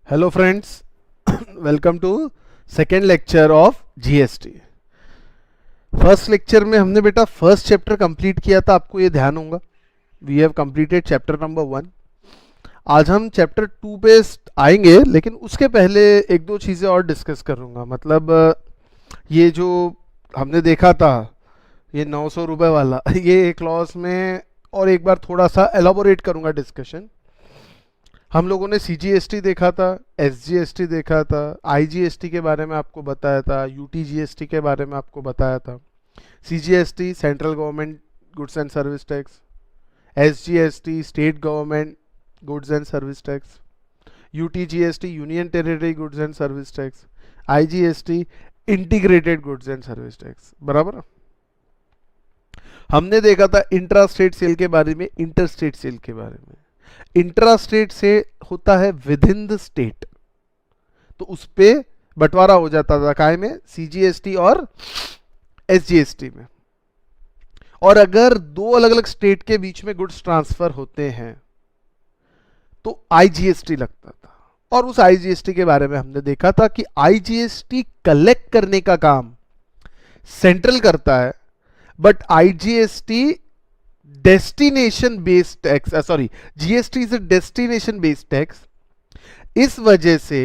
Hello friends, welcome to second lecture of GST. First lecture में हमने बेटा first chapter complete किया था, आपको ये ध्यान होगा। We have completed chapter number 1। आज हम चैप्टर 2 पे आएंगे, लेकिन उसके पहले एक दो चीज़ें और डिस्कस करूँगा। मतलब ये जो हमने देखा था, ये 900 रुपये वाला ये क्लॉज में और एक बार थोड़ा सा एलाबोरेट करूँगा डिस्कशन। हम लोगों ने सीजीएसटी देखा था, एसजीएसटी देखा था, आईजीएसटी के बारे में आपको बताया था, यूटीजीएसटी के बारे में आपको बताया था। CGST central government goods and service tax, SGST state government goods and service tax, UTGST union territory goods and service tax, IGST integrated goods and service tax. बराबर। हमने देखा था इंट्रा स्टेट सेल के बारे में, इंटर स्टेट सेल के बारे में। इंट्रा स्टेट से होता है विद इन द स्टेट, तो उस पे बंटवारा हो जाता था काय में, सीजीएसटी और एसजीएसटी में। और अगर दो अलग अलग स्टेट के बीच में गुड्स ट्रांसफर होते हैं तो आईजीएसटी लगता था। और उस आईजीएसटी के बारे में हमने देखा था कि आईजीएसटी कलेक्ट करने का काम सेंट्रल करता है, but IGST destination based tax, sorry, GST is a destination based tax. इस वजह से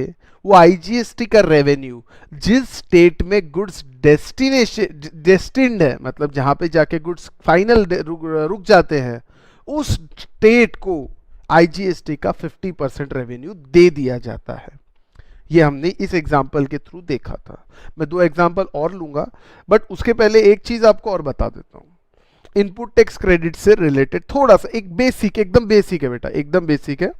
वो आईजीएसटी का रेवेन्यू जिस स्टेट में गुड्स डेस्टिन्ड है, मतलब जहां पे जाके गुड्स फाइनल रुक जाते हैं, उस स्टेट को आईजीएसटी का 50% रेवेन्यू दे दिया जाता है। ये हमने इस एग्जाम्पल के थ्रू देखा था। मैं दो एग्जाम्पल और लूंगा, बट उसके पहले एक चीज आपको और बता देता हूं। इनपुट टैक्स क्रेडिट से रिलेटेड थोड़ा सा एक बेसिक, एकदम बेसिक है बेटा, एकदम बेसिक है।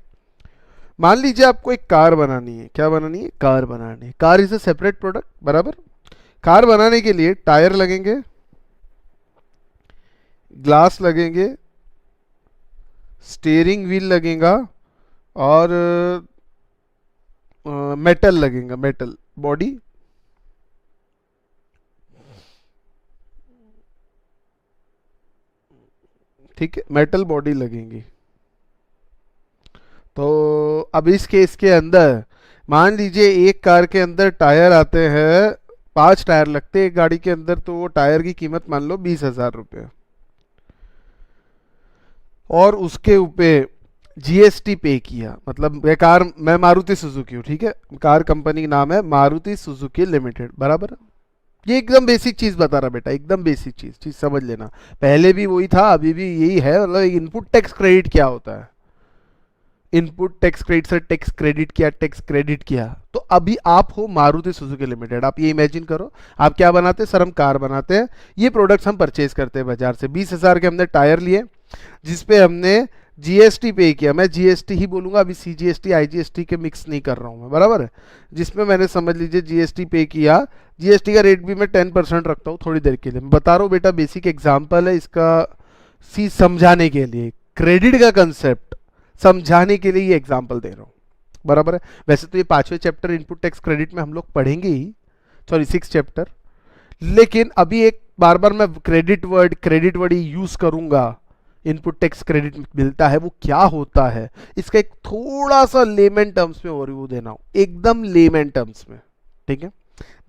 मान लीजिए आपको एक कार बनानी है। क्या बनानी है? कार बनानी है। Car is a separate product. बराबर। कार बनाने के लिए टायर लगेंगे, ग्लास लगेंगे, स्टीयरिंग व्हील लगेगा और मेटल लगेगा, मेटल बॉडी। ठीक है, मेटल बॉडी लगेंगी। तो अब इस केस के अंदर मान लीजिए एक कार के अंदर टायर आते हैं, 5 टायर लगते हैं एक गाड़ी के अंदर, तो वो टायर की कीमत मान लो 20,000 रुपये। और उसके ऊपर जीएसटी पे किया, मतलब ये कार, मैं मारुति सुजुकी हूँ, ठीक है, कार कंपनी का नाम है मारुति सुजुकी लिमिटेड। बराबर। ये एकदम बेसिक चीज बता रहा बेटा, एकदम बेसिक चीज समझ लेना। पहले भी वही था, अभी भी यही है। मतलब इनपुट टैक्स क्रेडिट क्या होता है? इनपुट टैक्स क्रेडिट से टैक्स क्रेडिट किया, टैक्स क्रेडिट किया। तो अभी आप हो मारुति सुजुकी लिमिटेड। आप ये इमेजिन करो, आप क्या बनाते हैं? सर हम कार बनाते हैं, ये प्रोडक्ट्स हम परचेज करते हैं बाजार से। 20,000 के हमने टायर लिए, जिसपे हमने जीएसटी पे किया। मैं जीएसटी ही बोलूंगा, अभी सीजीएसटी आईजीएसटी के मिक्स नहीं कर रहा हूं मैं। बराबर है। जिसमें मैंने समझ लीजिए जीएसटी पे किया। जीएसटी का रेट भी मैं 10% रखता हूँ थोड़ी देर के लिए। मैं बता रहा हूँ बेटा, बेसिक एग्जाम्पल है इसका, सी समझाने के लिए, क्रेडिट का कंसेप्ट समझाने के लिए ये एग्जाम्पल दे रहा हूँ। बराबर है। वैसे तो ये 5वें चैप्टर इनपुट टैक्स क्रेडिट में हम लोग पढ़ेंगे ही, सॉरी 6 चैप्टर, लेकिन अभी एक बार बार मैं क्रेडिट वर्ड ही यूज करूंगा। इनपुट टैक्स क्रेडिट मिलता है, वो क्या होता है, इसका एक थोड़ा सा लेमन टर्म्स में ओवरव्यू देना हो, एकदम लेमन टर्म्स में। ठीक है।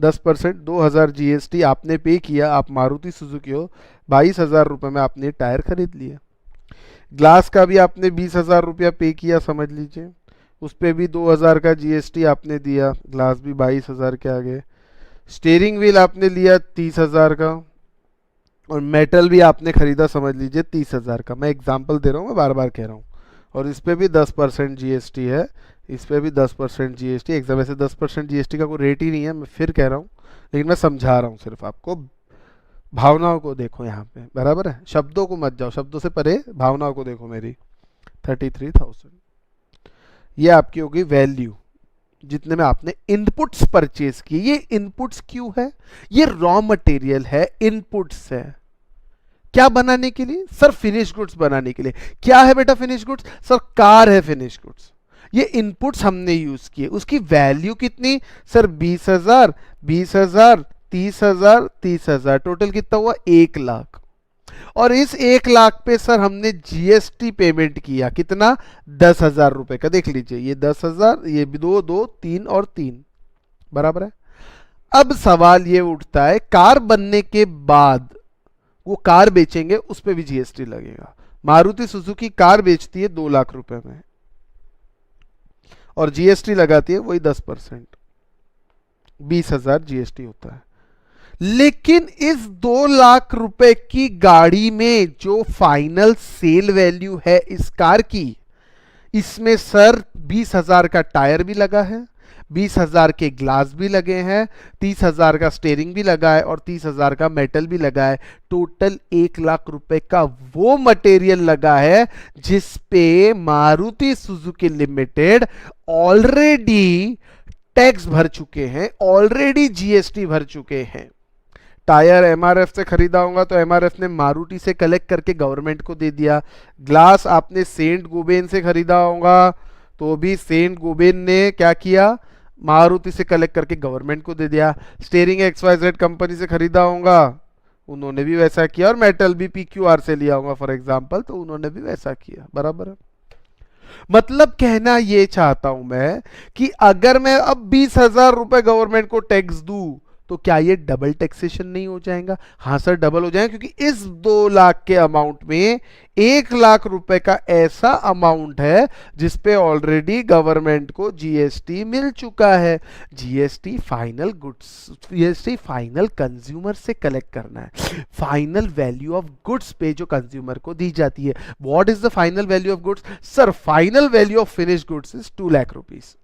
10% 2,000 जीएसटी आपने पे किया, आप मारुति सुजुकी हो, 22,000 रुपये में आपने टायर खरीद लिया। ग्लास का भी आपने 20,000 रुपया पे किया, समझ लीजिए, उस पर भी 2,000 का जीएसटी आपने दिया, ग्लास भी 22,000 के आगे। स्टीयरिंग व्हील आपने लिया 30,000 का, और मेटल भी आपने खरीदा, समझ लीजिए 30,000 का। मैं एग्जांपल दे रहा हूँ, मैं बार बार कह रहा हूँ। और इस पे भी 10% जीएसटी है, इस पे भी 10% जीएसटी। एग्जाम वैसे 10% जीएसटी का कोई रेट ही नहीं है, मैं फिर कह रहा हूँ, लेकिन मैं समझा रहा हूँ सिर्फ आपको। भावनाओं को देखो यहाँ पे। बराबर है। शब्दों को मत जाओ, शब्दों से परे भावनाओं को देखो मेरी। 33,000 ये आपकी होगी वैल्यू, जितने में आपने इनपुट्स परचेज किए। ये इनपुट्स क्यों है? ये रॉ मटेरियल है, इनपुट्स है। क्या बनाने के लिए? सर फिनिश गुड्स बनाने के लिए। क्या है बेटा फिनिश गुड्स? सर कार है फिनिश गुड्स। ये इनपुट्स हमने यूज किए, उसकी वैल्यू कितनी? सर 20,000, 20,000, 30,000, 30,000, टोटल कितना हुआ? 1 लाख। और इस 1 लाख पे सर हमने जीएसटी पेमेंट किया कितना, 10,000 रुपए का। देख लीजिए ये 10,000, ये भी दो दो, 3 और 3 बराबर है। अब सवाल ये उठता है कार बनने के बाद वो कार बेचेंगे उस पर भी जीएसटी लगेगा। मारुति सुजुकी कार बेचती है 2 लाख रुपए में और जीएसटी लगाती है वही 10%, 20,000 जीएसटी होता है। लेकिन इस 2 लाख रुपए की गाड़ी में जो फाइनल सेल वैल्यू है इस कार की, इसमें सर 20,000 का टायर भी लगा है, 20,000 के ग्लास भी लगे हैं, 30,000 का स्टेयरिंग भी लगा है और 30,000 का मेटल भी लगा है। टोटल 1 लाख रुपए का वो मटेरियल लगा है जिस पे Maruti Suzuki limited already tax भर चुके हैं, ऑलरेडी जीएसटी भर चुके हैं। टायर एमआरएफ से खरीदा होगा तो एमआरएफ ने मारुति से कलेक्ट करके गवर्नमेंट को दे दिया। ग्लास आपने सेंट गोबेन से खरीदा होगा तो भी सेंट गोबेन ने क्या किया, मारुति से कलेक्ट करके गवर्नमेंट को दे दिया। स्टीयरिंग XYZ कंपनी से खरीदा होगा, उन्होंने भी वैसा किया। और मेटल भी PQR से लिया होगा फॉर एग्जांपल, तो उन्होंने भी वैसा किया। बराबर है। मतलब कहना ये चाहता हूं मैं कि अगर मैं अब 20,000 रुपए गवर्नमेंट को टैक्स दूं तो क्या ये डबल टैक्सेशन नहीं हो जाएगा? हाँ सर डबल हो जाएगा, क्योंकि इस 2 लाख के अमाउंट में 1 लाख रुपए का ऐसा अमाउंट है जिसपे ऑलरेडी गवर्नमेंट को जीएसटी मिल चुका है। GST final goods, GST final consumer से कलेक्ट करना है, फाइनल वैल्यू ऑफ गुड्स पे जो कंज्यूमर को दी जाती है। What is the final value of goods? Sir final value of finish goods is 2 lakh rupees.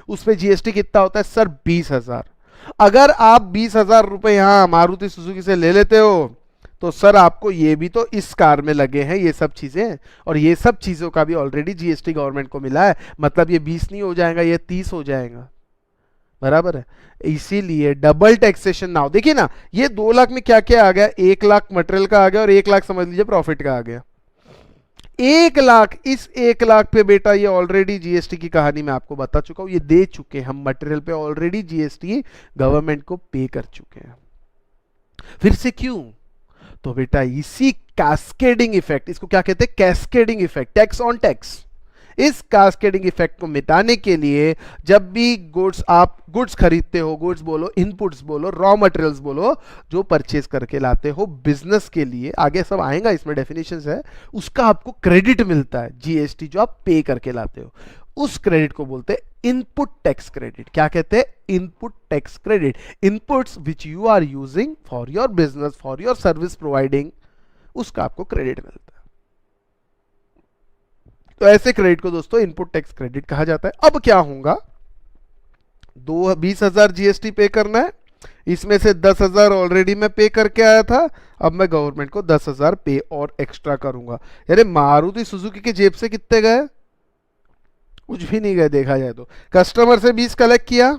उस पे जीएसटी कितना होता है सर? 20,000। अगर आप 20,000 रुपए यहां मारुति सुजुकी से ले लेते हो तो सर आपको ये भी तो इस कार में लगे हैं ये सब चीजें, और ये सब चीजों का भी ऑलरेडी जीएसटी गवर्नमेंट को मिला है। मतलब ये 20 नहीं हो जाएगा, ये 30 हो जाएगा। बराबर है। इसीलिए डबल टैक्सेशन ना हो। देखिए ना, ये 2 लाख में क्या क्या आ गया, 1 लाख मटेरियल का आ गया और 1 लाख समझ लीजिए प्रॉफिट का आ गया। 1 लाख, इस 1 लाख पे बेटा ये ऑलरेडी जीएसटी की कहानी मैं आपको बता चुका हूं, ये दे चुके हम मटेरियल पे ऑलरेडी जीएसटी गवर्नमेंट को पे कर चुके हैं। फिर से क्यों? तो बेटा इसी कैस्केडिंग इफेक्ट, इसको क्या कहते हैं? Cascading effect, tax on tax. इस कैस्केडिंग इफेक्ट को मिटाने के लिए जब भी गुड्स, आप गुड्स खरीदते हो, गुड्स बोलो, इनपुट्स बोलो, रॉ मटेरियल्स बोलो, जो परचेज करके लाते हो बिजनेस के लिए, आगे सब आएगा इसमें डेफिनेशंस है, उसका आपको क्रेडिट मिलता है जीएसटी जो आप पे करके लाते हो। उस क्रेडिट को बोलते हैं इनपुट टैक्स क्रेडिट। क्या कहते हैं? Input tax credit. Inputs which you are using for your business, for your service providing, उसका आपको क्रेडिट मिलता है। तो ऐसे क्रेडिट को दोस्तों इनपुट टैक्स क्रेडिट कहा जाता है। अब क्या होगा, 20,000 जीएसटी पे करना है, इसमें से 10,000 ऑलरेडी मैं पे करके आया था, अब मैं गवर्नमेंट को 10,000 पे और एक्स्ट्रा करूंगा। यानी मारुति सुजुकी के जेब से कितने गए? कुछ भी नहीं गए देखा जाए तो। कस्टमर से 20 कलेक्ट किया,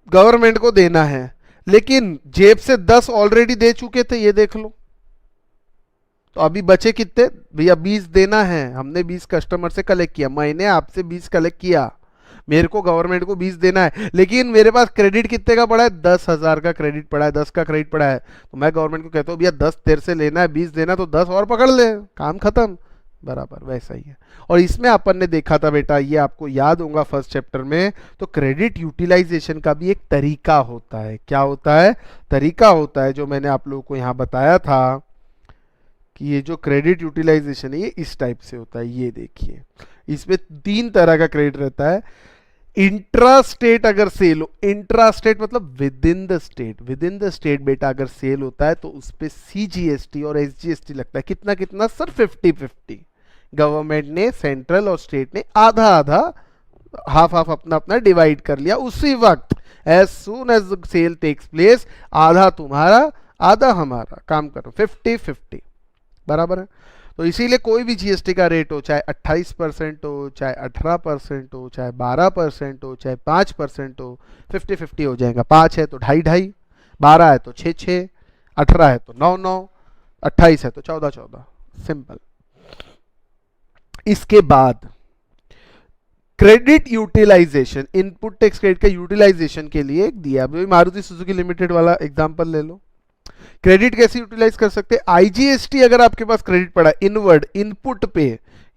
गवर्नमेंट को देना है, लेकिन जेब से 10 ऑलरेडी दे चुके थे, ये देख लो। तो अभी बचे कितने भैया? 20 देना है। हमने 20 कस्टमर से कलेक्ट किया, मैंने आपसे 20 कलेक्ट किया, मेरे को गवर्नमेंट को 20 देना है, लेकिन मेरे पास क्रेडिट कितने का पड़ा है? 10,000 का क्रेडिट पड़ा है, 10 का क्रेडिट पड़ा है। तो मैं गवर्नमेंट को कहता हूँ भैया 10 तेरे से लेना है, 20 देना, तो 10 और पकड़ ले, काम खत्म। बराबर वैसा ही है। और इसमें अपन ने देखा था बेटा, ये आपको याद होगा फर्स्ट चैप्टर में, तो क्रेडिट यूटिलाइजेशन का भी एक तरीका होता है। क्या होता है? तरीका होता है, जो मैंने आप लोगों को यहाँ बताया था कि ये जो क्रेडिट यूटिलाइजेशन है ये इस टाइप से होता है। ये देखिए, इसमें 3 तरह का क्रेडिट रहता है। इंट्रा स्टेट अगर सेल हो, इंट्रा स्टेट मतलब with in the state, with in the state बेटा अगर सेल होता है तो उस पर सीजीएसटी और एसजीएसटी लगता है। कितना कितना सर? 50-50। गवर्नमेंट ने, सेंट्रल और स्टेट ने आधा आधा, हाफ हाफ अपना अपना डिवाइड कर लिया उसी वक्त। As soon as sale takes place, आधा तुम्हारा आधा हमारा, काम करो 50-50। बराबर है। तो इसीलिए कोई भी जीएसटी का रेट हो, चाहे 28% हो, चाहे 18% हो, चाहे 12% हो, चाहे 5% हो, 50-50 हो जाएगा। 5 है तो 2.5-2.5, 12 है तो 6-6, 18 है तो 9-9, 28 है तो 14-14। सिंपल। इसके बाद credit utilization, input tax credit का यूटिलाइजेशन के लिए एक दिया। मारुति सुजुकी लिमिटेड वाला एग्जांपल ले लो। क्रेडिट कैसे यूटिलाइज कर सकते हैं? आईजीएसटी अगर आपके पास क्रेडिट पड़ा इनवर्ड इनपुट पे,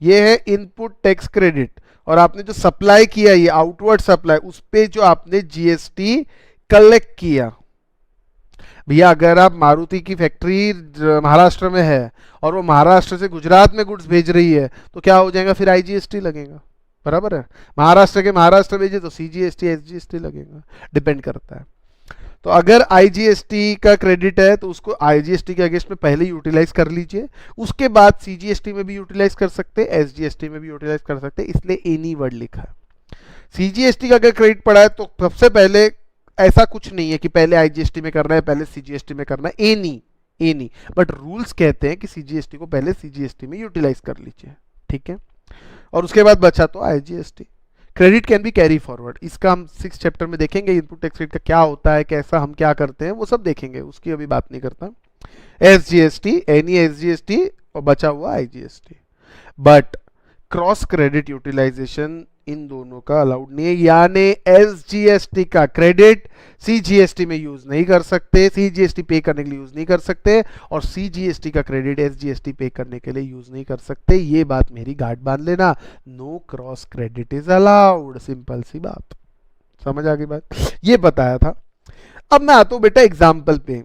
ये है इनपुट टैक्स क्रेडिट, और आपने जो सप्लाई किया ये आउटवर्ड सप्लाई, उस पे जो आपने जीएसटी कलेक्ट किया। भैया अगर आप मारुति की फैक्ट्री महाराष्ट्र में है और वो महाराष्ट्र से गुजरात में गुड्स भेज रही है तो क्या हो जाएगा? फिर आईजीएसटी लगेगा, बराबर है। महाराष्ट्र के महाराष्ट्र भेजे तो सीजीएसटी एसजीएसटी लगेगा, डिपेंड करता है। तो अगर आईजीएसटी का क्रेडिट है तो उसको आईजीएसटी के अगेंस्ट में पहले यूटिलाइज कर लीजिए, उसके बाद सीजीएसटी में भी यूटिलाइज कर सकते हैं, एसजीएसटी में भी यूटिलाइज कर सकते हैं, इसलिए एनी वर्ड लिखा है। सीजीएसटी का अगर क्रेडिट पड़ा है तो सबसे पहले ऐसा कुछ नहीं है कि पहले आईजीएसटी में करना है पहले सीजीएसटी में करना है, एनी बट रूल्स कहते हैं कि सीजीएसटी को पहले सीजीएसटी में यूटिलाइज कर लीजिए, ठीक है, और उसके बाद बचा तो IGST. Credit can be carry forward, इसका हम 6 चैप्टर में देखेंगे, इनपुट टैक्स क्रेडिट का क्या होता है, कैसा हम क्या करते हैं, वो सब देखेंगे, उसकी अभी बात नहीं करता। एसजीएसटी, एनी एसजीएसटी और बचा हुआ IGST, but cross credit utilization इन दोनों का अलाउड नहीं है, यानी एसजीएसटी का क्रेडिट सीजीएसटी में यूज नहीं कर सकते, सीजीएसटी पे करने के लिए यूज नहीं कर सकते, और सीजीएसटी का क्रेडिट एसजीएसटी पे करने के लिए यूज नहीं कर सकते। ये बात मेरी गांठ बांध लेना, no cross credit is allowed, simple सी बात, समझ आ गई बात, ये बताया था। अब मैं आता हूं बेटा एग्जाम्पल पे,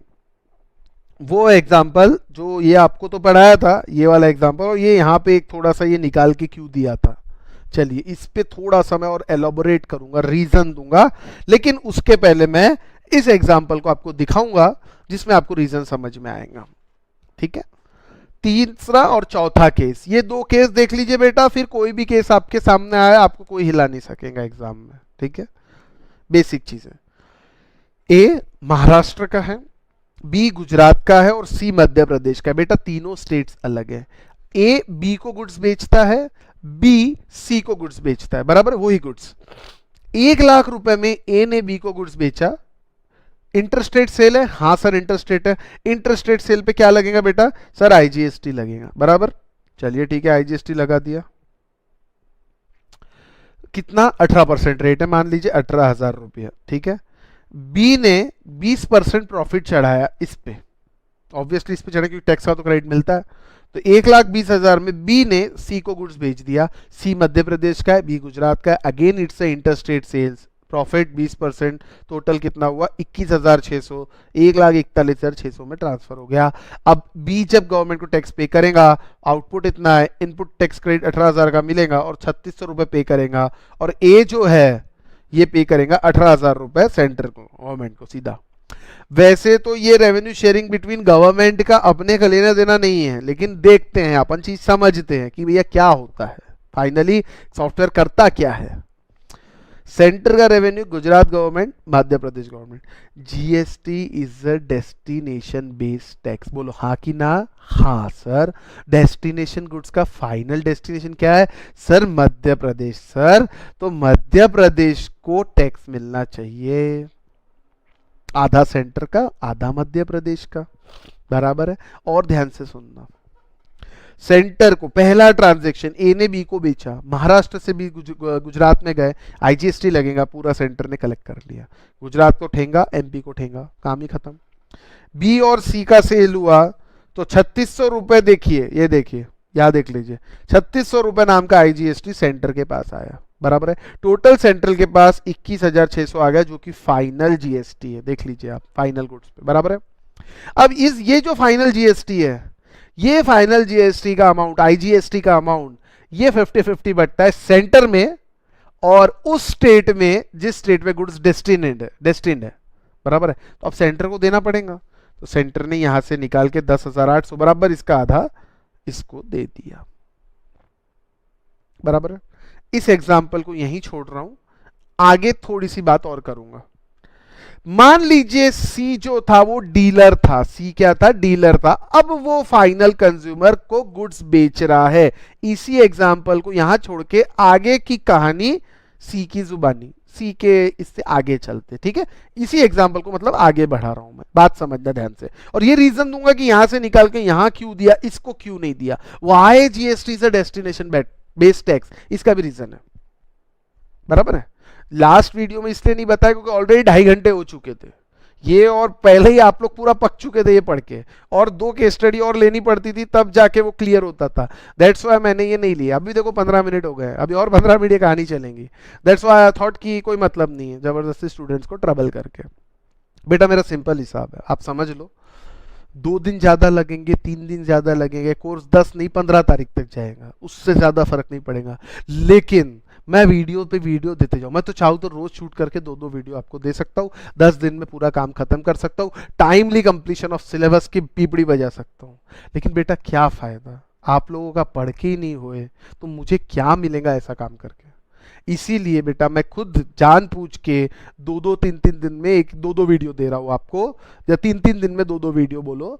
वो एग्जाम्पल जो ये आपको तो पढ़ाया था, ये वाला एग्जाम्पल, और ये यहाँ पे एक थोड़ा सा ये निकाल के क्यों दिया था, चलिए इस पे थोड़ा सा मैं और एलोबोरेट करूंगा, रीजन दूंगा, लेकिन उसके पहले मैं इस एग्जाम्पल को आपको दिखाऊंगा जिसमें आपको रीजन समझ में आएगा, ठीक है। तीसरा और चौथा केस, ये 2 केस देख लीजिए बेटा, फिर कोई भी केस आपके सामने आया आपको कोई हिला नहीं सकेगा एग्जाम में, ठीक है, बेसिक चीज है। ए महाराष्ट्र का है, बी गुजरात का है और सी मध्य प्रदेश का है। बेटा तीनों स्टेट्स अलग है, ए बी को गुड्स बेचता है, बी सी को गुड्स बेचता है, बराबर, वही गुड्स। 1 लाख रुपए में ए ने बी को गुड्स बेचा, इंटरस्टेट सेल है, हाँ सर इंटरस्टेट है, इंटरस्टेट सेल पे क्या लगेगा बेटा? सर आईजीएसटी लगेगा, बराबर, चलिए ठीक है आईजीएसटी लगा दिया। कितना? 18% रेट है, मान लीजिए 18,000 रुपया, ठीक है। बी ने 20% प्रॉफिट चढ़ाया इस पे, ऑब्वियसली इस पे चढ़ा क्योंकि टैक्स का तो क्रेडिट मिलता है, तो 1,20,000 में बी ने सी को गुड्स बेच दिया, सी मध्य प्रदेश का है, बी गुजरात का है, again it's a interstate sales, profit 20%, total कितना हुआ? 21,600, 1,41,600 में ट्रांसफर हो गया। अब बी जब गवर्नमेंट को टैक्स पे करेगा, आउटपुट इतना है, इनपुट टैक्स क्रेडिट 18,000 का मिलेगा और 3,600 रुपए पे करेगा, और ए जो है ये पे करेगा 18,000 रुपए सेंटर को, गवर्नमेंट को सीधा। वैसे तो ये रेवेन्यू शेयरिंग बिटवीन गवर्नमेंट का अपने का लेना देना नहीं है, लेकिन देखते हैं अपन, चीज समझते हैं कि भैया क्या होता है, फाइनली सॉफ्टवेयर करता क्या है। सेंटर का revenue Gujarat government, Madhya Pradesh government. GST is a destination based tax, बोलो हाँ कि ना? हाँ सर। डेस्टिनेशन गुड्स का फाइनल डेस्टिनेशन क्या है? सर मध्य प्रदेश। सर तो मध्य प्रदेश को टैक्स मिलना चाहिए, आधा सेंटर का आधा मध्य प्रदेश का, बराबर है। और ध्यान से सुनना, सेंटर को पहला ट्रांजैक्शन ए ने बी को बेचा, महाराष्ट्र से बी गुजरात में गए, आईजीएसटी लगेगा, पूरा सेंटर ने कलेक्ट कर लिया, गुजरात को ठेंगा, एमपी को ठेंगा, काम ही खत्म। बी और सी का सेल हुआ तो 3,600 रुपए, देखिए ये देखिए, यहां देख लीजिए, 3,600 रुपए नाम का आईजीएसटी सेंटर के पास आया, बराबर है। टोटल सेंट्रल के पास 21,600 आ गया, जो कि फाइनल जीएसटी है, देख लीजिए आप, फाइनल गुड्स पे, बराबर है। अब ये जो फाइनल जीएसटी है, ये फाइनल जीएसटी का अमाउंट, आईजीएसटी का अमाउंट, ये 50-50 बटता है सेंटर में और उस स्टेट में जिस स्टेट में गुड्स डेस्टिनेड है, बराबर है। तो अब सेंटर को देना पड़ेगा, तो सेंटर ने यहां से निकाल के 10,800 बराबर इसका आधा इसको दे दिया, बराबर है। इस एग्जाम्पल को यहीं छोड़ रहा हूं, आगे थोड़ी सी बात और करूंगा। मान लीजिए सी जो था वो डीलर था, सी क्या था? डीलर था। अब वो फाइनल कंज्यूमर को गुड्स बेच रहा है। इसी एग्जाम्पल को यहां छोड़ के आगे की कहानी सी की जुबानी, सी के इससे आगे चलते, ठीक है। इसी एग्जाम्पल को मतलब आगे बढ़ा रहा हूं मैं, बात समझना ध्यान से, और ये रीजन दूंगा कि यहां से निकाल के यहां क्यों दिया, इसको क्यों नहीं दिया। वाई जीएसटी से डेस्टिनेशन बेस्ड टैक्स, इसका भी रीजन है, बराबर है। लास्ट वीडियो में इसलिए नहीं बताया क्योंकि ऑलरेडी 2.5 घंटे हो चुके थे, ये और पहले ही आप लोग पूरा पक चुके थे ये पढ़ के, और 2 केस स्टडी और लेनी पड़ती थी तब जाके वो क्लियर होता था। दैट्स वाई मैंने ये नहीं लिया। अभी देखो 15 मिनट हो गए, अभी और 15 मिनट ये कहानी चलेंगी। दैट्स वाई आई थॉट कि कोई मतलब नहीं है जबरदस्ती स्टूडेंट्स को ट्रबल करके। बेटा मेरा सिंपल हिसाब है, आप समझ लो। 2 दिन ज़्यादा लगेंगे, 3 दिन ज़्यादा लगेंगे, कोर्स 10 नहीं 15 तारीख तक जाएगा, उससे ज़्यादा फर्क नहीं पड़ेगा। लेकिन मैं वीडियो पे वीडियो देते जाऊँ। मैं तो चाहूँ तो रोज शूट करके 2-2 वीडियो आपको दे सकता हूँ, 10 दिन में पूरा काम खत्म कर सकता हूँ, टाइमली कंप्लीशन ऑफ सिलेबस की पीपड़ी बजा सकता हूँ। लेकिन बेटा क्या फ़ायदा, आप लोगों का पढ़ के ही नहीं हुए तो मुझे क्या मिलेगा ऐसा काम करके। इसीलिए बेटा मैं खुद जान पूछ के 2-2 3-3 दिन में 1-2 वीडियो दे रहा हूँ आपको, या 3-3 दिन में 2-2 वीडियो बोलो।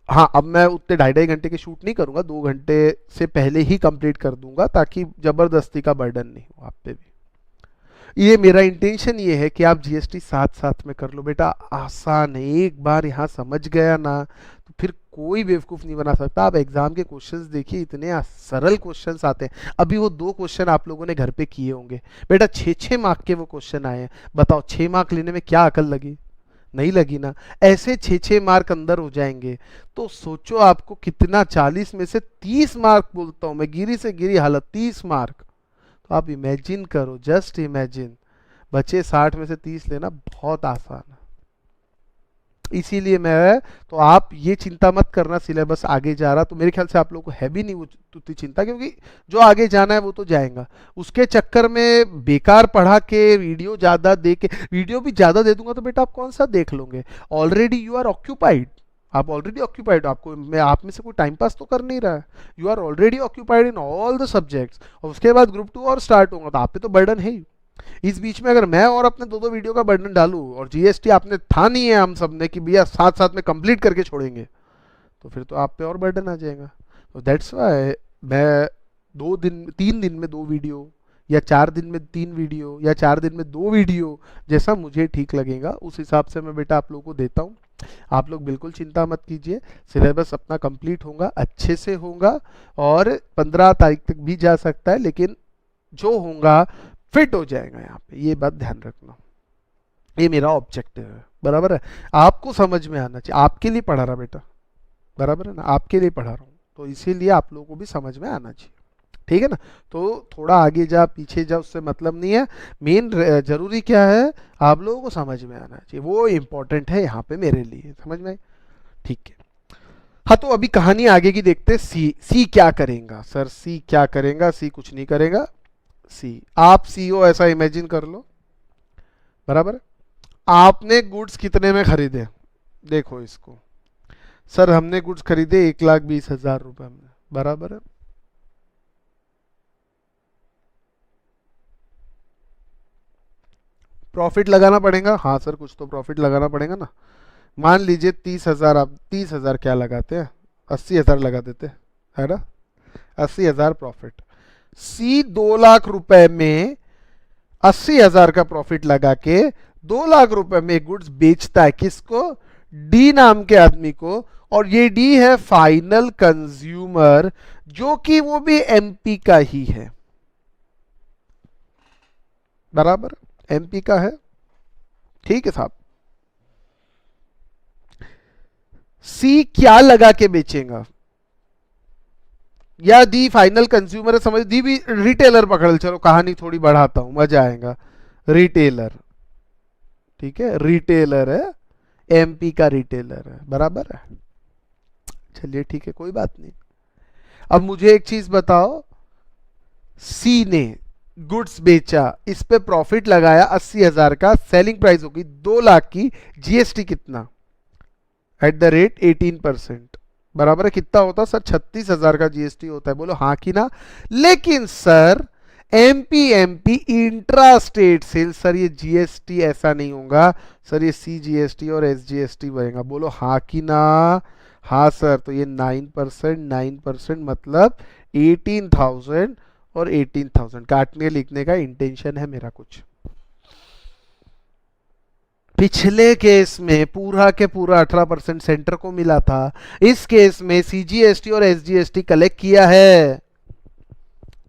हाँ, अब मैं उतने 2.5 घंटे के शूट नहीं करूंगा, 2 घंटे से पहले ही कंप्लीट कर दूंगा ताकि जबरदस्ती का बर्डन नहीं हो आप पे भी। ये मेरा इंटेंशन ये है कि आप जीएसटी साथ साथ में कर लो। बेटा आसान है, एक बार यहाँ समझ गया ना तो फिर कोई बेवकूफ़ नहीं बना सकता। आप एग्जाम के क्वेश्चंस देखिए, इतने सरल क्वेश्चंस आते हैं। अभी वो 2 क्वेश्चन आप लोगों ने घर पे किए होंगे बेटा, 6-6 मार्क के वो क्वेश्चन आए हैं। बताओ 6 मार्क लेने में क्या अकल लगी, नहीं लगी ना। ऐसे 6-6 मार्क अंदर हो जाएंगे तो सोचो आपको कितना, 40 में से 30 मार्क बोलता हूं मैं, गिरी से गिरी हालत 30 मार्क। तो आप इमेजिन करो, जस्ट इमेजिन, बचे 60 में से 30 लेना बहुत आसान है। इसीलिए मैं, तो आप ये चिंता मत करना सिलेबस आगे जा रहा, तो मेरे ख्याल से आप लोगों को है भी नहीं वो उतनी चिंता, क्योंकि जो आगे जाना है वो तो जाएगा। उसके चक्कर में बेकार पढ़ा के वीडियो ज़्यादा दे के, वीडियो भी ज़्यादा दे दूंगा तो बेटा आप कौन सा देख लोगे। ऑलरेडी यू आर ऑक्यूपाइड, आप ऑलरेडी ऑक्यूपाइड, आपको मैं आप में से कोई टाइम पास तो कर नहीं रहा है। You are already occupied in all the subjects, और उसके बाद ग्रुप 2 और स्टार्ट होगा तो आप पे तो बर्डन है ही। इस बीच में अगर मैं और अपने 2-2 वीडियो का बर्डन डालूं, और जीएसटी आपने था नहीं है हम सब ने कि भैया साथ साथ में कंप्लीट करके छोड़ेंगे, तो फिर तो आप पे और बर्डन आ जाएगा। तो दैट्स वाई मैं 3 दिन में 2 वीडियो, या 4 दिन में 3 वीडियो, या 4 दिन में 2 वीडियो, जैसा मुझे ठीक लगेगा उस हिसाब से मैं बेटा आप लोगों को देता हूँ। आप लोग बिल्कुल चिंता मत कीजिए, सिलेबस अपना कंप्लीट होगा, अच्छे से होगा, और 15 तारीख तक भी जा सकता है, लेकिन जो होगा फिट हो जाएगा यहाँ पे, ये बात ध्यान रखना। ये मेरा ऑब्जेक्टिव है, बराबर है। आपको समझ में आना चाहिए, आपके लिए पढ़ा रहा बेटा, बराबर है ना, आपके लिए पढ़ा रहा हूँ, तो इसीलिए आप लोगों को भी समझ में आना चाहिए, ठीक है ना। तो थोड़ा आगे जा पीछे जा उससे मतलब नहीं है, मेन जरूरी क्या है, आप लोगों को समझ में आना चाहिए, वो इम्पोर्टेंट है यहाँ पे मेरे लिए, समझ में, ठीक है। हाँ, तो अभी कहानी आगे की देखते। सी क्या करेगा सर, सी क्या करेगा, सी कुछ नहीं करेगा। सी, आप सीओ ऐसा इमेजिन कर लो, बराबर है। आपने गुड्स कितने में खरीदे, देखो इसको, सर हमने गुड्स खरीदे 1,20,000 रुपए में, बराबर है। प्रॉफिट लगाना पड़ेगा, हाँ सर कुछ तो प्रॉफिट लगाना पड़ेगा ना। मान लीजिए 30,000, आप 30,000 क्या लगाते हैं, 80,000 लगा देते हैं, है ना, 80,000 प्रॉफिट। सी 2 लाख रुपए में 80,000 का प्रॉफिट लगा के 2 लाख रुपए में गुड्स बेचता है, किसको, डी नाम के आदमी को। और ये डी है फाइनल कंज्यूमर, जो कि वो भी एमपी का ही है, बराबर, एमपी का है, ठीक है साहब। सी क्या लगा के बेचेगा, या दी फाइनल कंज्यूमर है, समझ, दी भी रिटेलर पकड़, चलो कहानी थोड़ी बढ़ाता हूं मजा आएगा। रिटेलर, ठीक है, रिटेलर है, एमपी का रिटेलर है, बराबर है, चलिए ठीक है, कोई बात नहीं। अब मुझे एक चीज बताओ, सी ने गुड्स बेचा, इस पे प्रॉफिट लगाया 80,000 का, सेलिंग प्राइस होगी 2 लाख की, जीएसटी कितना, एट द रेट 18%, बराबर है, कितना होता सर, 36,000 का जीएसटी होता है, बोलो हाँ कि ना। लेकिन sir MP intra state sale, sir ये जीएसटी ऐसा नहीं होगा सर, ये सीजीएसटी और एसजीएसटी बनेगा, बोलो हाँ कि ना। हाँ सर, तो ये 9% मतलब 18,000 और 18,000 काटने लिखने का इंटेंशन है मेरा कुछ। पिछले केस में पूरा के पूरा 18% सेंटर को मिला था, इस केस में सीजीएसटी और एसजीएसटी कलेक्ट किया है,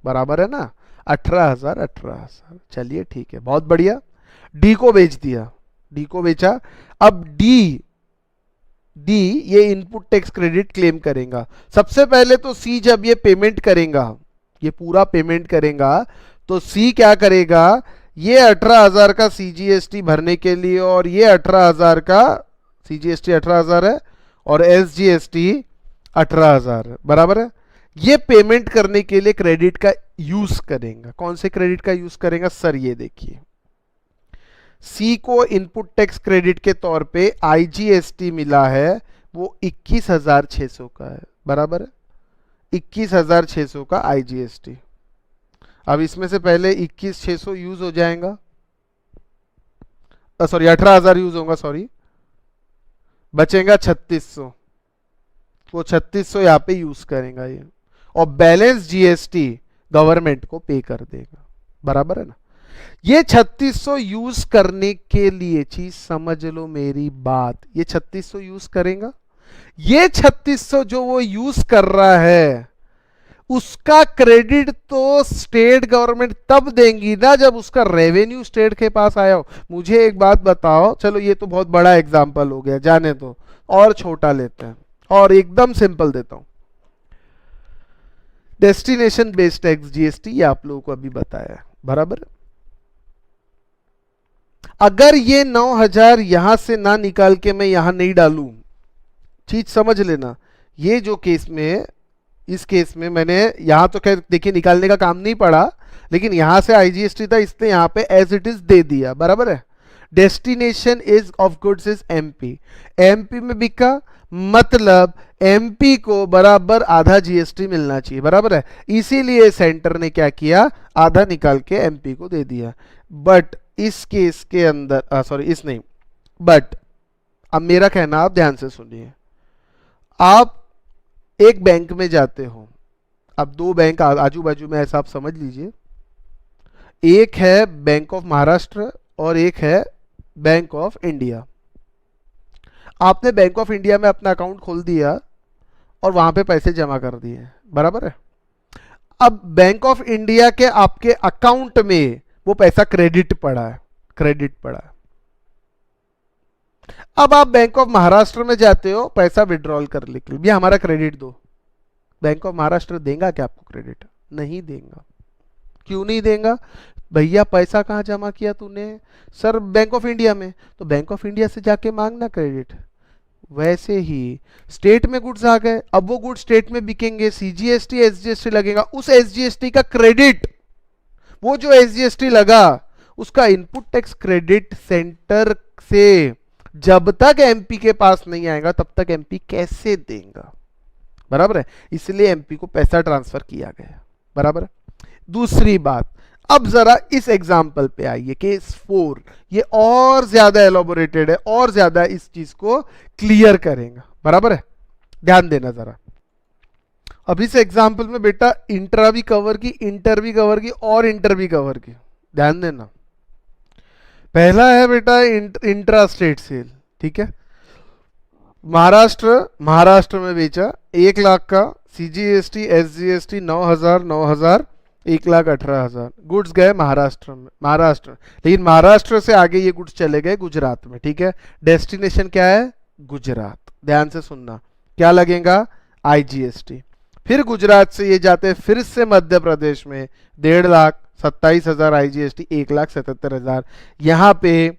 बराबर है ना, 18,000 18,000, चलिए ठीक है, बहुत बढ़िया। डी को बेच दिया, डी को बेचा। अब डी डी ये इनपुट टैक्स क्रेडिट क्लेम करेगा। सबसे पहले तो सी जब ये पेमेंट करेगा, ये पूरा पेमेंट करेगा, तो सी क्या करेगा, ये 18,000 का सीजीएसटी भरने के लिए, और ये 18,000 का सीजीएसटी 18,000 है और एसजीएसटी 18,000 है, बराबर है। ये पेमेंट करने के लिए क्रेडिट का यूज करेगा। कौन से क्रेडिट का यूज करेगा सर, ये देखिए, सी को इनपुट टैक्स क्रेडिट के तौर पे आईजीएसटी मिला है, वो 21,600 का है, बराबर है, 21,600 का आईजीएसटी। अब इसमें से पहले 21,600 यूज हो जाएगा, सॉरी 18,000 यूज होगा, सॉरी, बचेगा 3600, वो 3600 यहाँ पे यूज करेगा ये, और बैलेंस जीएसटी गवर्नमेंट को पे कर देगा, बराबर है ना। ये 3600 यूज करने के लिए, चीज समझ लो मेरी बात, ये 3600 यूज करेगा, ये 3600 जो वो यूज कर रहा है उसका क्रेडिट तो स्टेट गवर्नमेंट तब देंगी ना जब उसका रेवेन्यू स्टेट के पास आया हो। मुझे एक बात बताओ, चलो ये तो बहुत बड़ा एग्जांपल हो गया, जाने दो, और छोटा लेते हैं और एकदम सिंपल देता हूं। डेस्टिनेशन बेस्ड टैक्स जीएसटी, ये आप लोगों को अभी बताया, बराबर। अगर ये 9,000 यहां से ना निकाल के मैं यहां नहीं डालूं, चीज समझ लेना, ये जो केस में, इस केस में मैंने यहां तो खैर देखिए निकालने का काम नहीं पड़ा, लेकिन यहां से आईजीएसटी था, इसने यहां पे एज इट इज दे दिया, बराबर है। Destination is of goods is MP, MP में बिका, मतलब एमपी को बराबर आधा जीएसटी मिलना चाहिए, बराबर है। इसीलिए सेंटर ने क्या किया, आधा निकाल के एमपी को दे दिया। बट इस केस के अंदर, सॉरी इस नहीं, बट अब मेरा कहना आप ध्यान से सुनिए। आप एक बैंक में जाते हो, अब दो बैंक आजू बाजू में ऐसा आप समझ लीजिए, एक है बैंक ऑफ महाराष्ट्र और एक है बैंक ऑफ इंडिया। आपने बैंक ऑफ इंडिया में अपना अकाउंट खोल दिया और वहां पे पैसे जमा कर दिए, बराबर है। अब बैंक ऑफ इंडिया के आपके अकाउंट में वो पैसा क्रेडिट पड़ा है, क्रेडिट पड़ा है। अब आप बैंक ऑफ महाराष्ट्र में जाते हो पैसा विड्रॉल कर ले, भैया हमारा क्रेडिट दो, बैंक ऑफ महाराष्ट्र देगा क्या आपको क्रेडिट? नहीं देगा। क्यों नहीं देगा? भैया पैसा कहाँ जमा किया तूने? सर बैंक ऑफ इंडिया में। तो बैंक ऑफ इंडिया से जाके मांगना क्रेडिट। वैसे ही स्टेट में गुड्स आ गए, अब वो गुड्स स्टेट में बिकेंगे, सीजीएसटी एसजीएसटी लगेगा, उस एसजीएसटी का क्रेडिट, वो जो एसजीएसटी लगा उसका इनपुट टैक्स क्रेडिट सेंटर से जब तक एमपी के पास नहीं आएगा तब तक एमपी कैसे देगा, बराबर है। इसलिए एमपी को पैसा ट्रांसफर किया गया, बराबर है। दूसरी बात, अब जरा इस एग्जाम्पल पे आइए, केस 4, ये और ज्यादा एलोबोरेटेड है, और ज्यादा इस चीज को क्लियर करेगा, बराबर है। ध्यान देना जरा। अब इस एग्जाम्पल में बेटा इंट्रा भी कवर की, इंटर भी कवर की और इंटर भी कवर की, ध्यान देना। पहला है बेटा इंट्रा स्टेट सेल, ठीक है। महाराष्ट्र में बेचा 1 लाख का, सीजीएसटी एसजीएसटी 9,000, 1,18,000, गुड्स गए महाराष्ट्र, लेकिन महाराष्ट्र से आगे ये गुड्स चले गए गुजरात में, ठीक है। डेस्टिनेशन क्या है? गुजरात। ध्यान से सुनना, क्या लगेगा? आईजीएसटी। फिर गुजरात से ये जाते हैं फिर से मध्य प्रदेश में, 1.5 लाख, 27,000 आईजीएसटी, 1,77,000। यहाँ पे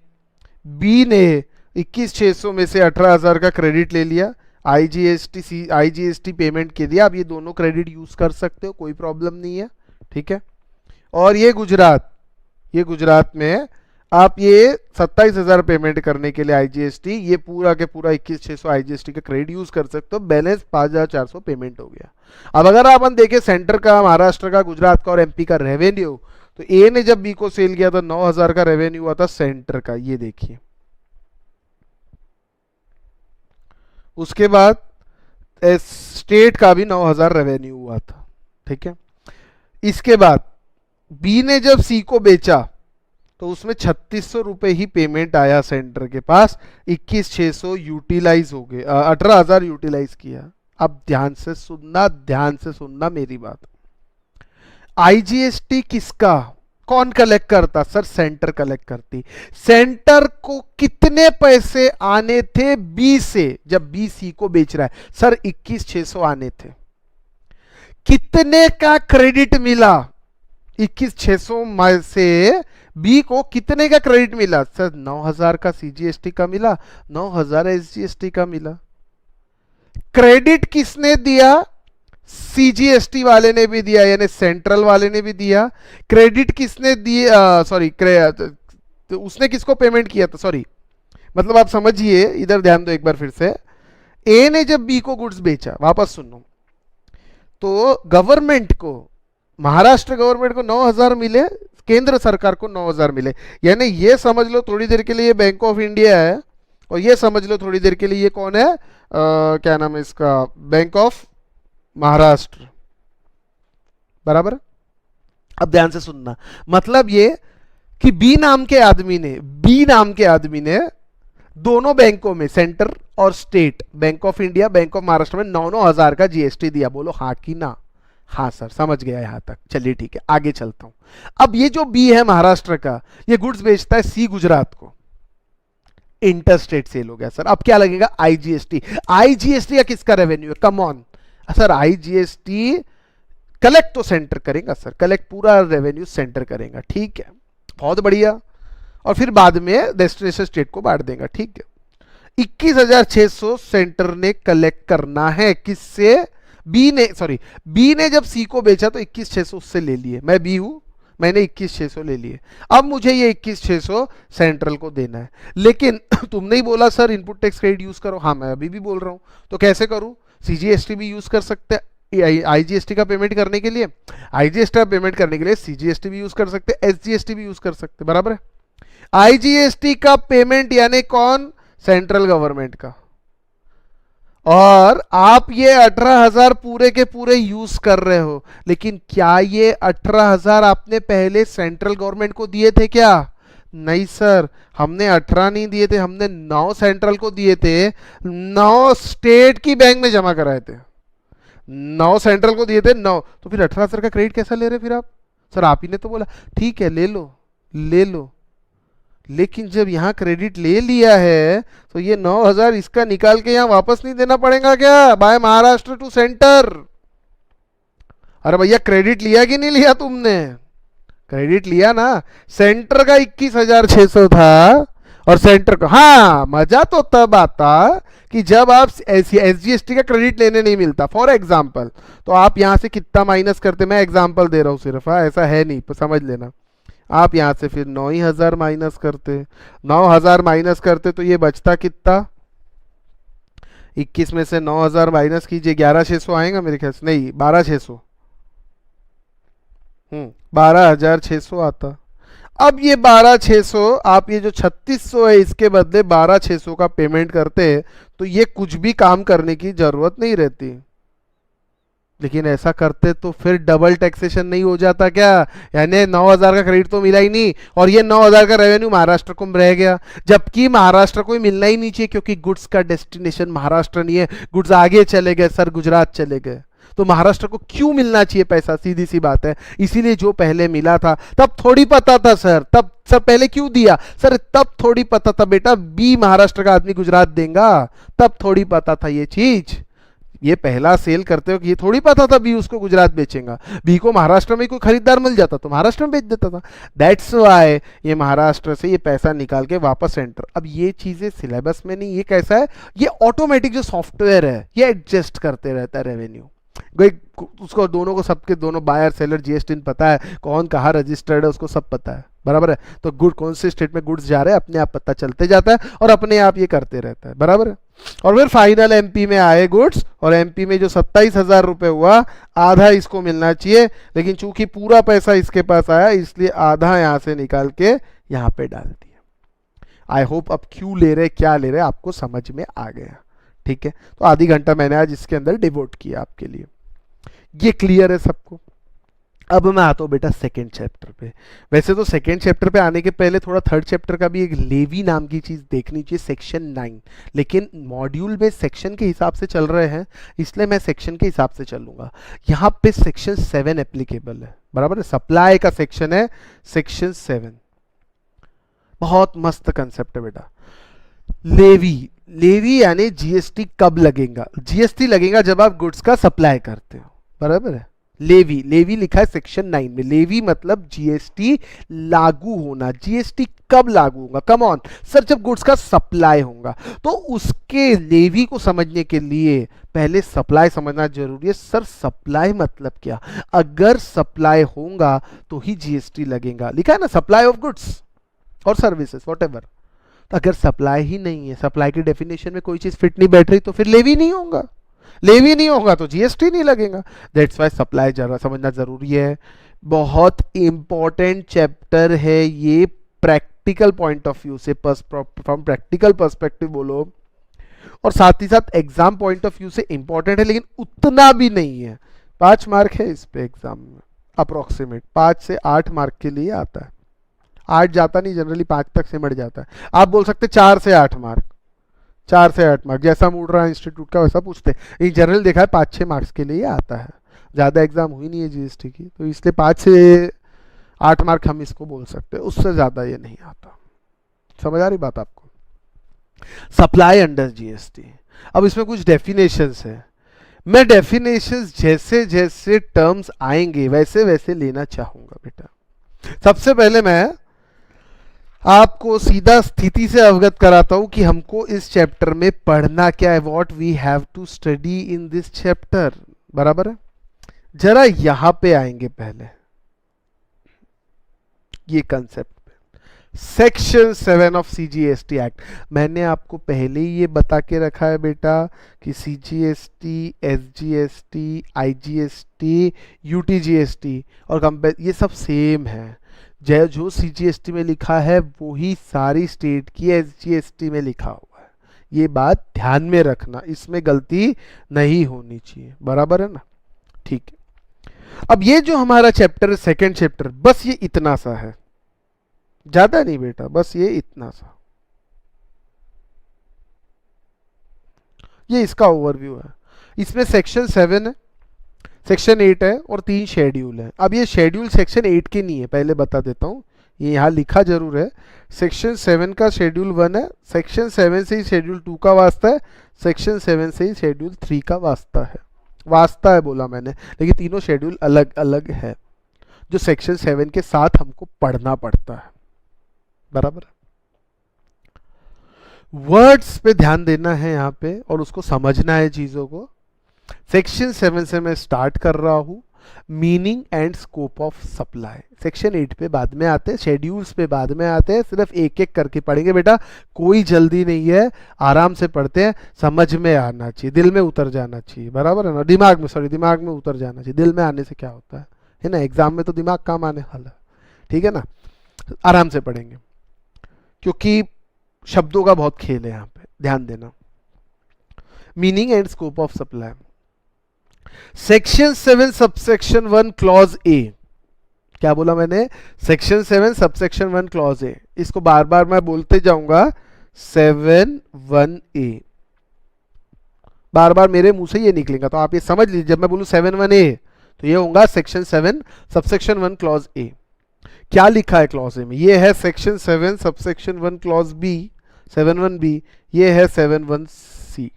बी ने 21,600 में से 18,000 का क्रेडिट ले लिया, आईजीएसटी पेमेंट के दिया। अब ये दोनों क्रेडिट यूज कर सकते हो, कोई प्रॉब्लम नहीं है, ठीक है। और ये गुजरात में आप ये 27,000 पेमेंट करने के लिए आईजीएसटी, ये पूरा के पूरा 21,600 आईजीएसटी का क्रेडिट यूज कर सकते हो। बैलेंस 5,400 पेमेंट हो गया। अब अगर अपन देखें सेंटर का, महाराष्ट्र का, गुजरात का और एमपी का रेवेन्यू, तो ए ने जब बी को सेल किया था 9,000 का रेवेन्यू हुआ था सेंटर का, ये देखिए। उसके बाद स्टेट का भी 9,000 रेवेन्यू हुआ था, ठीक है। इसके बाद बी ने जब सी को बेचा तो उसमें 3,600 रुपए ही पेमेंट आया सेंटर के पास, 21,600 यूटिलाइज हो गए, 18,000 यूटिलाइज किया। अब ध्यान से सुनना मेरी बात। आईजीएसटी किसका? कौन कलेक्ट करता? सर सेंटर कलेक्ट करती। सेंटर को कितने पैसे आने थे बी से जब बी सी को बेच रहा है? सर 21,600 आने थे। कितने का क्रेडिट मिला? 21,600 में से बी को कितने का क्रेडिट मिला? सर 9,000 का सीजीएसटी का मिला, 9,000 एसजीएसटी का मिला। क्रेडिट किसने दिया? सीजीएसटी वाले ने भी दिया, यानी सेंट्रल वाले ने भी दिया। क्रेडिट किसने दिया? सॉरी, तो उसने किसको पेमेंट किया था? सॉरी, मतलब आप समझिए, इधर ध्यान दो एक बार फिर से। ए ने जब बी को गुड्स बेचा, वापस सुनो, तो गवर्नमेंट को, महाराष्ट्र गवर्नमेंट को 9,000 मिले, केंद्र सरकार को 9,000 मिले। यानी ये समझ लो थोड़ी देर के लिए ये बैंक ऑफ इंडिया है, और ये समझ लो थोड़ी देर के लिए ये कौन है, क्या नाम है इसका, बैंक ऑफ महाराष्ट्र। बराबर? अब ध्यान से सुनना, मतलब ये कि बी नाम के आदमी ने दोनों बैंकों में, सेंटर और state, bank of India, bank of Maharashtra में 9,000 का जीएसटी दिया। बोलो हाँ कि ना? हाँ सर, समझ गया यहां तक। चलिए ठीक है, आगे चलता हूं। अब ये जो बी है महाराष्ट्र का, ये गुड्स बेचता है सी गुजरात को, इंटर स्टेट सेल हो गया। सर अब क्या लगेगा? आईजीएसटी। आईजीएसटी या किसका रेवेन्यू है? Come on sir, IGST collect तो सेंटर करेगा सर, कलेक्ट पूरा रेवेन्यू सेंटर करेगा। ठीक है, बहुत बढ़िया। और फिर बाद में डेस्टिनेशन स्टेट को बांट देगा। ठीक है, 21,600 सेंटर ने कलेक्ट करना है। किससे? बी ने। सॉरी, बी ने जब सी को बेचा तो 21,600 उससे ले लिए। मैं बी हूं, मैंने 21,600 ले लिए। अब मुझे ये 21,600 सेंट्रल को देना है। लेकिन तुमने ही बोला sir input tax credit use करो। हाँ, मैं अभी भी बोल रहा हूं, तो कैसे करूं? सीजीएसटी भी यूज कर सकते हैं आईजीएसटी का पेमेंट करने के लिए, आईजीएसटी का पेमेंट करने के लिए सीजीएसटी भी यूज कर सकते हैं, एसजीएसटी भी यूज कर सकते हैं। बराबर है? आईजीएसटी का पेमेंट यानी कौन? सेंट्रल गवर्नमेंट का। और आप ये 18,000 पूरे के पूरे यूज कर रहे हो, लेकिन क्या ये 18,000 आपने पहले सेंट्रल गवर्नमेंट को दिए थे क्या? नहीं सर, हमने 18 नहीं दिए थे, हमने 9 सेंट्रल को दिए थे, 9 स्टेट की बैंक में जमा कराए थे, 9 सेंट्रल को दिए थे, 9। तो फिर 18,000 का क्रेडिट कैसा ले रहे फिर आप? सर आप ही ने तो बोला। ठीक है, ले लो ले लो, लेकिन जब यहां क्रेडिट ले लिया है तो ये 9,000 इसका निकाल के यहां वापस नहीं देना पड़ेगा क्या? By Maharashtra to centre. अरे भैया, क्रेडिट लिया कि नहीं लिया तुमने? क्रेडिट लिया ना। सेंटर का 21,600 था और सेंटर का, हाँ, मजा तो तब आता कि जब आप एसजीएसटी का क्रेडिट लेने नहीं मिलता। फॉर एग्जाम्पल, तो आप यहां से कितना माइनस करते? मैं एग्जाम्पल दे रहा हूं सिर्फ, हाँ, ऐसा है नहीं, समझ लेना। आप यहां से फिर 9,000 माइनस करते, 9,000 माइनस करते तो ये बचता कितना? 21 में से 9,000 माइनस कीजिए, 11,600 आएगा मेरे ख्याल से, नहीं 12,600, 12,600 आता। अब ये 12,600, आप ये जो 3,600 है इसके बदले 12,600 का पेमेंट करते तो ये कुछ भी काम करने की जरूरत नहीं रहती। लेकिन ऐसा करते तो फिर डबल टैक्सेशन नहीं हो जाता क्या? यानी 9,000 का क्रेडिट तो मिला ही नहीं, और ये 9,000 का रेवेन्यू महाराष्ट्र को रह गया, जबकि महाराष्ट्र को मिलना ही नहीं चाहिए, क्योंकि गुड्स का डेस्टिनेशन महाराष्ट्र नहीं है, गुड्स आगे चले गए सर, गुजरात चले गए। तो महाराष्ट्र को क्यों मिलना चाहिए पैसा? सीधी सी बात है, इसीलिए जो पहले मिला था तब थोड़ी पता था सर, तब सर पहले क्यों दिया? सर तब थोड़ी पता था बेटा, बी महाराष्ट्र का आदमी गुजरात देगा, तब थोड़ी पता था ये चीज। ये पहला सेल करते हो कि ये थोड़ी पता था बी उसको गुजरात बेचेगा, बी को महाराष्ट्र में कोई खरीदार मिल जाता तो महाराष्ट्र में बेच देता था। दैट्स व्हाई ये महाराष्ट्र से ये पैसा निकाल के वापस सेंटर। अब ये चीजें सिलेबस में नहीं, ये कैसा है, ये ऑटोमेटिक जो सॉफ्टवेयर है ये एडजस्ट करते रहता है रेवेन्यू। उसको दोनों को, सबके दोनों बायर सेलर जीएसटी पता है, कौन कहाँ रजिस्टर्ड है उसको सब पता है। बराबर है? तो गुड कौन से स्टेट में गुड्स जा रहे हैं अपने आप पता चलते जाता है और अपने आप ये करते रहता है। बराबर है? और फिर फाइनल एमपी में आए गुड्स, और एमपी में जो 27,000 रुपए हुआ, आधा इसको मिलना चाहिए, लेकिन चूंकि पूरा पैसा इसके पास आया इसलिए आधा यहां से निकाल के यहां पे डाल दिया। आई होप अब क्यों ले रहे, क्या ले रहे आपको समझ में आ गया। ठीक है, तो आधी घंटा मैंने आज इसके अंदर डिवोट किया आपके लिए। ये क्लियर है सबको? अब मैं आता हूं बेटा सेकेंड चैप्टर पे। वैसे तो सेकेंड चैप्टर पे आने के पहले थोड़ा थर्ड चैप्टर का भी एक लेवी नाम की चीज देखनी चाहिए, सेक्शन 9, लेकिन मॉड्यूल में सेक्शन के हिसाब से चल रहे हैं इसलिए मैं सेक्शन के हिसाब से चलूंगा। यहाँ पे सेक्शन 7 एप्लीकेबल है। बराबर है। सप्लाई का सेक्शन है सेक्शन 7। बहुत मस्त कंसेप्ट है बेटा। लेवी, लेवी यानी जीएसटी कब लगेगा? जीएसटी लगेगा जब आप गुड्स का सप्लाई करते हो, बराबर है। लेवी, लेवी लिखा है सेक्शन 9 में। लेवी मतलब जीएसटी लागू होना। जीएसटी कब लागू होगा? कम ऑन सर, जब गुड्स का सप्लाई होगा। तो उसके लेवी को समझने के लिए पहले सप्लाई समझना जरूरी है। सर सप्लाई मतलब क्या? अगर सप्लाई होगा तो ही जीएसटी लगेगा। लिखा है ना, सप्लाई ऑफ गुड्स और सर्विसेज व्हाटएवर। तो अगर सप्लाई ही नहीं है, सप्लाई की डेफिनेशन में कोई चीज फिट नहीं बैठ रही, तो फिर लेवी नहीं होगा। लेवी नहीं होगा तो जीएसटी नहीं लगेगा। दैट्स वाई सप्लाई जरा समझना जरूरी है। बहुत इंपॉर्टेंट चैप्टर है ये प्रैक्टिकल पॉइंट ऑफ व्यू से, फ्रॉम प्रैक्टिकल पर्सपेक्टिव बोलो, और साथ ही साथ एग्जाम पॉइंट ऑफ व्यू से इंपॉर्टेंट है, लेकिन उतना भी नहीं है। 5 मार्क है इस पे एग्जाम में, अप्रोक्सीमेट 5 से 8 मार्क के लिए आता है। 8 जाता नहीं, जनरली 5 तक सिमट जाता है। आप बोल सकते 4 से 8 मार्क, 4 से 8 मार्क जैसा मूड रहा इंस्टीट्यूट का वैसा पूछते हैं। जनरल देखा है 5-6 मार्क्स के लिए आता है। ज़्यादा एग्जाम हुई नहीं है जीएसटी की, तो इसलिए 5 से 8 मार्क हम इसको बोल सकते हैं, उससे ज़्यादा ये नहीं आता। समझ आ रही बात आपको? Supply under GST. अब इसमें कुछ डेफिनेशंस है। मैं डेफिनेशंस जैसे जैसे टर्म्स आएंगे वैसे वैसे लेना चाहूंगा बेटा। सबसे पहले मैं आपको सीधा स्थिति से अवगत कराता हूं कि हमको इस चैप्टर में पढ़ना क्या है, what we have to study in this chapter, बराबर है। जरा यहां पे आएंगे पहले, ये कंसेप्ट पे। Section 7 of CGST act. मैंने आपको पहले ही ये बता के रखा है बेटा कि सीजीएसटी, एसजीएसटी, आईजीएसटी, यूटीजीएसटी और कंपेयर ये सब सेम है। जो सीजीएसटी में लिखा है वही सारी स्टेट की एसजीएसटी में लिखा हुआ है। ये बात ध्यान में रखना, इसमें गलती नहीं होनी चाहिए, बराबर है ना? ठीक है। अब ये जो हमारा चैप्टर है, सेकंड चैप्टर, बस ये इतना सा है, ज्यादा नहीं बेटा, बस ये इतना सा, ये इसका ओवरव्यू है। इसमें सेक्शन 7 है, सेक्शन 8 है और 3 शेड्यूल है। अब ये शेड्यूल सेक्शन 8 के नहीं है, पहले बता देता हूँ, ये यहाँ लिखा जरूर है। सेक्शन 7 का शेड्यूल 1 है, सेक्शन 7 से ही शेड्यूल 2 का वास्ता है, सेक्शन 7 से ही शेड्यूल 3 का वास्ता है। वास्ता है बोला मैंने, लेकिन तीनों शेड्यूल अलग अलग है, जो सेक्शन 7 के साथ हमको पढ़ना पड़ता है, बराबर। वर्ड्स पे ध्यान देना है यहाँ पे और उसको समझना है चीजों को। सेक्शन 7 से मैं स्टार्ट कर रहा हूं, meaning and scope of supply. Section 8 पे बाद में आते हैं, शेड्यूल्स पे बाद में आते हैं, सिर्फ एक एक करके पढ़ेंगे बेटा, कोई जल्दी नहीं है, आराम से पढ़ते हैं, समझ में आना चाहिए, दिल में उतर जाना चाहिए, बराबर है ना? दिमाग में, सॉरी, दिमाग में उतर जाना चाहिए। दिल में आने से क्या होता है ना? एग्जाम में तो दिमाग काम आने वाला है, ठीक है ना? आराम से पढ़ेंगे क्योंकि शब्दों का बहुत खेल है यहाँ पे, ध्यान देना। Meaning and scope of supply. Section 7 subsection 1 clause A. क्या बोला मैंने? Section 7 subsection 1 clause A. इसको बार बार मैं बोलते जाऊंगा, 7(1)(a। बार बार मेरे मुंह से ये निकलेगा, तो आप ये समझ लीजिए, जब मैं बोलूं 7(1)(a तो ये होगा सेक्शन 7 सबसेक्शन 1 क्लॉज ए। क्या लिखा है क्लॉज ए में? ये है section 7 subsection 1 clause B, 7(1)(b। ये है 7(1)(c).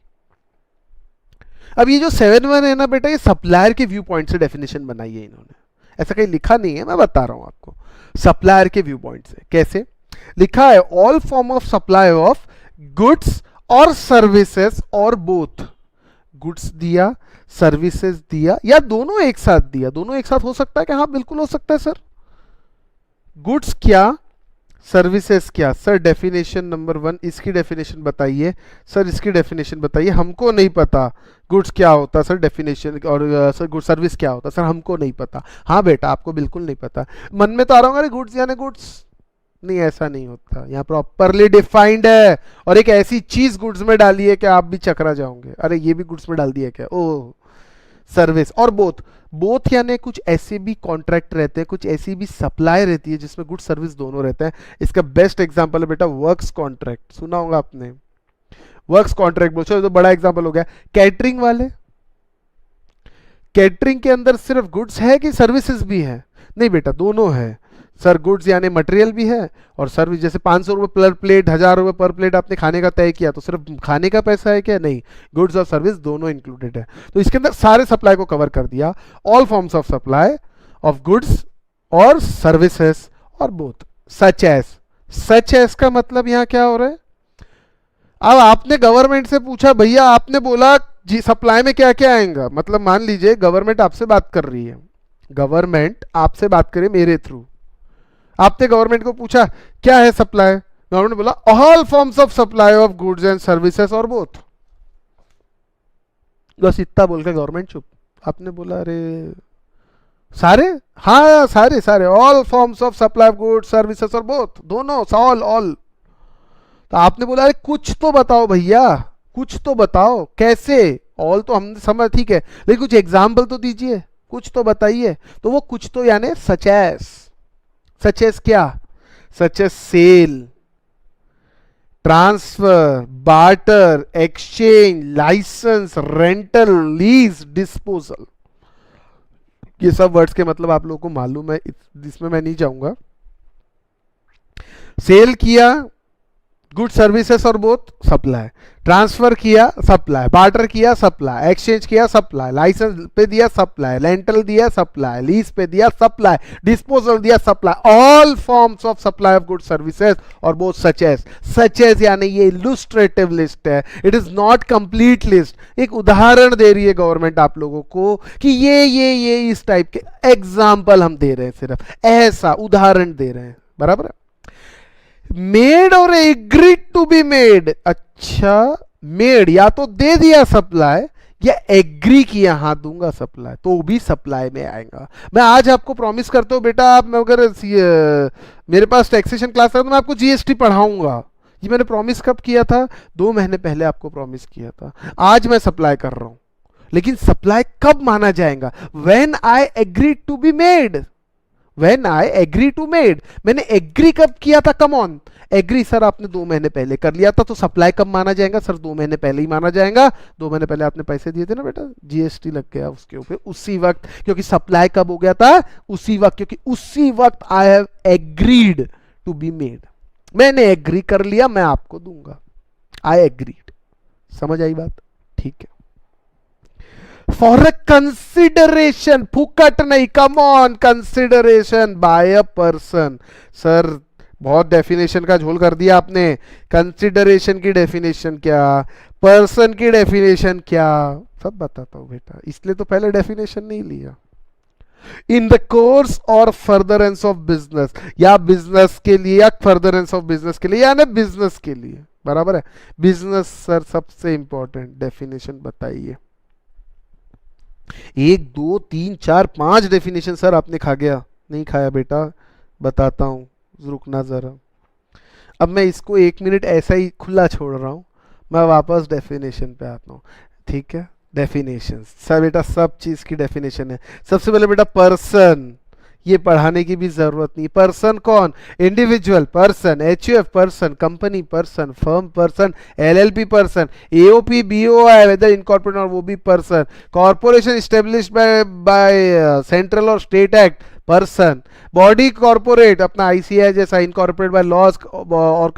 अब ये जो 7(1) है ना बेटा, ये सप्लायर के व्यू पॉइंट से डेफिनेशन बनाई है इन्होंने, ऐसा कहीं लिखा नहीं है, मैं बता रहा हूं आपको। सप्लायर के व्यू पॉइंट से कैसे लिखा है? All form of supply of goods और सर्विसेज और बोथ। गुड्स दिया, सर्विसेज दिया, या दोनों एक साथ दिया। दोनों एक साथ हो सकता है क्या? हाँ बिल्कुल हो सकता है सर। गुड्स क्या, सर्विसेज क्या? सर डेफिनेशन नंबर 1, इसकी डेफिनेशन बताइए सर, इसकी डेफिनेशन बताइए। हमको नहीं पता गुड्स क्या होता सर, डेफिनेशन, और सर गुड सर्विस क्या होता सर, हमको नहीं पता। हाँ बेटा, आपको बिल्कुल नहीं पता। मन में तो आ रहा होगा, अरे गुड्स यानी गुड्स, नहीं ऐसा नहीं होता। यहाँ प्रॉपरली डिफाइंड है, और एक ऐसी चीज गुड्स में डाली है कि आप भी चकरा जाओगे, अरे ये भी गुड्स में डाल दिया क्या? ओह, सर्विस और बोथ। बोथ यानी कुछ ऐसे भी कॉन्ट्रैक्ट रहते हैं, कुछ ऐसी भी सप्लाई रहती है जिसमें गुड सर्विस दोनों रहते हैं। इसका बेस्ट एग्जांपल है बेटा वर्क्स कॉन्ट्रैक्ट, सुना होगा आपने। वर्क्स कॉन्ट्रैक्ट बोलो तो बड़ा एग्जांपल हो गया। कैटरिंग वाले, कैटरिंग के अंदर सिर्फ गुड्स है कि सर्विसेज भी है? नहीं बेटा, दोनों है सर। गुड्स यानी मटेरियल भी है और सर्विस। जैसे 500 रुपये पर प्लेट, 1000 रुपये पर प्लेट आपने खाने का तय किया, तो सिर्फ खाने का पैसा है क्या? नहीं, गुड्स और सर्विस दोनों इंक्लूडेड है। तो इसके अंदर सारे सप्लाई को कवर कर दिया, all forms of supply of goods और सर्विसेज और बोथ सच एज का मतलब यहां क्या हो रहा है? अब आपने गवर्नमेंट से पूछा, भैया आपने बोला जी सप्लाई में क्या क्या आएगा, मतलब मान लीजिए गवर्नमेंट आपसे बात कर रही है, गवर्नमेंट आपसे बात करे मेरे थ्रू, आपने गवर्नमेंट को पूछा क्या है सप्लाई, गवर्नमेंट बोला all forms of supply of goods and services और बोथ, बस इतना बोल के गवर्नमेंट चुप। आपने बोला अरे सारे, हाँ सारे सारे, all forms of supply of goods services और बोथ, दोनों, ऑल। तो आपने बोला अरे कुछ तो बताओ भैया, कुछ तो बताओ कैसे। ऑल तो हमने समझ, ठीक है, लेकिन कुछ एग्जाम्पल तो दीजिए, कुछ तो बताइए। तो वो कुछ तो यानी सच एज क्या? Such as sale, transfer, barter, exchange, licence, rental, lease, disposal. ये सब वर्ड्स के मतलब आप लोगों को मालूम है, इसमें मैं नहीं जाऊंगा। सेल किया गुड सर्विसेज और बोथ सप्लाई, ट्रांसफर किया सप्लाई, बार्टर किया सप्लाई, एक्सचेंज किया सप्लाई, लाइसेंस पे दिया सप्लाई, रेंटल दिया सप्लाई, लीज पे दिया सप्लाई, डिस्पोजल दिया supply, all forms of supply of good services और बोथ सच एज यानी ये इलुस्ट्रेटिव लिस्ट है, it is not complete list. एक उदाहरण दे रही है गवर्नमेंट आप लोगों को कि ये इस टाइप के एग्जाम्पल हम दे रहे हैं, सिर्फ ऐसा उदाहरण दे रहे हैं, बराबर है। मेड और एग्रीड टू बी मेड, अच्छा मेड या तो दे दिया सप्लाई या एग्री किया, हाँ दूंगा सप्लाई, तो भी सप्लाई में आएगा। मैं आज आपको प्रॉमिस करता हूं बेटा, आप मैं अगर मेरे पास टैक्सेशन क्लास है तो मैं आपको जीएसटी पढ़ाऊंगा। ये मैंने प्रॉमिस कब किया था? 2 महीने पहले आपको प्रॉमिस किया था। आज मैं सप्लाई कर रहा हूं, लेकिन सप्लाई कब माना जाएगा? When I agree to be made, When I agree to made, मैंने एग्री कब किया था? कम ऑन, एग्री सर आपने 2 महीने पहले कर लिया था, तो सप्लाई कब माना जाएगा? सर 2 महीने पहले ही माना जाएगा। 2 महीने पहले आपने पैसे दिए थे ना बेटा, जीएसटी लग गया उसके ऊपर उसी वक्त, क्योंकि सप्लाई कब हो गया था? उसी वक्त, क्योंकि उसी वक्त I have agreed to be made, मैंने एग्री कर लिया, मैं आपको दूंगा, आई एग्रीड। समझ आई बात? ठीक है। फॉर अ कंसिडरेशन, फुकट नहीं, come on, consideration by a person. Sir बहुत डेफिनेशन का झोल कर दिया आपने। कंसिडरेशन की डेफिनेशन क्या, पर्सन की डेफिनेशन क्या, सब बताता हूं बेटा, इसलिए तो पहले डेफिनेशन नहीं लिया। इन द कोर्स और फर्दरेंस ऑफ बिजनेस, या बिजनेस के लिए या फर्दरेंस ऑफ बिजनेस के लिए, यानी बिजनेस के लिए, बराबर है। बिजनेस सर सबसे इंपॉर्टेंट, डेफिनेशन बताइए। 1 2 3 4 5 डेफिनेशन सर आपने खा गया, नहीं खाया बेटा, बताता हूं, रुकना जरा। अब मैं इसको 1 मिनट ऐसा ही खुला छोड़ रहा हूं, मैं वापस डेफिनेशन पे आता हूं, ठीक है। डेफिनेशन सर बेटा सब चीज की डेफिनेशन है। सबसे पहले बेटा पर्सन, ये पढ़ाने की भी जरूरत नहीं। पर्सन कौन? Individual person, HUF person, company person, firm person, LLP person, AOP, BOI whether incorporated और वो भी person, corporation established by central or state act person, body corporate अपना आईसीआई जैसा incorporate by laws or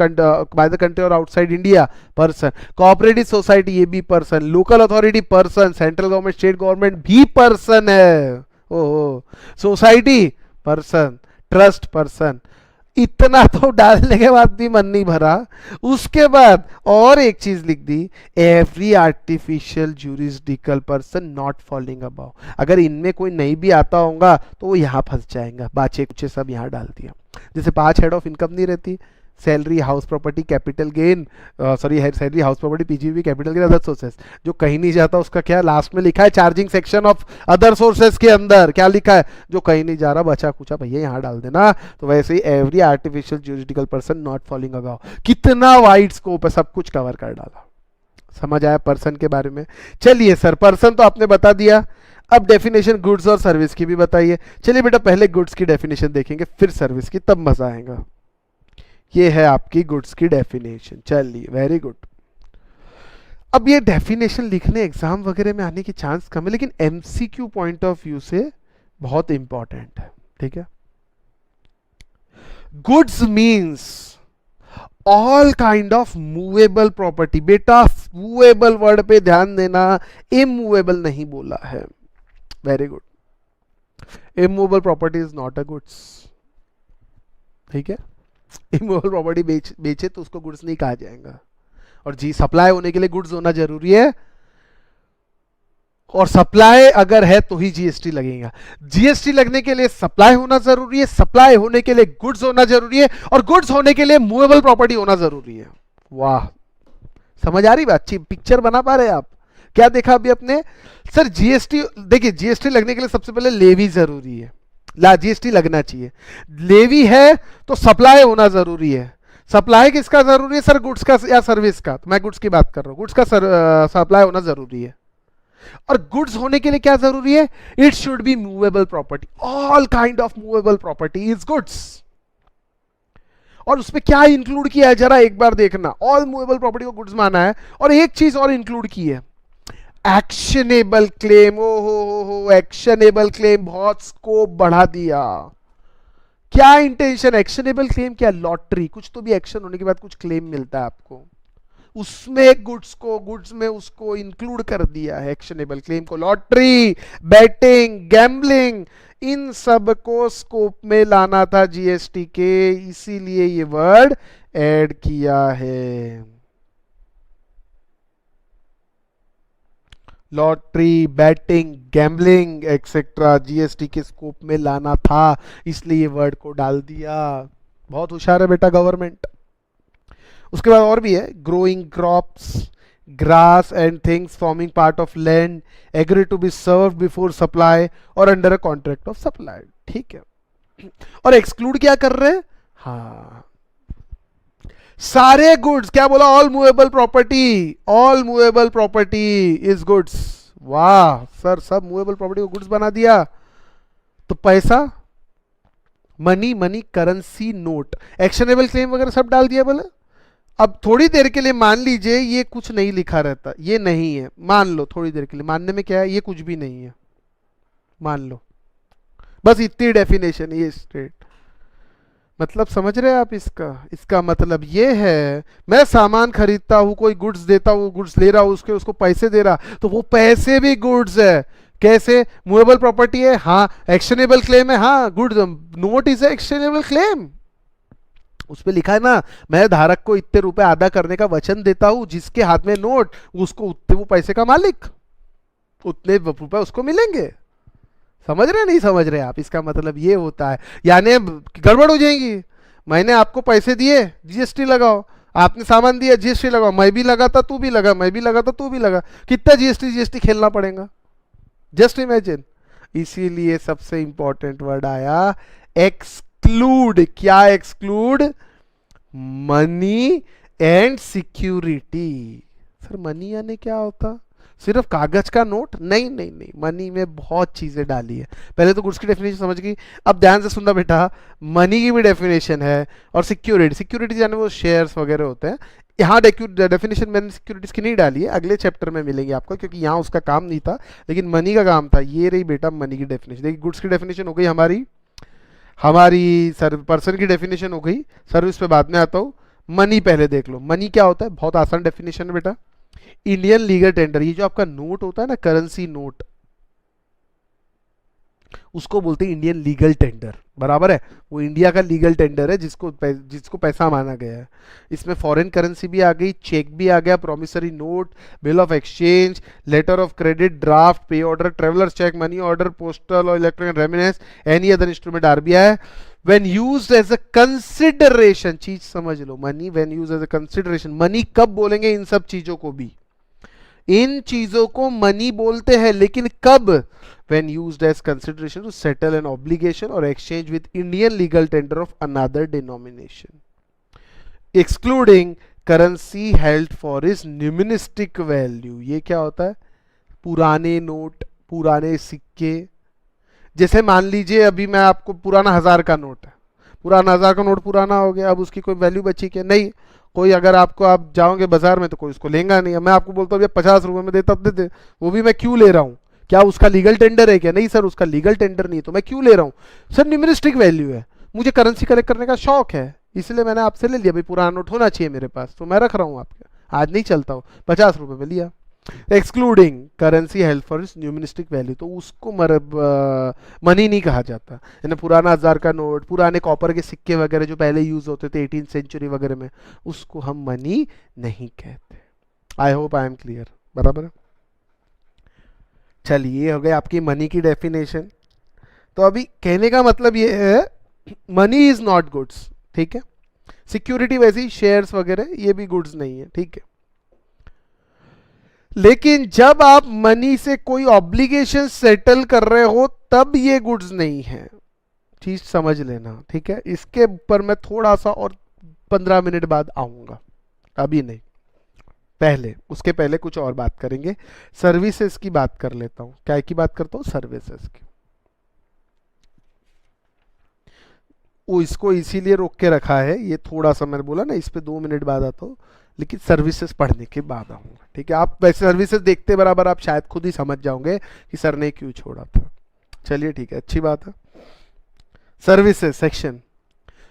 by the country or outside India person, cooperative society ये भी person, local authority person, central government state government भी person है, ओहो, society person, trust person. इतना तो डालने के बाद भी मन नहीं भरा, उसके बाद और एक चीज लिख दी, every artificial juridical person not falling above. अगर इनमें कोई नहीं भी आता होगा तो वो यहाँ फंस जाएगा, बाचे कुछ सब यहाँ डाल दिया। जैसे 5 हेड ऑफ इनकम नहीं रहती, salary, house property, capital gain, salary, house property, PGV, capital gain, other sources, जो कहीं नहीं जाता उसका क्या लास्ट में लिखा है? Charging section of other sources के अंदर क्या लिखा है? जो कहीं नहीं जा रहा, बचा कुचा भैया यहाँ डाल देना। तो वैसे ही every artificial juridical person not falling above, कितना वाइड स्कोप है, सब कुछ कवर कर डाला। समझ आया पर्सन के बारे में? चलिए सर पर्सन तो आपने बता दिया, अब डेफिनेशन गुड्स और सर्विस की भी बताइए। चलिए बेटा पहले गुड्स की डेफिनेशन देखेंगे, फिर सर्विस की, तब मजा आएगा। ये है आपकी गुड्स की डेफिनेशन, चलिए वेरी गुड। अब ये डेफिनेशन लिखने एग्जाम वगैरह में आने की चांस कम है, लेकिन एमसीक्यू पॉइंट ऑफ व्यू से बहुत इंपॉर्टेंट है, ठीक है। Goods means all kind of movable property. बेटा मूवेबल वर्ड पे ध्यान देना, इमूवेबल नहीं बोला है। Very good. Immovable property is not a goods, ठीक है। इमूवेबल प्रॉपर्टी बेचे तो उसको गुड्स नहीं कहा जाएगा। और जी सप्लाई होने के लिए गुड्स होना जरूरी है, और सप्लाई अगर है तो ही जीएसटी लगेगा। जीएसटी लगने के लिए सप्लाई होना जरूरी है, सप्लाई होने के लिए गुड्स होना जरूरी है, और गुड्स होने के लिए मूवेबल प्रॉपर्टी होना जरूरी है। वाह, समझ आ रही बात? अच्छी पिक्चर बना पा रहे हैं आप? क्या देखा अभी अपने? सर जीएसटी, देखिए जीएसटी लगने के लिए सबसे पहले लेवी जरूरी है, जीएसटी लगना चाहिए। लेवी है तो सप्लाई होना जरूरी है। सप्लाई किसका जरूरी है सर? गुड्स का या सर्विस का? तो मैं गुड्स की बात कर रहा हूं। गुड्स का सप्लाई होना जरूरी है। और गुड्स होने के लिए क्या जरूरी है? It should be movable property. All kind of movable property is goods. और उसमें क्या इंक्लूड किया है जरा एक बार देखना। ऑल मूवेबल प्रॉपर्टी को गुड्स माना है, और एक चीज और इंक्लूड की है, एक्शनेबल क्लेम। ओ हो, एक्शनेबल क्लेम, बहुत स्कोप बढ़ा दिया। क्या इंटेंशन? एक्शनेबल क्लेम क्या? लॉटरी, कुछ तो भी एक्शन होने के बाद कुछ क्लेम मिलता है आपको, उसमें गुड्स में उसको इंक्लूड कर दिया है। एक्शनेबल क्लेम को लॉटरी, बैटिंग, गैम्बलिंग, इन सब को स्कोप में लाना था जीएसटी के, इसीलिए ये वर्ड ऐड किया है। Lottery, batting, gambling etcetera GST के स्कोप में लाना था, इसलिए ये वर्ड को डाल दिया। बहुत होशियार है बेटा गवर्नमेंट। उसके बाद और भी है, growing crops, grass and things forming part of land agree to be serve before supply or under a contract of supply, ठीक है। और एक्सक्लूड क्या कर रहे हैं? हाँ, सारे गुड्स, क्या बोला? All movable property, all movable property is goods. वाह सर, सब मूवेबल प्रॉपर्टी को गुड्स बना दिया। तो पैसा, money, currency, note, actionable claim वगैरह सब डाल दिया। बोले अब थोड़ी देर के लिए मान लीजिए ये कुछ नहीं लिखा रहता, ये नहीं है, मान लो थोड़ी देर के लिए, मानने में क्या है, ये कुछ भी नहीं है, मान लो, बस इतनी डेफिनेशन, ये स्टेट। मतलब समझ रहे हैं आप इसका मतलब ये है, मैं सामान खरीदता हूं, कोई गुड्स देता हूं, गुड्स ले रहा हूं, उसको पैसे दे रहा, तो वो पैसे भी गुड्स है। कैसे? मूवेबल प्रॉपर्टी है, हाँ। एक्शनेबल क्लेम है, हाँ, goods. Note is actionable claim, उस पर लिखा है ना, मैं धारक को इतने रुपए अदा करने का वचन देता हूं, जिसके हाथ में नोट, उसको उतने, वो पैसे का मालिक, उतने रुपए उसको मिलेंगे। समझ रहे नहीं समझ रहे आप? इसका मतलब ये होता है, यानी गड़बड़ हो जाएगी। मैंने आपको पैसे दिए, जीएसटी लगाओ, आपने सामान दिया, जीएसटी लगाओ, मैं भी लगाता तू भी लगा, मैं भी लगाता तू भी लगा, कितना जीएसटी खेलना पड़ेगा? Just imagine. इसीलिए सबसे इंपॉर्टेंट वर्ड आया एक्सक्लूड। क्या exclude? Money and security. Sir money यानी क्या होता? सिर्फ कागज का नोट? नहीं नहीं नहीं, मनी में बहुत चीजें डाली है। पहले तो गुड्स की डेफिनेशन समझ गई, अब ध्यान से सुनना बेटा, मनी की भी डेफिनेशन है, और सिक्योरिटी जाने वो शेयर्स वगैरह होते हैं। यहाँ डेफिनेशन मैंने सिक्योरिटीज की नहीं डाली है, अगले चैप्टर में मिलेंगे आपको, क्योंकि यहाँ उसका काम नहीं था, लेकिन मनी का काम था। ये रही बेटा मनी की डेफिनेशन। देखिए गुड्स की डेफिनेशन हो गई हमारी सर पर्सन की डेफिनेशन हो गई, सर्विस पे बाद में आता हूँ। मनी पहले देख लो, मनी क्या होता है? बहुत आसान डेफिनेशन है बेटा, इंडियन लीगल टेंडर। ये जो आपका नोट होता है ना, करेंसी नोट, उसको बोलते हैं इंडियन लीगल टेंडर, बराबर है? वो इंडिया का लीगल टेंडर है, जिसको पैसा माना गया है। इसमें फॉरेन करेंसी भी आ गई, चेक भी आ गया, promissory note, bill of exchange, letter of credit, draft, pay order, traveller cheque, money order, postal or electronic remittance, any other instrument RBI. when used as a consideration, चीज समझ लो, money when used as a consideration, money कब बोलेंगे? इन सब चीजों को भी, इन चीजों को मनी बोलते हैं, लेकिन कब? when used as consideration to settle an obligation or exchange with Indian legal tender of another denomination, excluding currency held for its numismatic value। ये क्या होता है? पुराने नोट, पुराने सिक्के। जैसे मान लीजिए अभी मैं आपको, पुराना 1000 का नोट है, पुराना 1000 का नोट पुराना हो गया, अब उसकी कोई वैल्यू बची क्या? नहीं। कोई अगर आपको, आप जाओगे बाजार में तो कोई उसको लेगा नहीं। मैं आपको बोलता हूँ 50 रुपए में देता, दे दे, वो भी मैं क्यों ले रहा हूँ? क्या उसका लीगल टेंडर है क्या? नहीं सर, उसका लीगल टेंडर नहीं है, तो मैं क्यों ले रहा हूँ सर? न्यूमरिस्टिक वैल्यू है, मुझे करेंसी कलेक्ट करने का शौक है, इसलिए मैंने आपसे ले लिया, भाई पुराना नोट होना चाहिए मेरे पास, तो मैं रख रहा हूँ आपके, आज नहीं चलता हूँ, 50 रुपये में लिया। Excluding currency held for numismatic value, तो उसको मनी नहीं कहा जाता। यानी पुराना 1000 का नोट, पुराने कॉपर के सिक्के वगैरह जो पहले यूज होते थे 18th सेंचुरी वगैरह में, उसको हम मनी नहीं कहते। I hope I am clear, बराबर है? चलिए, ये हो गई आपकी मनी की डेफिनेशन। तो अभी कहने का मतलब ये है, मनी इज नॉट गुड्स, ठीक है? सिक्योरिटी वैसी शेयर्स वगैरह ये भी गुड्स नहीं है, ठीक है? लेकिन जब आप मनी से कोई ऑब्लिगेशन सेटल कर रहे हो तब ये गुड्स नहीं है, चीज समझ लेना, ठीक है? इसके ऊपर मैं थोड़ा सा और 15 मिनट बाद आऊंगा, अभी नहीं, पहले, उसके पहले कुछ और बात करेंगे। सर्विसेज की बात कर लेता हूं। क्या की बात करता हूं? सर्विसेज की। वो इसको इसीलिए रोक के रखा है, ये थोड़ा सा मैंने बोला ना इस पे 2 मिनट बाद आता हूँ, लेकिन सर्विसेज पढ़ने के बाद आऊंगा, ठीक है? आप वैसे सर्विसेज देखते बराबर आप शायद खुद ही समझ जाओगे कि सर ने क्यों छोड़ा था। चलिए ठीक है, अच्छी बात है। Services section,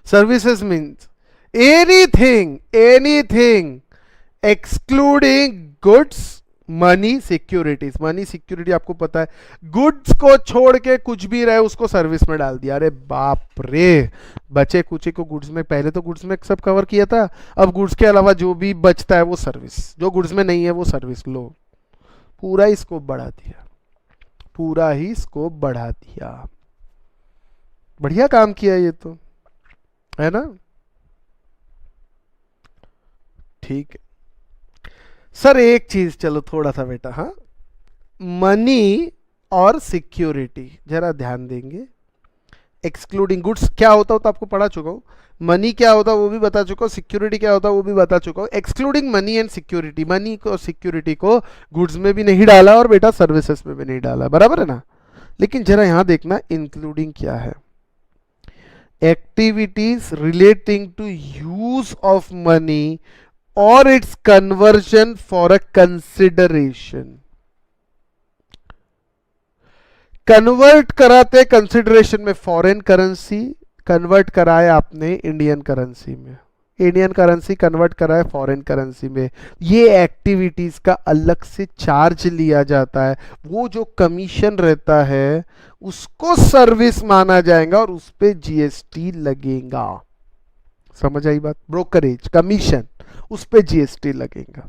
services means anything anything excluding goods, money, securities. Money security आपको पता है, गुड्स को छोड़ के कुछ भी रहे उसको सर्विस में डाल दिया। अरे बाप रे, बचे कुचे को गुड्स में, पहले तो गुड्स में सब कवर किया था, अब गुड्स के अलावा जो भी बचता है वो सर्विस, जो गुड्स में नहीं है वो सर्विस। लो, पूरा ही स्कोप बढ़ा दिया, पूरा ही स्कोप बढ़ा दिया। बढ़िया काम किया ये तो, है ना? ठीक है सर, एक चीज, चलो थोड़ा सा बेटा, हाँ, मनी और सिक्योरिटी जरा ध्यान देंगे। एक्सक्लूडिंग गुड्स क्या होता हो तो आपको पढ़ा चुका हूं, मनी क्या होता है वो भी बता चुका हूं, सिक्योरिटी क्या होता है वो भी बता चुका हूं। Excluding money and security, money को और सिक्योरिटी को गुड्स में भी नहीं डाला और बेटा सर्विसेज में भी नहीं डाला, बराबर है ना? लेकिन जरा यहां देखना, इंक्लूडिंग क्या है? Activities relating to use of money or its conversion for a consideration। Convert कराते कंसिडरेशन में, फॉरेन करेंसी कन्वर्ट कराए आपने इंडियन करेंसी में, इंडियन करेंसी कन्वर्ट कराए फॉरेन करेंसी में, ये एक्टिविटीज का अलग से चार्ज लिया जाता है। वो जो कमीशन रहता है उसको सर्विस माना जाएगा और उस पे जीएसटी लगेगा। समझ आई बात? ब्रोकरेज कमीशन, उस पे जीएसटी लगेगा।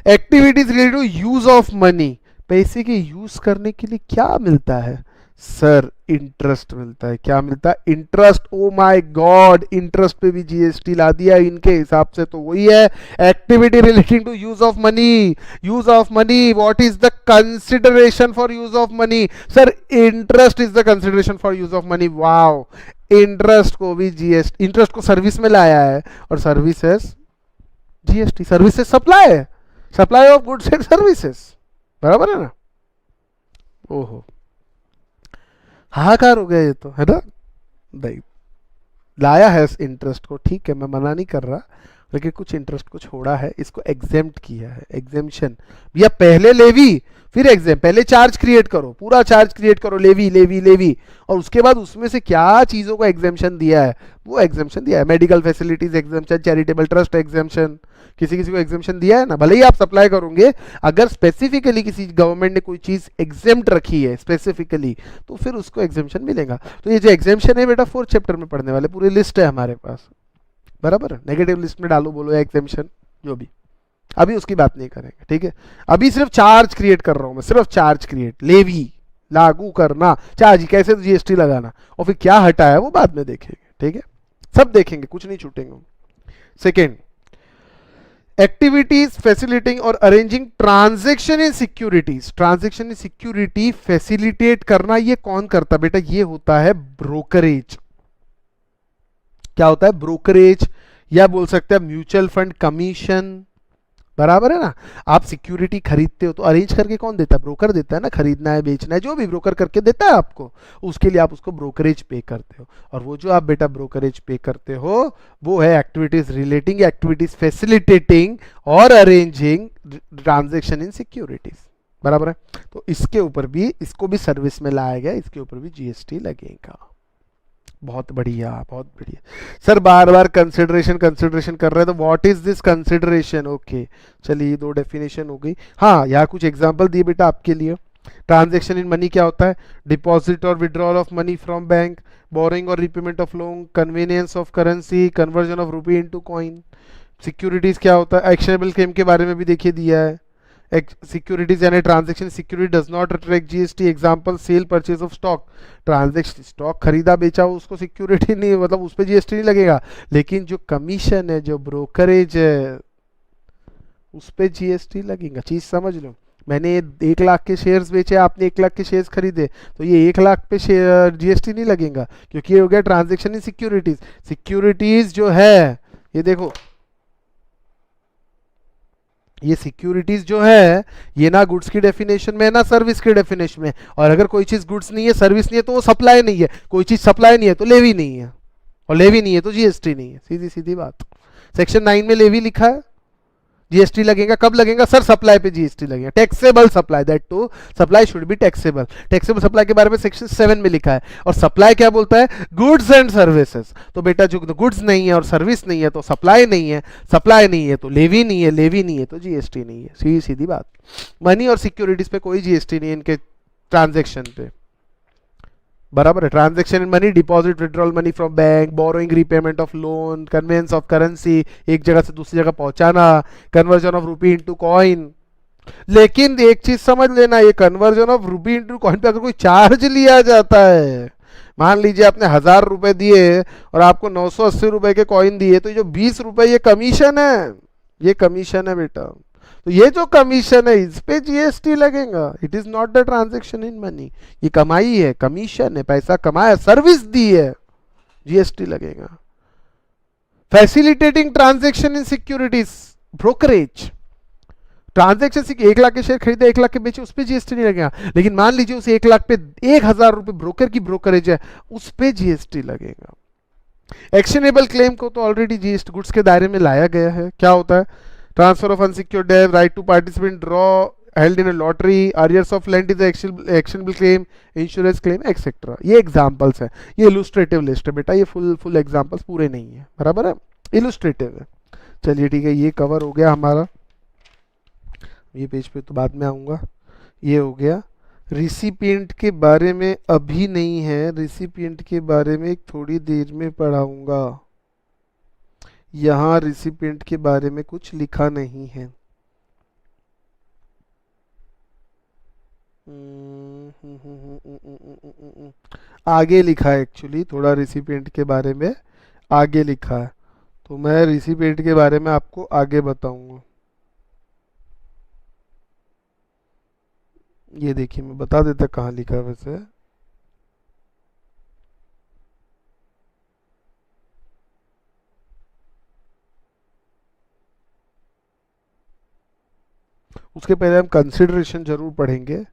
Activities related to use of money, पैसे के यूज करने के लिए क्या मिलता है सर? इंटरेस्ट मिलता है। क्या मिलता है? Interest. O my God, interest पे भी जीएसटी ला दिया इनके हिसाब से, तो वही है activity relating to use of money. Use of money, what is the consideration for use of money? Sir, interest is the consideration for use of money. Wow, interest को भी जीएसटी, इंटरेस्ट को सर्विस में लाया है, और services GST, services supply है, supply of goods and services, बराबर है ना? ओहो, हाहाकार हो गया ये तो, है ना? नहीं, लाया है इंटरेस्ट को, ठीक है, मैं मना नहीं कर रहा, लेकिन कुछ इंटरेस्ट को छोड़ा है, इसको एग्जेम्प्ट किया है। एग्जेम्पशन भैया, पहले लेवी फिर एग्जाम, पहले चार्ज क्रिएट करो, पूरा चार्ज क्रिएट करो, लेवी लेवी लेवी, और उसके बाद उसमें से क्या चीजों को एग्जाम्पशन दिया है वो एग्जाम्पशन दिया है। Medical facilities exemption, charitable trust exemption, किसी किसी को एग्जाम्पशन दिया है ना। भले ही आप सप्लाई करोगे, अगर स्पेसिफिकली किसी गवर्नमेंट ने कोई चीज एग्जेम्प्ट रखी है स्पेसिफिकली, तो फिर उसको एग्जाम्पशन मिलेगा। तो ये जो एग्जाम्पशन है बेटा 4th चैप्टर में पढ़ने वाले, पूरी लिस्ट है हमारे पास, बराबर है? नेगेटिव लिस्ट में डालो, बोलो एग्जाम्पशन जो भी, अभी उसकी बात नहीं करेंगे, ठीक है? अभी सिर्फ चार्ज क्रिएट कर रहा हूं मैं, सिर्फ चार्ज क्रिएट, लेवी लागू करना, चार्ज कैसे जीएसटी लगाना, और फिर क्या हटा है वो बाद में देखेंगे, ठीक है? सब देखेंगे, कुछ नहीं छूटेंगे। सेकेंड, एक्टिविटीज फैसिलिटेटिंग और arranging transaction in securities. Transaction in security facilitate करना, ये कौन करता बेटा? ये होता है ब्रोकरेज। क्या होता है? ब्रोकरेज, या बोल सकते हैं म्यूचुअल फंड कमीशन, बराबर है ना? आप सिक्योरिटी खरीदते हो तो अरेंज करके कौन देता है? ब्रोकर देता है ना। खरीदना है, बेचना है, जो भी ब्रोकर करके देता है आपको, उसके लिए आप उसको ब्रोकरेज पे करते हो। और वो जो आप बेटा ब्रोकरेज पे करते हो वो है एक्टिविटीज रिलेटिंग, एक्टिविटीज फैसिलिटेटिंग और अरेंजिंग ट्रांजैक्शन इन सिक्योरिटीज, बराबर है। तो इसके ऊपर भी, इसको भी सर्विस में लाया गया, इसके ऊपर भी जीएसटी लगेगा। बहुत बढ़िया, बहुत बढ़िया। सर बार बार कंसिडरेशन कंसिडरेशन कर रहे हैं, तो what is this consideration? Okay, चलिए दो डेफिनेशन हो गई। हाँ, यहाँ कुछ एग्जांपल दिए बेटा आपके लिए। ट्रांजैक्शन इन मनी क्या होता है? Deposit or withdrawal of money from bank, borrowing or repayment of loan, convenience of currency, conversion of rupee into coin. Securities क्या होता है? एक्शनेबल क्लेम के बारे में भी देखिए दिया है। सिक्योरिटीज यानी transaction security does not attract GST. Example cell purchase of stock. Transaction stock खरीदा बेचा हो उसको सिक्योरिटी नहीं, मतलब उस पर जीएसटी नहीं लगेगा, लेकिन जो कमीशन है, जो ब्रोकरेज है, उस पर जीएसटी लगेगा। चीज समझ लो, मैंने 1 लाख के शेयर्स बेचे, आपने 1 लाख के शेयर्स खरीदे, तो ये 1 लाख पे शेयर जीएसटी नहीं लगेगा, क्योंकि ये हो गया ट्रांजैक्शन इन सिक्योरिटीज। सिक्योरिटीज जो है, ये देखो, ये सिक्योरिटीज जो है, ये ना गुड्स की डेफिनेशन में है ना सर्विस की डेफिनेशन में। और अगर कोई चीज गुड्स नहीं है, सर्विस नहीं है, तो वो सप्लाई नहीं है। कोई चीज सप्लाई नहीं है तो लेवी नहीं है, और लेवी नहीं है तो जीएसटी नहीं है। सीधी सीधी बात। सेक्शन 9 में लेवी लिखा है, जीएसटी लगेगा। कब लगेगा सर? सप्लाई पे जीएसटी लगेगा। Taxable supply, that to supply should be taxable. Taxable supply के बारे में सेक्शन 7 में लिखा है। और सप्लाई क्या बोलता है? Goods and services. तो बेटा जो गुड्स नहीं है और सर्विस नहीं है तो सप्लाई नहीं है, सप्लाई नहीं है तो लेवी नहीं है, लेवी नहीं है तो जीएसटी नहीं है। सीधी सीधी बात। मनी और सिक्योरिटीज पे कोई जीएसटी नहीं है इनके ट्रांजेक्शन पे, बराबर है। Transaction in money, deposit withdrawal money from bank, borrowing, repayment of loan, conveyance of currency, एक जगह से दूसरी जगह पहुंचाना, conversion of rupee into coin. लेकिन एक चीज समझ लेना, ये conversion of rupee into coin पे अगर कोई चार्ज लिया जाता है, मान लीजिए आपने 1000 रुपए दिए और आपको 980 रुपए के कॉइन दिए, तो जो 20 रुपए ये कमीशन है, ये कमीशन है बेटा। तो ये जो कमीशन है इस पे जीएसटी लगेगा। It is not the transaction in money. ये कमाई है, कमीशन है, पैसा कमाया, सर्विस दी है, जीएसटी लगेगा। Facilitating transaction in securities, brokerage. Transaction से 1 लाख के शेयर खरीदे, 1 लाख के बेचे, उस पर जीएसटी नहीं लगेगा। लेकिन मान लीजिए उस 1 लाख पे 1000 रुपए ब्रोकर की ब्रोकरेज है, उस पे जीएसटी लगेगा। एक्शनेबल क्लेम को तो ऑलरेडी जीएसटी गुड्स के दायरे में लाया गया है। क्या होता है? Transfer of unsecured debt, right to participate draw held in a lottery, arrears of rent is actionable claim, insurance claim etcetera. ये एग्जांपल्स है, ये इलुस्ट्रेटिव लिस्ट है बेटा, ये फुल एग्जांपल्स पूरे नहीं है, बराबर है, इलुस्ट्रेटिव है। चलिए ठीक है, ये कवर हो गया हमारा। ये पेज पे तो बाद में आऊँगा। ये हो गया। रिसिपिएंट के बारे में अभी नहीं है, रिसिपिएंट के बारे में थोड़ी देर में पढ़ाऊँगा। यहाँ रिसिपिएंट के बारे में कुछ लिखा नहीं है। आगे लिखा है एक्चुअली, थोड़ा रिसिपिएंट के बारे में आगे लिखा है, तो मैं रिसिपिएंट के बारे में आपको आगे बताऊंगा। ये देखिए, मैं बता देता कहाँ लिखा है वैसे। उसके पहले हम कंसिडरेशन जरूर पढ़ेंगे।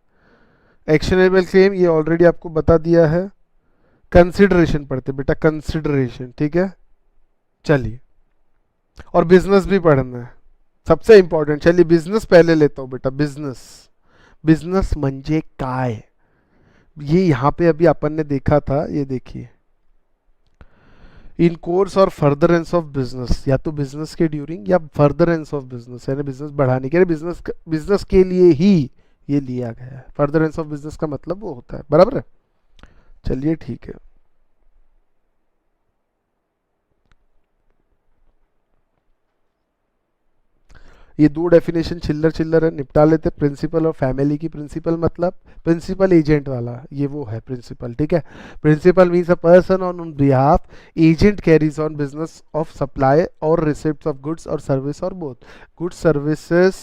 एक्शनेबल क्लेम ये ऑलरेडी आपको बता दिया है। कंसिडरेशन पढ़ते बेटा, कंसिडरेशन, ठीक है। चलिए, और बिजनेस भी पढ़ना है, सबसे इंपॉर्टेंट। चलिए बिजनेस पहले लेता हूँ बेटा। बिजनेस, बिजनेस म्हणजे काय, ये यहाँ पे अभी अपन ने देखा था। ये देखिए, इन कोर्स और फर्दरेंस ऑफ बिजनेस, या तो बिजनेस के ड्यूरिंग या फर्दरेंस ऑफ बिजनेस, यानी बिजनेस बढ़ाने के लिए, बिजनेस के लिए ही ये लिया गया है। फर्दरेंस ऑफ बिजनेस का मतलब वो होता है, बराबर है। चलिए ठीक है। ये दो डेफिनेशन चिल्लर चिल्लर है, निपटा लेते। प्रिंसिपल और फैमिली की। प्रिंसिपल मतलब प्रिंसिपल एजेंट वाला, ये वो है प्रिंसिपल, ठीक है। Principal means a person on behalf, agent carries on business of supply और रिसिप्ट ऑफ गुड्स और सर्विस और both. Goods services,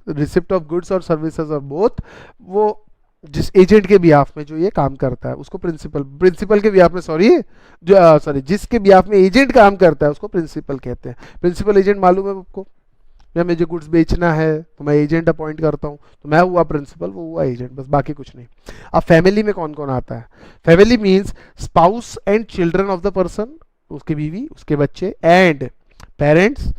receipt of goods और सर्विसेज और बोथ, वो जिस एजेंट के बिहाफ में जो ये काम करता है उसको प्रिंसिपल, प्रिंसिपल के बिहाफ में सॉरी जिसके बिहाफ में एजेंट काम करता है उसको प्रिंसिपल कहते हैं। प्रिंसिपल एजेंट मालूम है आपको, या मुझे गुड्स बेचना है तो मैं एजेंट अपॉइंट करता हूँ, तो मैं हुआ प्रिंसिपल, वो हुआ एजेंट, बस बाकी कुछ नहीं। अब फैमिली में कौन कौन आता है? Family means spouse and children of the person, उसके बीवी, उसके बच्चे, एंड पेरेंट्स,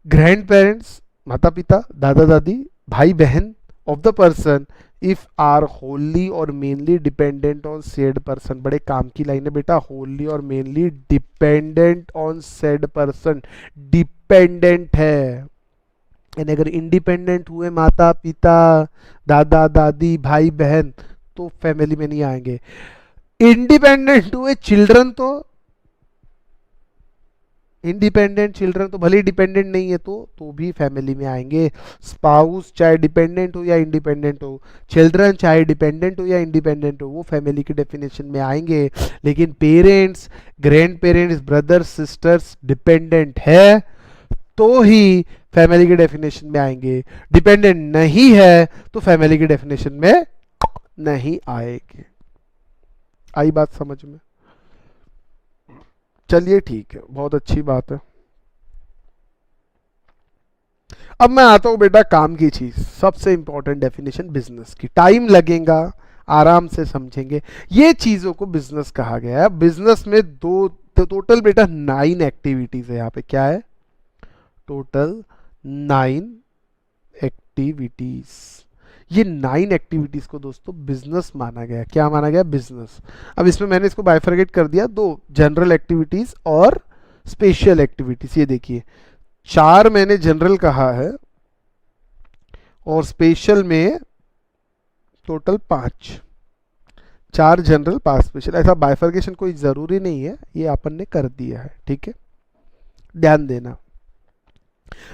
ग्रैंड पेरेंट्स, माता पिता, दादा दादी, भाई बहन, of the person if are wholly or mainly dependent on said person. बड़े काम की लाइन है बेटा, wholly or mainly dependent on said person, dependent है। यानी अगर इंडिपेंडेंट हुए माता पिता, दादा दादी, भाई बहन, तो फैमिली में नहीं आएंगे। इंडिपेंडेंट हुए चिल्ड्रन, तो इंडिपेंडेंट चिल्ड्रन तो भले ही डिपेंडेंट नहीं है तो भी फैमिली में आएंगे। स्पाउस चाहे डिपेंडेंट हो या इंडिपेंडेंट हो, चिल्ड्रन चाहे डिपेंडेंट हो या इंडिपेंडेंट हो, वो फैमिली की डेफिनेशन में आएंगे। लेकिन parents, grand parents, brothers, sisters dependent है तो ही फैमिली की डेफिनेशन में आएंगे। डिपेंडेंट नहीं है तो फैमिली की डेफिनेशन में नहीं आएंगे। आई बात समझ में? चलिए ठीक है, बहुत अच्छी बात है। अब मैं आता हूं बेटा काम की चीज, सबसे इंपॉर्टेंट डेफिनेशन बिजनेस की। टाइम लगेगा, आराम से समझेंगे। ये चीजों को बिजनेस कहा गया है। बिजनेस में टोटल बेटा 9 एक्टिविटीज है। यहाँ पे क्या है? Total 9 activities. ये 9 एक्टिविटीज को दोस्तों बिजनेस माना गया। क्या माना गया? बिजनेस। अब इसमें मैंने इसको बाइफरगेट कर दिया, 2 जनरल एक्टिविटीज और स्पेशल एक्टिविटीज। ये देखिए 4 मैंने जनरल कहा है और स्पेशल में टोटल 5। 4 general 5 special. ऐसा बाइफरगेशन कोई जरूरी नहीं है, ये अपन ने कर दिया है। ठीक है, ध्यान देना।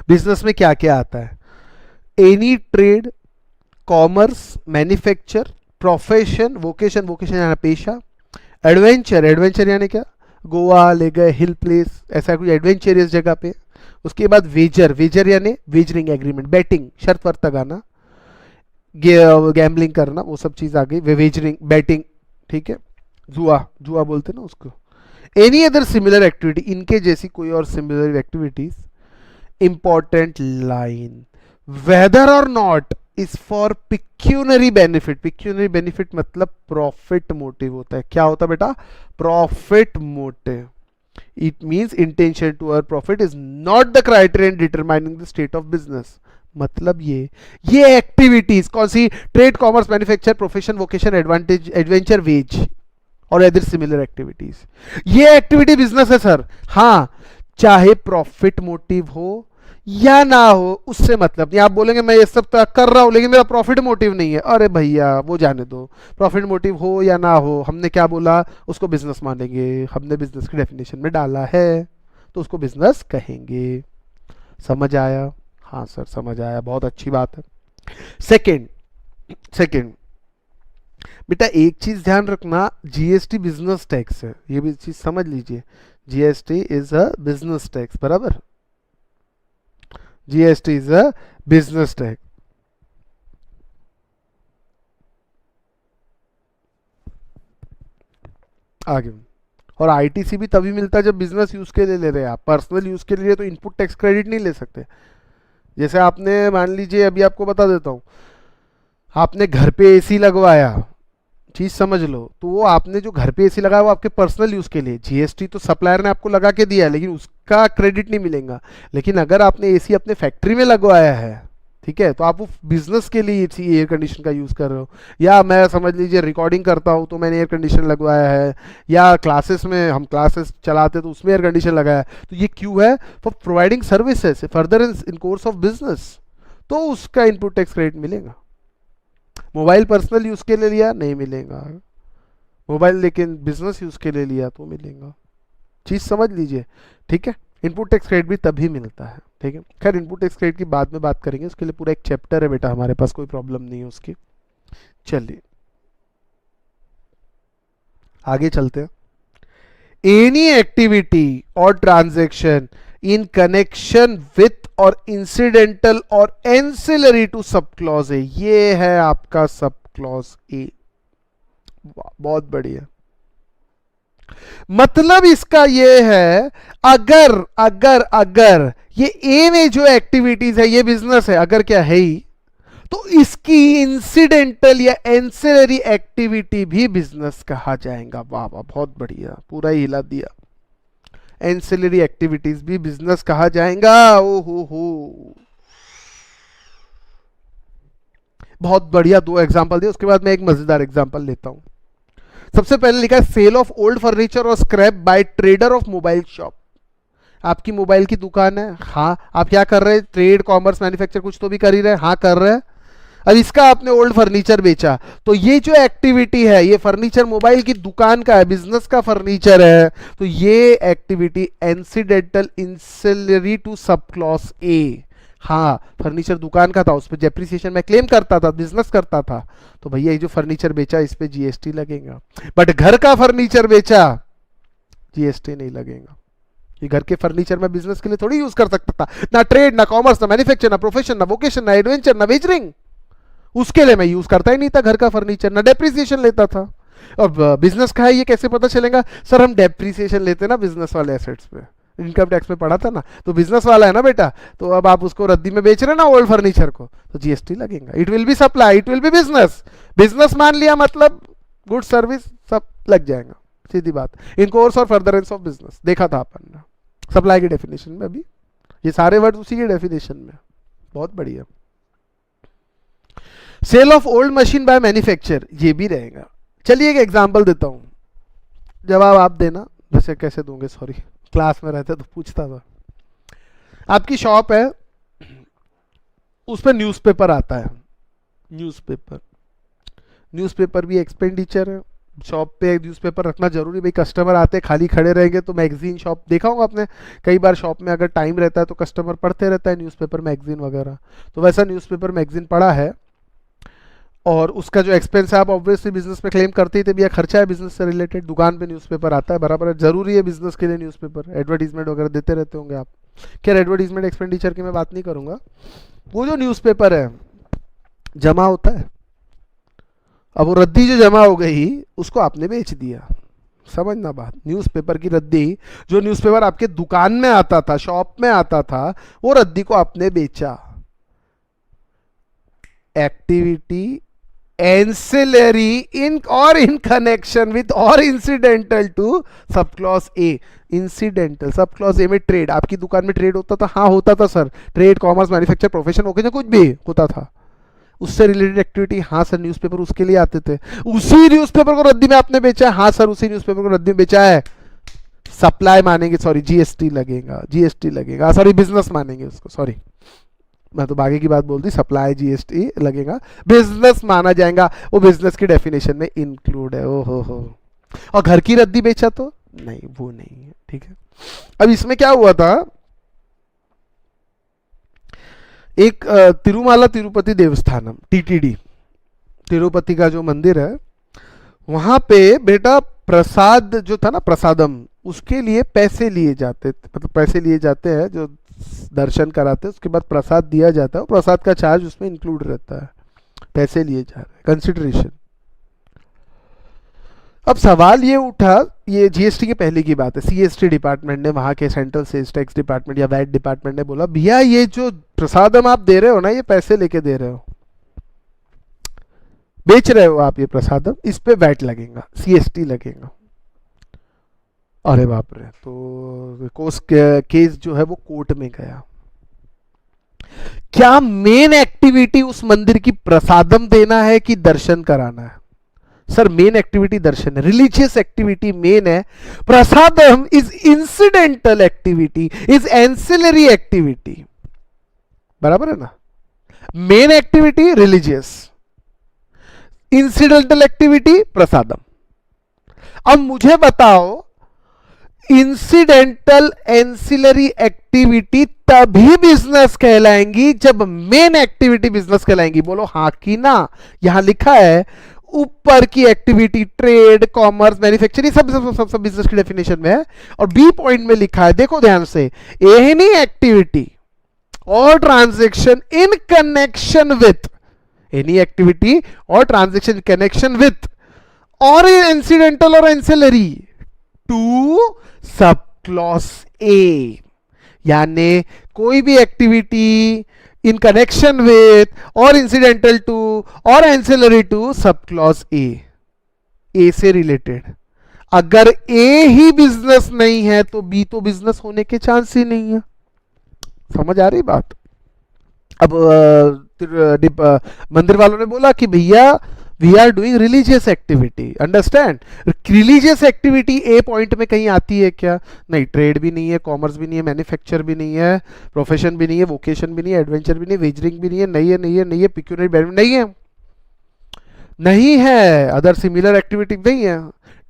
बिजनेस में क्या क्या आता है? Any trade, commerce, manufacture, profession, vocation, vocation यानी पेशा, एडवेंचर, एडवेंचर यानी क्या? गोवा ले गए, हिल प्लेस, ऐसा कोई एडवेंचरियस जगह पे। उसके बाद वेजर, वेजर यानी वेजरिंग एग्रीमेंट, बैटिंग, शर्त वर्त लगाना, गैम्बलिंग करना, वो सब चीज आ गई। वेजरिंग, बैटिंग, ठीक है। जुआ, जुआ बोलते ना उसको। एनी अदर सिमिलर एक्टिविटी, इनके जैसी कोई और similar activities. Important line, whether और not is for pecuniary benefit. Pecuniary benefit मतलब प्रॉफिट मोटिव होता है। क्या होता है बेटा? Profit motive. It means intention to earn profit is not the criterion determining the state of business. मतलब ये एक्टिविटीज कौन सी? Trade, commerce, manufacture, profession, vocation, advantage, adventure, wage or other similar activities. ये एक्टिविटी बिजनेस है sir. हाँ, चाहे profit motive हो या ना हो, उससे मतलब नहीं। आप बोलेंगे मैं ये सब तो कर रहा हूं लेकिन मेरा प्रॉफिट मोटिव नहीं है। अरे भैया वो जाने दो, प्रॉफिट मोटिव हो या ना हो, हमने क्या बोला? उसको बिजनेस मानेंगे। हमने बिजनेस की डेफिनेशन में डाला है तो उसको बिजनेस कहेंगे। समझ आया? हाँ सर समझ आया, बहुत अच्छी बात है। सेकंड बेटा एक चीज ध्यान रखना, जीएसटी बिजनेस टैक्स है, ये भी चीज समझ लीजिए। GST is a business tax, बराबर। GST is a business tax. आगे, और आईटीसी भी तभी मिलता है जब बिजनेस यूज के लिए ले रहे हैं आप। पर्सनल यूज के लिए तो इनपुट टैक्स क्रेडिट नहीं ले सकते। जैसे आपने मान लीजिए, अभी आपको बता देता हूं, आपने घर पे एसी लगवाया, चीज समझ लो, तो वो आपने जो घर पे एसी लगाया वो आपके पर्सनल यूज के लिए, जीएसटी तो सप्लायर ने आपको लगा के दिया है लेकिन उसका क्रेडिट नहीं मिलेगा। लेकिन अगर आपने एसी अपने फैक्ट्री में लगवाया है, ठीक है, तो आप वो बिजनेस के लिए एयर कंडीशन का यूज कर रहे हो। या मैं समझ लीजिए रिकॉर्डिंग करता हूँ तो मैंने एयर कंडीशन लगवाया है, या क्लासेस में हम क्लासेस चलाते तो उसमें एयर कंडीशन लगाया है। तो ये क्यों है? For providing services further in course of business, तो उसका इनपुट टैक्स क्रेडिट मिलेगा। मोबाइल पर्सनल यूज के लिए लिया नहीं मिलेगा, मोबाइल लेकिन बिजनेस यूज के लिए लिया तो मिलेगा। चीज समझ लीजिए, ठीक है। इनपुट टैक्स क्रेडिट भी तभी मिलता है, ठीक है। खैर इनपुट टैक्स क्रेडिट की बाद में बात करेंगे, उसके लिए पूरा एक चैप्टर है बेटा हमारे पास, कोई प्रॉब्लम नहीं है उसकी। चलिए आगे चलते हैं। एनी एक्टिविटी और ट्रांजैक्शन इन कनेक्शन विथ और इंसिडेंटल और ancillary to sub clause A, ये है आपका सब क्लॉज ए। बहुत बढ़िया। मतलब इसका ये है, अगर अगर अगर ये ए में जो एक्टिविटीज है ये बिजनेस है, अगर क्या है ही, तो इसकी इंसिडेंटल या एंसिलरी एक्टिविटी भी बिजनेस कहा जाएगा। वाह वाह, बहुत बढ़िया, पूरा ही हिला दिया। एंसिलरी एक्टिविटीज भी बिजनेस कहा जाएगा। ओ हो, बहुत बढ़िया दो एग्जांपल दिए, उसके बाद मैं एक मजेदार एग्जांपल लेता हूं। सबसे पहले लिखा है सेल ऑफ ओल्ड फर्नीचर और scrap bye trader of mobile shop. आपकी मोबाइल की दुकान है, हाँ, आप क्या कर रहे हैं, ट्रेड कॉमर्स मैन्युफैक्चर कुछ तो भी कर ही रहे हैं, हाँ कर रहे हैं। अब इसका आपने ओल्ड फर्नीचर बेचा, तो ये जो एक्टिविटी है, ये फर्नीचर मोबाइल की दुकान का है, बिजनेस का फर्नीचर है, तो ये activity incidental ancillary to sub clause A. हाँ, फर्नीचर दुकान का था, उस पर डेप्रिसिएशन मैं क्लेम करता था, बिजनेस करता था, तो भैया ये जो फर्नीचर बेचा इस पे जीएसटी लगेगा। बट घर का फर्नीचर बेचा, जीएसटी नहीं लगेगा। ये घर के फर्नीचर में बिजनेस के लिए थोड़ी यूज कर सकता था, ना ट्रेड, ना कॉमर्स, ना मैन्युफैक्चर, ना प्रोफेशन, ना वोकेशन, ना एडवेंचर, ना वेजरिंग, उसके लिए मैं यूज करता ही नहीं था घर का फर्नीचर, ना डेप्रिसिएशन लेता था। अब बिजनेस का है, ये कैसे पता चलेगा? सर हम डेप्रिसिएशन लेते ना बिजनेस वाले एसेट्स पे, इनकम टैक्स में पढ़ा था ना, तो बिजनेस वाला है ना बेटा, तो अब आप उसको रद्दी में बेच रहे ना ओल्ड फर्नीचर को, तो जीएसटी लगेगा। It will be supply, it will be business, business मान लिया मतलब गुड सर्विस सब लग जाएगा, सीधी बात। इन कोर्स और फर्दरेंस ऑफ बिजनेस देखा था अपन ने सप्लाई की डेफिनेशन में, अभी ये सारे वर्ड उसी की डेफिनेशन में, बहुत बढ़िया। Sale of old machine by manufacture, ये भी रहेगा। चलिए एक एग्जांपल देता हूं, जवाब आप देना। वैसे कैसे दूंगे, सॉरी, क्लास में रहते तो पूछता था। आपकी शॉप है, उस पर न्यूज़पेपर आता है, न्यूज़पेपर, न्यूज़पेपर भी एक्सपेंडिचर है। शॉप पे न्यूज़पेपर रखना जरूरी, भाई कस्टमर आते खाली खड़े रहेंगे तो मैगजीन, शॉप देखा होगा आपने कई बार, शॉप में अगर टाइम रहता है तो कस्टमर पढ़ते रहता है न्यूज़पेपर मैगजीन वगैरह, तो वैसा न्यूज़पेपर मैगजीन पड़ा है, और उसका जो एक्सपेंस है आप ऑब्वियसली बिजनेस में क्लेम करते ही थे, भैया खर्चा है बिजनेस से रिलेटेड, दुकान पे न्यूज़पेपर आता है, बराबर है, जरूरी है बिजनेस के लिए न्यूज़पेपर, एडवर्टीजमेंट वगैरह देते रहते होंगे आप। खैर एडवर्टीजमेंट एक्सपेंडिचर की मैं बात नहीं करूंगा। वो जो न्यूज़पेपर है जमा होता है, अब वो रद्दी जो जमा हो गई उसको आपने बेच दिया, समझना बात, न्यूज़पेपर की रद्दी, जो न्यूज़पेपर आपके दुकान में आता था, शॉप में आता था, वो रद्दी को आपने बेचा। एक्टिविटी एंसिलरी इन और इन कनेक्शन विद और incidental to sub clause A. Incidental, sub clause A में ट्रेड, आपकी दुकान में ट्रेड होता था, हाँ होता था sir, trade commerce manufacture profession okay, कुछ भी होता था, उससे रिलेटेड एक्टिविटी, हाँ सर न्यूज़पेपर उसके लिए आते थे, उसी न्यूज़पेपर को रद्दी में आपने बेचा है, हाँ सर उसी न्यूज़पेपर को रद्दी में बेचा है, सप्लाई मानेंगे, सॉरी जीएसटी लगेगा, जीएसटी लगेगा, सॉरी बिजनेस मानेंगे उसको, सॉरी मैं तो बाकी की बात बोल दी, सप्लाई जीएसटी लगेगा, बिजनेस माना जाएगा, वो बिजनेस की डेफिनेशन में इंक्लूड है। ओ हो, और घर की रद्दी बेचा तो नहीं, वो नहीं है, ठीक है। अब इसमें क्या हुआ था, एक तिरुमाला तिरुपति देवस्थानम, टीटीडी, तिरुपति का जो मंदिर है, वहां पे बेटा प्रसाद जो था ना, प्रसादम, उसके लिए पैसे लिए जाते, मतलब पैसे लिए जाते हैं, जो दर्शन कराते हैं उसके बाद प्रसाद दिया जाता है, प्रसाद का चार्ज उसमें इंक्लूड रहता है, पैसे लिए जा रहे हैं, कंसिडरेशन। अब सवाल ये उठा, ये जीएसटी के पहले की बात है, सीएसटी डिपार्टमेंट ने, वहां के सेंट्रल सेल्स टैक्स डिपार्टमेंट या वैट डिपार्टमेंट ने बोला, भैया ये जो प्रसादम आप दे रहे हो ना, ये पैसे लेके दे रहे हो, बेच रहे हो आप ये प्रसादम, इस पे वैट लगेगा, सीएसटी लगेगा। अरे बाप रे, तो केस जो है वो कोर्ट में गया। क्या मेन एक्टिविटी उस मंदिर की प्रसादम देना है कि दर्शन कराना है? सर मेन एक्टिविटी दर्शन है, रिलीजियस एक्टिविटी मेन है, prasadam is incidental activity, is ancillary activity, बराबर है ना। Main activity religious, incidental activity prasadam. अब मुझे बताओ, इंसिडेंटल एंसिलरी एक्टिविटी तभी बिजनेस कहलाएंगी जब मेन एक्टिविटी बिजनेस कहलाएंगी, बोलो हाँ कि ना। यहां लिखा है ऊपर की एक्टिविटी ट्रेड कॉमर्स मैन्युफैक्चरिंग सब सब सब, सब बिजनेस की डेफिनेशन में है, और बी पॉइंट में लिखा है, देखो ध्यान से, एनी एक्टिविटी और transaction in connection with, any activity और ट्रांजैक्शन कनेक्शन विथ और इंसिडेंटल और ancillary to sub clause A, यानी कोई भी एक्टिविटी इन कनेक्शन विथ और इंसिडेंटल टू और ancillary to sub clause A से रिलेटेड। अगर ए ही बिजनेस नहीं है तो बी तो बिजनेस होने के चांस ही नहीं है। समझ आ रही बात? अब मंदिर वालों ने बोला कि भैया we are doing religious activity, understand. Religious activity A point में कहीं आती है क्या? नहीं, ट्रेड भी नहीं है, कॉमर्स भी नहीं है, मैन्युफैक्चर भी नहीं है, प्रोफेशन भी नहीं है, वोकेशन भी नहीं है, एडवेंचर भी नहीं है, वेजरिंग भी नहीं है, नहीं है, नहीं है, नहीं है, पिक्यूनरी बेनिफिट नहीं है, नहीं है, अदर सिमिलर एक्टिविटी नहीं है।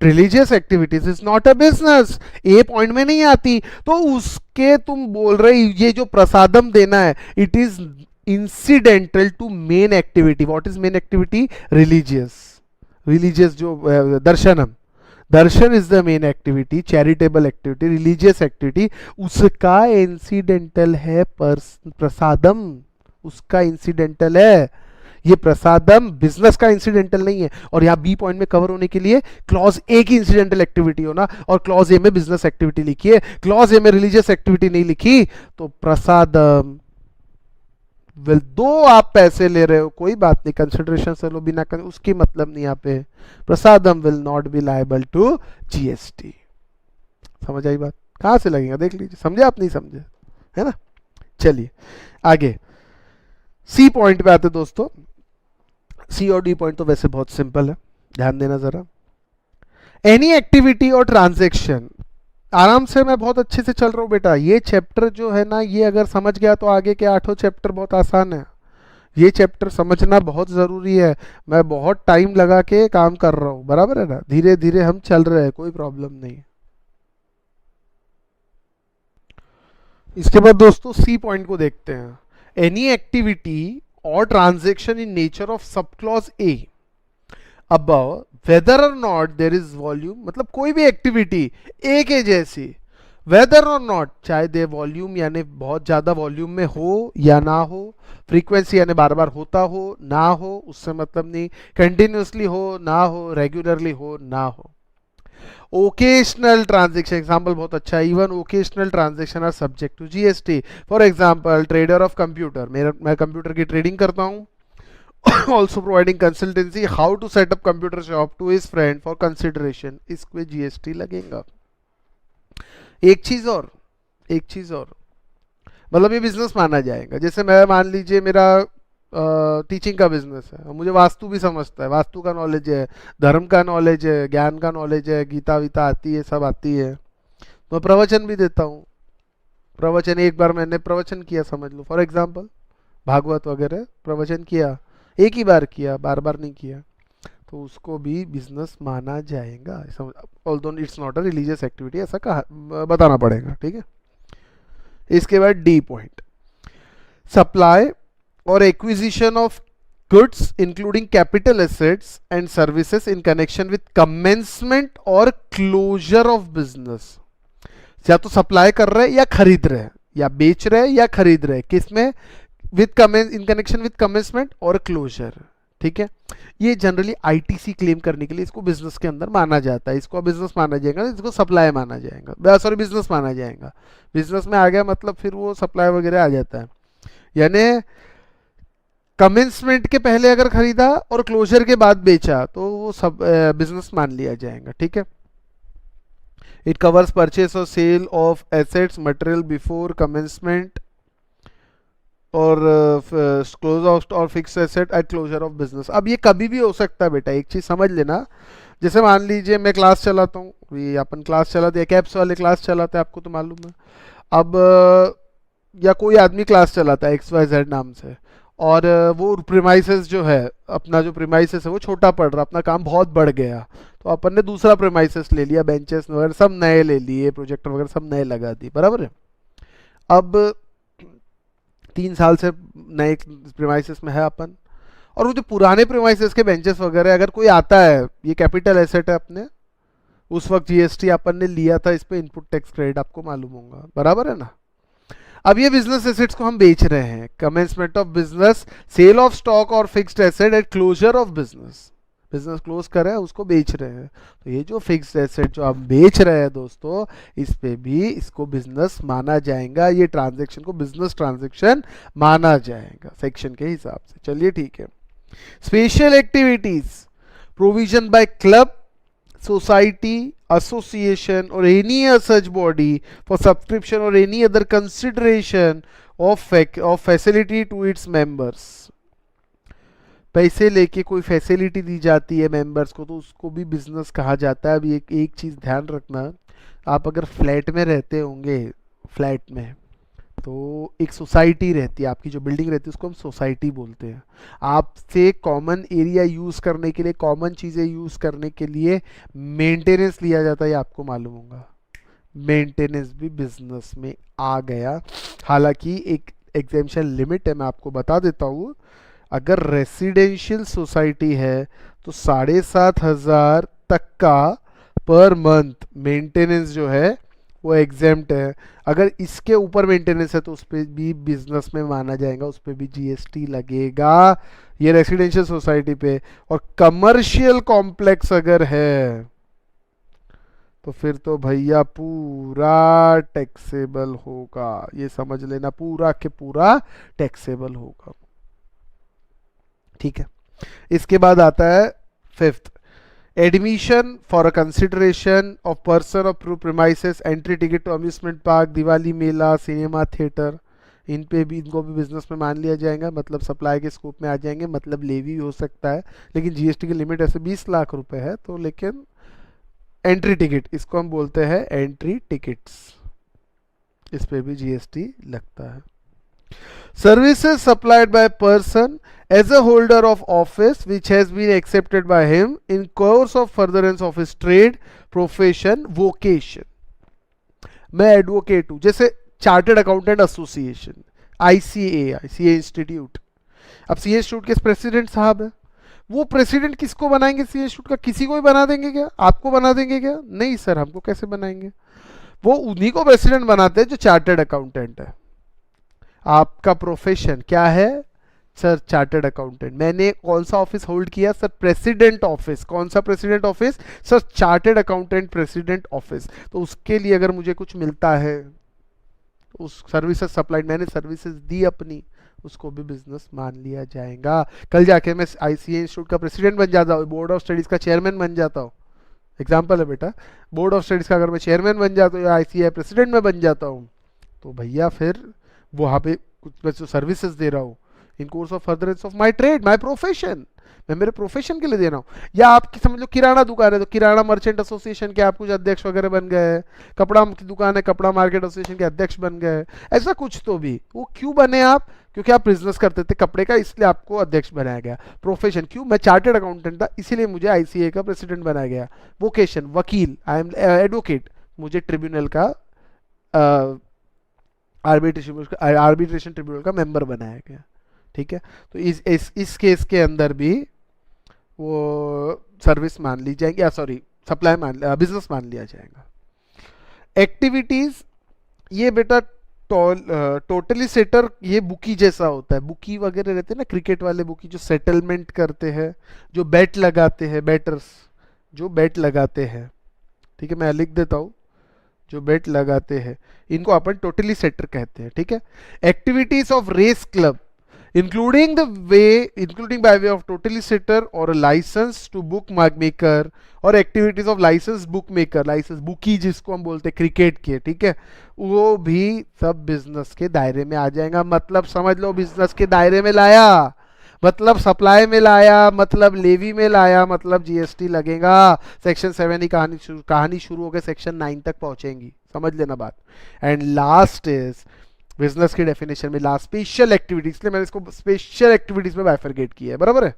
Religious activities is not a business, A point में नहीं आती, तो उसके तुम बोल रहे ये जो प्रसादम देना है, it is incidental to main activity. What is main activity? Religious. Religious जो darshanam, darshan is the main activity, charitable activity, religious activity, उसका इंसिडेंटल है प्रसादम, उसका इंसिडेंटल है। ये प्रसादम बिजनेस का इंसिडेंटल नहीं है। और यहां बी पॉइंट में कवर होने के लिए क्लॉज ए की इंसिडेंटल एक्टिविटी होना, और क्लॉज ए में बिजनेस एक्टिविटी लिखी है, क्लॉज ए में रिलीजियस एक्टिविटी नहीं लिखी, तो प्रसादम विल, दो आप पैसे ले रहे हो कोई बात नहीं, कंसिडरेशन से लो बिना उसकी मतलब नहीं यहाँ पे, prasadam will not be liable to GST. समझ आई बात? कहां से लगेगा देख लीजिए, समझे आप? नहीं समझे है ना? चलिए आगे सी पॉइंट पे आते दोस्तों। सी और डी पॉइंट तो वैसे बहुत सिंपल है, ध्यान देना जरा। एनी एक्टिविटी और ट्रांजैक्शन, आराम से मैं बहुत अच्छे से चल रहा हूं बेटा, ये चैप्टर जो है ना, ये अगर समझ गया तो आगे के 8 चैप्टर बहुत आसान है। ये चैप्टर समझना बहुत जरूरी है, मैं बहुत टाइम लगा के काम कर रहा हूं, बराबर है ना? धीरे धीरे हम चल रहे हैं, कोई प्रॉब्लम नहीं। इसके बाद दोस्तों सी पॉइंट को देखते हैं। Any activity or transaction in nature of subclause A above whether or not there is volume, मतलब कोई भी एक्टिविटी ए के जैसी, whether or not, चाहे दे वॉल्यूम यानी बहुत ज्यादा वॉल्यूम में हो या ना हो, फ्रीक्वेंसी यानी बार बार होता हो ना हो, उससे मतलब नहीं, कंटिन्यूसली हो ना हो, रेगुलरली हो ना हो। ओकेशनल ट्रांजेक्शन, एग्जाम्पल बहुत अच्छा है, even occasional transaction are subject to GST. For example trader of computer, मैं कंप्यूटर की ट्रेडिंग करता हूँ, also providing consultancy how to set up computer shop to his friend for consideration, इसमें जीएसटी लगेगा। एक चीज और, एक चीज और, मतलब ये बिजनेस माना जाएगा। जैसे मैं मान लीजिए मेरा टीचिंग का बिजनेस है, मुझे वास्तु भी समझता है, वास्तु का नॉलेज है, धर्म का नॉलेज है, ज्ञान का नॉलेज है, गीता वीता आती है, सब आती है, तो प्रवचन भी देता हूँ। प्रवचन एक बार मैंने प्रवचन किया समझ लो, फॉर एग्जांपल भागवत वगैरह प्रवचन किया, एक ही बार किया, बार बार नहीं किया, तो उसको भी बिजनेस माना जाएगा, although it's not a religious activity, ऐसा कहा बताना पड़ेगा, ठीक है। इसके बाद D point, supply or acquisition of goods including capital assets and services in connection with commencement or closure of business। या तो सप्लाई कर रहे हैं या खरीद रहे हैं, या बेच रहे हैं या खरीद रहे हैं, किसमें? With in connection with commencement और क्लोजर, ठीक है। ये जनरली आईटीसी क्लेम करने के लिए इसको बिजनेस के अंदर माना जाता है, इसको बिजनेस माना जाएगा, इसको सप्लाई माना जाएगा, सॉरी बिजनेस माना जाएगा। बिजनेस में आ गया मतलब फिर वो सप्लाई वगैरह आ जाता है, यानी कमेंसमेंट के पहले अगर खरीदा और क्लोजर के बाद बेचा तो वो सब बिजनेस मान लिया जाएगा, ठीक है। इट कवर्स परचेस और sale of assets material before commencement और क्लोज ऑफ और fix asset at closure of business. अब ये कभी भी हो सकता है बेटा, एक चीज समझ लेना, जैसे मान लीजिए मैं क्लास चलाता हूँ, ये अपन क्लास चलाते हैं, कैप्स वाले क्लास चलाते हैं, आपको तो मालूम है। अब या कोई आदमी क्लास चलाता है XYZ नाम से, और वो प्रीमाइसेस जो है, अपना जो प्रीमाइसेस है वो छोटा पड़ रहा, अपना काम बहुत बढ़ गया, तो अपन ने दूसरा प्रीमाइसेस ले लिया, बेंचेस वगैरह सब नए ले लिए, प्रोजेक्टर वगैरह सब नए लगा दिए, बराबर है। अब 3 साल से नए प्रीमाइसेस में है अपन, और वो जो पुराने प्रीमाइसेस के बेंचेस वगैरह अगर कोई आता है, ये कैपिटल एसेट है अपने, उस वक्त जीएसटी अपन ने लिया था, इस पे इनपुट टैक्स क्रेडिट आपको मालूम होगा, बराबर है ना। अब ये बिजनेस एसेट्स को हम बेच रहे हैं, commencement of business, sale of stock or fixed asset at closure of business, business close कर रहे हैं उसको बेच रहे हैं, तो ये जो फिक्स्ड एसेट जो हम बेच रहे हैं दोस्तों, इस पे भी इसको बिजनेस माना जाएगा, ये ट्रांजैक्शन को बिजनेस ट्रांजैक्शन माना जाएगा सेक्शन के हिसाब से। चलिए ठीक है। Special activities provision by club, society, association or any such body for subscription or any other consideration of facility to its members, पैसे लेके कोई फैसिलिटी दी जाती है मेंबर्स को तो उसको भी बिजनेस कहा जाता है। अभी एक चीज़ ध्यान रखना, आप अगर फ्लैट में रहते होंगे, फ्लैट में तो एक सोसाइटी रहती है, आपकी जो बिल्डिंग रहती है उसको हम सोसाइटी बोलते हैं। आपसे कॉमन एरिया यूज़ करने के लिए, कॉमन चीज़ें यूज़ करने के लिए मेंटेनेंस लिया जाता है, ये आपको मालूम होगा। मेंटेनेंस भी बिजनेस में आ गया, हालांकि एक एग्जेम्पशन लिमिट है, मैं आपको बता देता हूँ। अगर रेसिडेंशियल सोसाइटी है तो 7,500 तक का पर मंथ मेंटेनेंस जो है वो एग्जेम्प्ट है। अगर इसके ऊपर मेंटेनेंस है तो उस पर भी बिजनेस में माना जाएगा, उस पर भी जीएसटी लगेगा, ये रेसिडेंशियल सोसाइटी पे। और कमर्शियल कॉम्प्लेक्स अगर है तो फिर तो भैया पूरा टैक्सेबल होगा, ये समझ लेना, पूरा के पूरा टैक्सेबल होगा। ठीक है, इसके बाद आता है fifth, admission for a consideration of person of premises, entry ticket to amusement park, Diwali मेला, सिनेमा थिएटर, इन पे भी, इनको भी बिजनेस में मान लिया जाएगा, मतलब सप्लाई के स्कोप में आ जाएंगे, मतलब लेवी हो सकता है, लेकिन जीएसटी की लिमिट ऐसे 20 लाख रुपए है तो। लेकिन एंट्री टिकट, इसको हम बोलते हैं एंट्री टिकट्स, इस पे भी जीएसटी लगता है। Services supplied by person as a holder of office which has been accepted by him in course of furtherance of his trade, profession, vocation। मैं एडवोकेट हूं, जैसे chartered accountant association, ICA, CA institute. अब CA institute के president साहब है, वो president किसको बनाएंगे सीए इंस्टीट्यूट का? किसी को ही बना देंगे क्या? आपको बना देंगे क्या? नहीं सर, हमको कैसे बनाएंगे? वो उन्हीं को प्रेसिडेंट बनाते हैं जो चार्टर्ड अकाउंटेंट है। आपका प्रोफेशन क्या है? Sir chartered accountant. मैंने कौन सा ऑफिस होल्ड किया? Sir president office. कौन सा president office? Sir chartered accountant president office. तो उसके लिए अगर मुझे कुछ मिलता है, उस सर्विसेज सप्लाइड, मैंने सर्विसेज दी अपनी, उसको भी बिजनेस मान लिया जाएगा। कल जाके मैं आईसीए इंस्टीट्यूट का प्रेसिडेंट बन जाता हूँ, बोर्ड ऑफ स्टडीज का चेयरमैन बन जाता हूँ, एग्जाम्पल है बेटा, बोर्ड ऑफ स्टडीज का अगर मैं चेयरमैन बन जाता हूँ या आईसीए प्रेसिडेंट में बन जाता हूँ, तो भैया फिर वहाँ पे कुछ मैं जो सर्विसेज दे रहा हूँ in course of furtherance of my trade, my profession, मैं मेरे प्रोफेशन के लिए दे रहा हूँ। या आप समझ लो किराना दुकान है तो किराना मर्चेंट एसोसिएशन के आप कुछ अध्यक्ष वगैरह बन गए, कपड़ा की दुकान है कपड़ा मार्केट एसोसिएशन के अध्यक्ष बन गए, ऐसा कुछ तो भी। वो क्यों बने आप? क्योंकि आप बिजनेस करते थे कपड़े का, इसलिए आपको अध्यक्ष बनाया गया। प्रोफेशन क्यों? मैं चार्टर्ड अकाउंटेंट था इसीलिए मुझे आईसीए का प्रेसिडेंट बनाया गया। वोकेशन वकील, आई एम एडवोकेट, मुझे ट्रिब्यूनल का आर्बिट्रेशन ट्रिब्यूनल का मेंबर बनाया गया। ठीक है, तो इस केस के अंदर भी वो सर्विस मान ली जाएगी, या सॉरी सप्लाई बिजनेस मान लिया जाएगा। एक्टिविटीज, ये बेटा टोटली सेटर, ये बुकी जैसा होता है। बुकी वगैरह रहते हैं ना, क्रिकेट वाले बुकी जो सेटलमेंट करते हैं, जो बेट लगाते हैं, बेटर्स जो बेट लगाते हैं, ठीक है मैं लिख देता हूँ, जो बेट लगाते हैं इनको अपन टोटली सेटर कहते हैं। ठीक है, activities of race club including by way of totally setter or a license to book maker और activities of license bookmaker, license bookie जिसको हम बोलते हैं क्रिकेट के, ठीक है, वो भी सब बिजनेस के दायरे में आ जाएगा। मतलब समझ लो बिजनेस के दायरे में लाया, मतलब सप्लाई में लाया, मतलब लेवी में लाया, मतलब जीएसटी लगेगा। सेक्शन 7 ही कहानी शुरू होकर सेक्शन 9 तक पहुंचेंगी, समझ लेना बात। एंड लास्ट इज बिजनेस की डेफिनेशन में लास्ट स्पेशल एक्टिविटीज, इसलिए मैंने इसको स्पेशल एक्टिविटीज में बाइफरगेट किया है, बराबर है।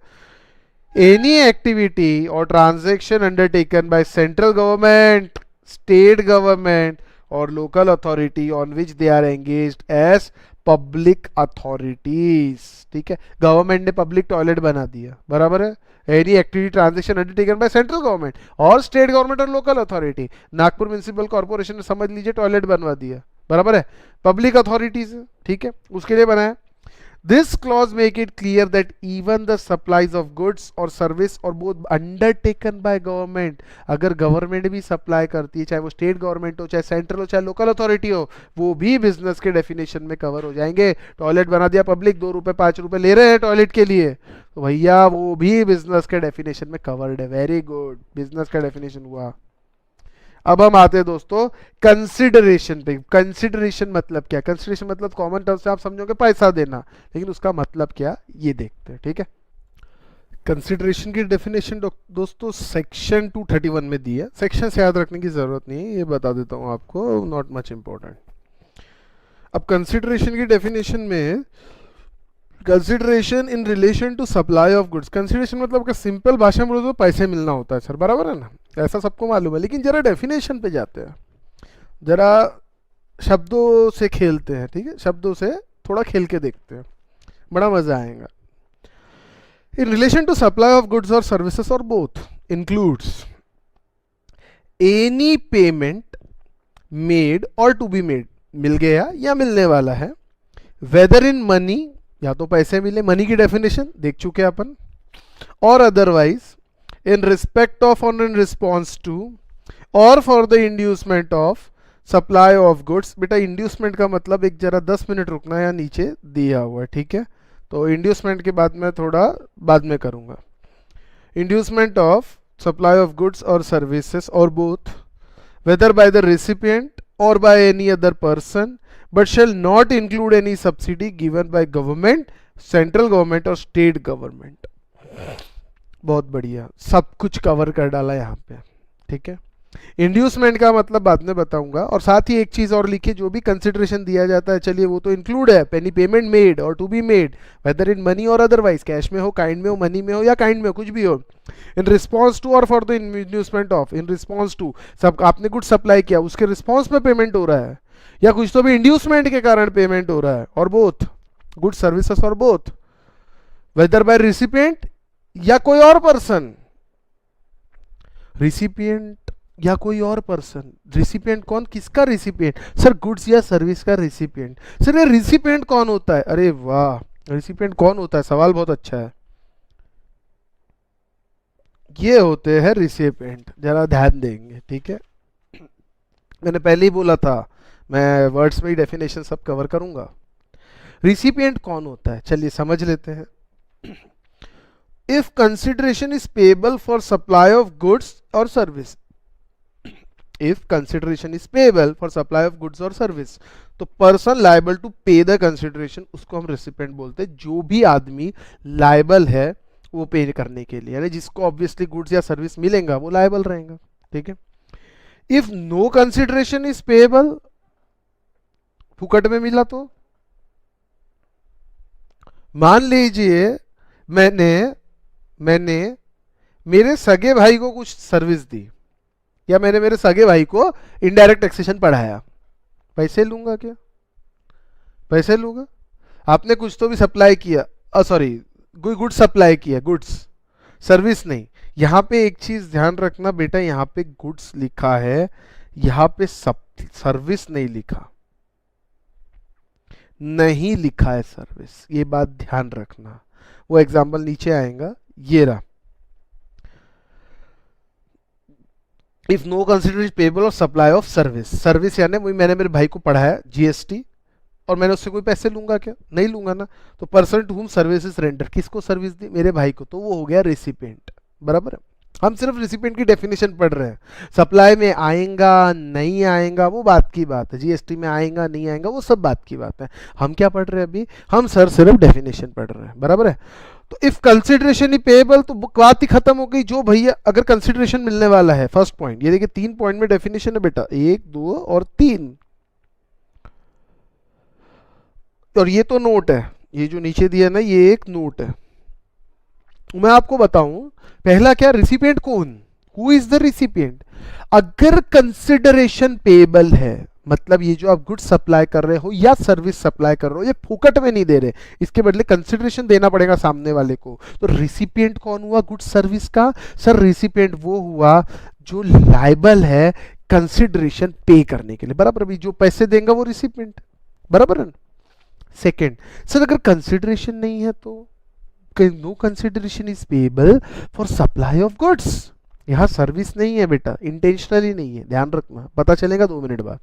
एनी एक्टिविटी और transaction undertaken by central government, state government or local authority on which they are engaged as public authorities. ठीक है, गवर्नमेंट ने पब्लिक टॉयलेट बना दिया, बराबर है। Any activity transaction undertaken by central government और state government or local authority, Nagpur municipal corporation ने समझ लीजिए टॉयलेट बनवा दिया, बराबर है, पब्लिक अथॉरिटीज, ठीक है, उसके लिए बनाया। This clause make it clear that even the supplies of goods और सर्विस और बोथ अंडरटेकन बाय गवर्नमेंट, अगर गवर्नमेंट भी सप्लाई करती है, चाहे वो स्टेट गवर्नमेंट हो, चाहे सेंट्रल हो, चाहे लोकल अथॉरिटी हो, वो भी बिजनेस के डेफिनेशन में कवर हो जाएंगे। टॉयलेट बना दिया पब्लिक, 2 रुपए 5 रुपए ले रहे हैं टॉयलेट के लिए, तो भैया वो भी बिजनेस के डेफिनेशन में कवर्ड है। वेरी गुड, बिजनेस का डेफिनेशन हुआ। अब हम आते हैं दोस्तों कंसिडरेशन पे। कंसिडरेशन मतलब क्या? कंसिडरेशन मतलब कॉमन टर्म से आप समझोगे पैसा देना, लेकिन उसका मतलब क्या ये देखते हैं, ठीक है। कंसिडरेशन की डेफिनेशन दोस्तों सेक्शन 231 में दी है। सेक्शन से याद रखने की जरूरत नहीं है, ये बता देता हूँ आपको, नॉट मच इंपॉर्टेंट। अब कंसिडरेशन की डेफिनेशन में consideration in relation to supply of goods. Consideration मतलब क्या, सिंपल भाषा में बोलो तो पैसे मिलना होता है सर, बराबर है ना, ऐसा सबको मालूम है। लेकिन जरा डेफिनेशन पे जाते हैं, जरा शब्दों से खेलते हैं, ठीक है, शब्दों से थोड़ा खेल के देखते हैं, बड़ा मजा आएगा। In relation to supply of goods और सर्विसेज और both includes any payment made और टू बी मेड, मिल गया या मिलने वाला है, वेदर इन मनी, या तो पैसे मिले, मनी की डेफिनेशन देख चुके अपन, और अदरवाइज इन रिस्पेक्ट ऑफ और इन रिस्पॉन्स टू और for the inducement of supply of goods. बेटा इंड्यूसमेंट का मतलब एक जरा 10 मिनट रुकना, या नीचे दिया हुआ है, ठीक है, तो इंड्यूसमेंट के बाद मैं थोड़ा बाद में करूंगा। Inducement of supply of goods और सर्विसेज और both, whether by the recipient or by any other person, but shall not include any subsidy given by government, central government और state government। बहुत बढ़िया, सब कुछ कवर कर डाला यहाँ पे, ठीक है। इंड्यूसमेंट का मतलब बाद में बताऊंगा, और साथ ही एक चीज और लिखिए, जो भी कंसिडरेशन दिया जाता है, चलिए वो तो इंक्लूड है, पेनी पेमेंट मेड और to be made, whether in money और अदरवाइज, कैश में हो, काइंड में हो, मनी में हो या काइंड में हो, कुछ भी हो, इन रिस्पॉन्स टू और for the inducement of, in response to, सब आपने गुड सप्लाई किया उसके रिस्पॉन्स में पेमेंट हो रहा है, या कुछ तो भी इंड्यूसमेंट के कारण पेमेंट हो रहा है, और बोथ गुड सर्विसेज और बोथ, वेदर बाय रिसिपिएंट या कोई और पर्सन, रिसिपिएंट या कोई और पर्सन। रिसिपिएंट कौन, किसका रिसिपिएंट सर? गुड्स या सर्विस का रिसिपिएंट। सर ये रिसिपिएंट कौन होता है? अरे वाह, रिसिपिएंट कौन होता है, सवाल बहुत अच्छा है। ये होते हैं रिसिपिएंट, जरा ध्यान देंगे, ठीक है। मैंने पहले ही बोला था मैं वर्ड्स में ही डेफिनेशन सब कवर करूंगा। रिसिपिएंट कौन होता है, चलिए समझ लेते हैं। If consideration is payable for supply of goods और service, if consideration is payable for supply of goods और सर्विस, तो person liable to pay the consideration, उसको हम रेसिपिएंट बोलते हैं। जो भी आदमी लायबल है वो पे करने के लिए, यानी जिसको ऑब्वियसली गुड्स या सर्विस मिलेगा वो लायबल रहेगा, ठीक है। If no consideration is payable, फुकट में मिला तो, मान लीजिए मैंने मेरे सगे भाई को कुछ सर्विस दी, या मैंने मेरे सगे भाई को इनडायरेक्ट टैक्सेशन पढ़ाया, पैसे लूंगा क्या? पैसे लूंगा। आपने कुछ तो भी सप्लाई किया, सॉरी कोई गुड्स सप्लाई किया, गुड्स, सर्विस नहीं। यहां पे एक चीज ध्यान रखना बेटा, यहां पे गुड्स लिखा है, यहां पे सर्विस नहीं लिखा, नहीं लिखा है सर्विस, ये बात ध्यान रखना। वो एग्जाम्पल नीचे आएगा, ये रहा। If no consideration payable of supply of service, service यानी वही मैंने मेरे भाई को पढ़ाया जीएसटी, और मैंने उससे कोई पैसे लूंगा क्या? नहीं लूंगा ना। तो person to whom service is render, किसको सर्विस दी? मेरे भाई को, तो वो हो गया रेसिपिएंट, बराबर है। हम सिर्फ रेसिपिएंट की डेफिनेशन पढ़ रहे हैं, सप्लाई में आएगा नहीं आएगा वो बात की बात है, जीएसटी में आएगा नहीं आएगा वो सब बात की बात है। हम क्या पढ़ रहे हैं अभी? हम सर सिर्फ डेफिनेशन पढ़ रहे हैं, बराबर है। तो इफ कंसिडरेशन ही पेएबल, तो बात ही खत्म हो गई। जो भैया अगर कंसिडरेशन मिलने वाला है, फर्स्ट पॉइंट ये देखिए, 3 पॉइंट में डेफिनेशन है बेटा, 1 2 और 3, और ये तो नोट है, ये जो नीचे दिया ना ये एक नोट है। मैं आपको बताऊं, पहला क्या, रिसिपिएंट कौन, हु इज द रिसिपिएंट। अगर कंसिडरेशन पेएबल है, मतलब ये जो आप गुड्स सप्लाई कर रहे हो या सर्विस सप्लाई कर रहे हो, ये फुकट में नहीं दे रहे, इसके बदले कंसिडरेशन देना पड़ेगा सामने वाले को। तो रिसिपिएंट कौन हुआ गुड्स सर्विस का? सर रिसिपिएंट वो हुआ जो लायबल है कंसिडरेशन पे करने के लिए, बराबर। अभी जो पैसे देंगे वो रिसिपिएंट, बराबर है। सेकेंड, सर अगर कंसिडरेशन नहीं है तो no consideration is payable for supply of goods. यहां सर्विस नहीं है बेटा, इंटेंशनली नहीं है, ध्यान रखना, पता चलेगा 2 मिनट बाद।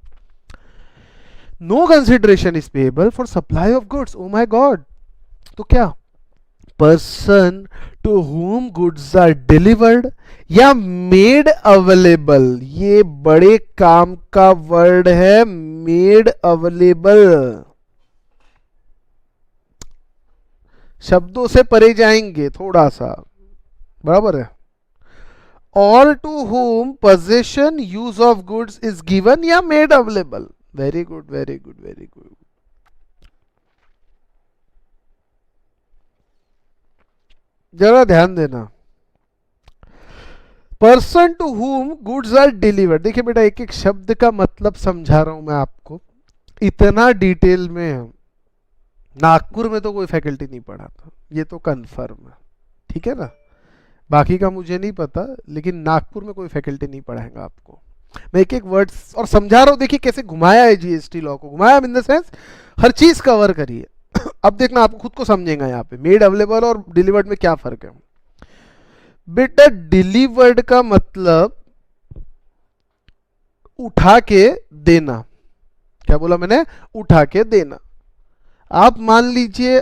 No consideration is payable for supply of goods, oh my god. तो क्या person to whom goods are delivered या मेड अवेलेबल, ये बड़े काम का वर्ड है, मेड अवेलेबल। शब्दों से परे जाएंगे थोड़ा सा, बराबर है। और to whom possession use of goods is given या made available. Very good, very good, very good. जरा ध्यान देना, person to whom goods are delivered. देखिए बेटा, एक एक शब्द का मतलब समझा रहा हूं मैं आपको, इतना डिटेल में नागपुर में तो कोई फैकल्टी नहीं पढ़ाता, ये तो कंफर्म है, ठीक है ना। बाकी का मुझे नहीं पता, लेकिन नागपुर में कोई फैकल्टी नहीं पढ़ाएगा आपको। मैं एक एक वर्ड और समझा रहा हूं, देखिए कैसे घुमाया है जीएसटी लॉ को, घुमाया इन द सेंस हर चीज कवर करिए। अब देखना, आपको खुद को समझेगा यहाँ पे मेड अवेलेबल और डिलीवर्ड में क्या फर्क है। बेटा डिलीवर्ड का मतलब उठा के देना। क्या बोला मैंने? उठा के देना। आप मान लीजिए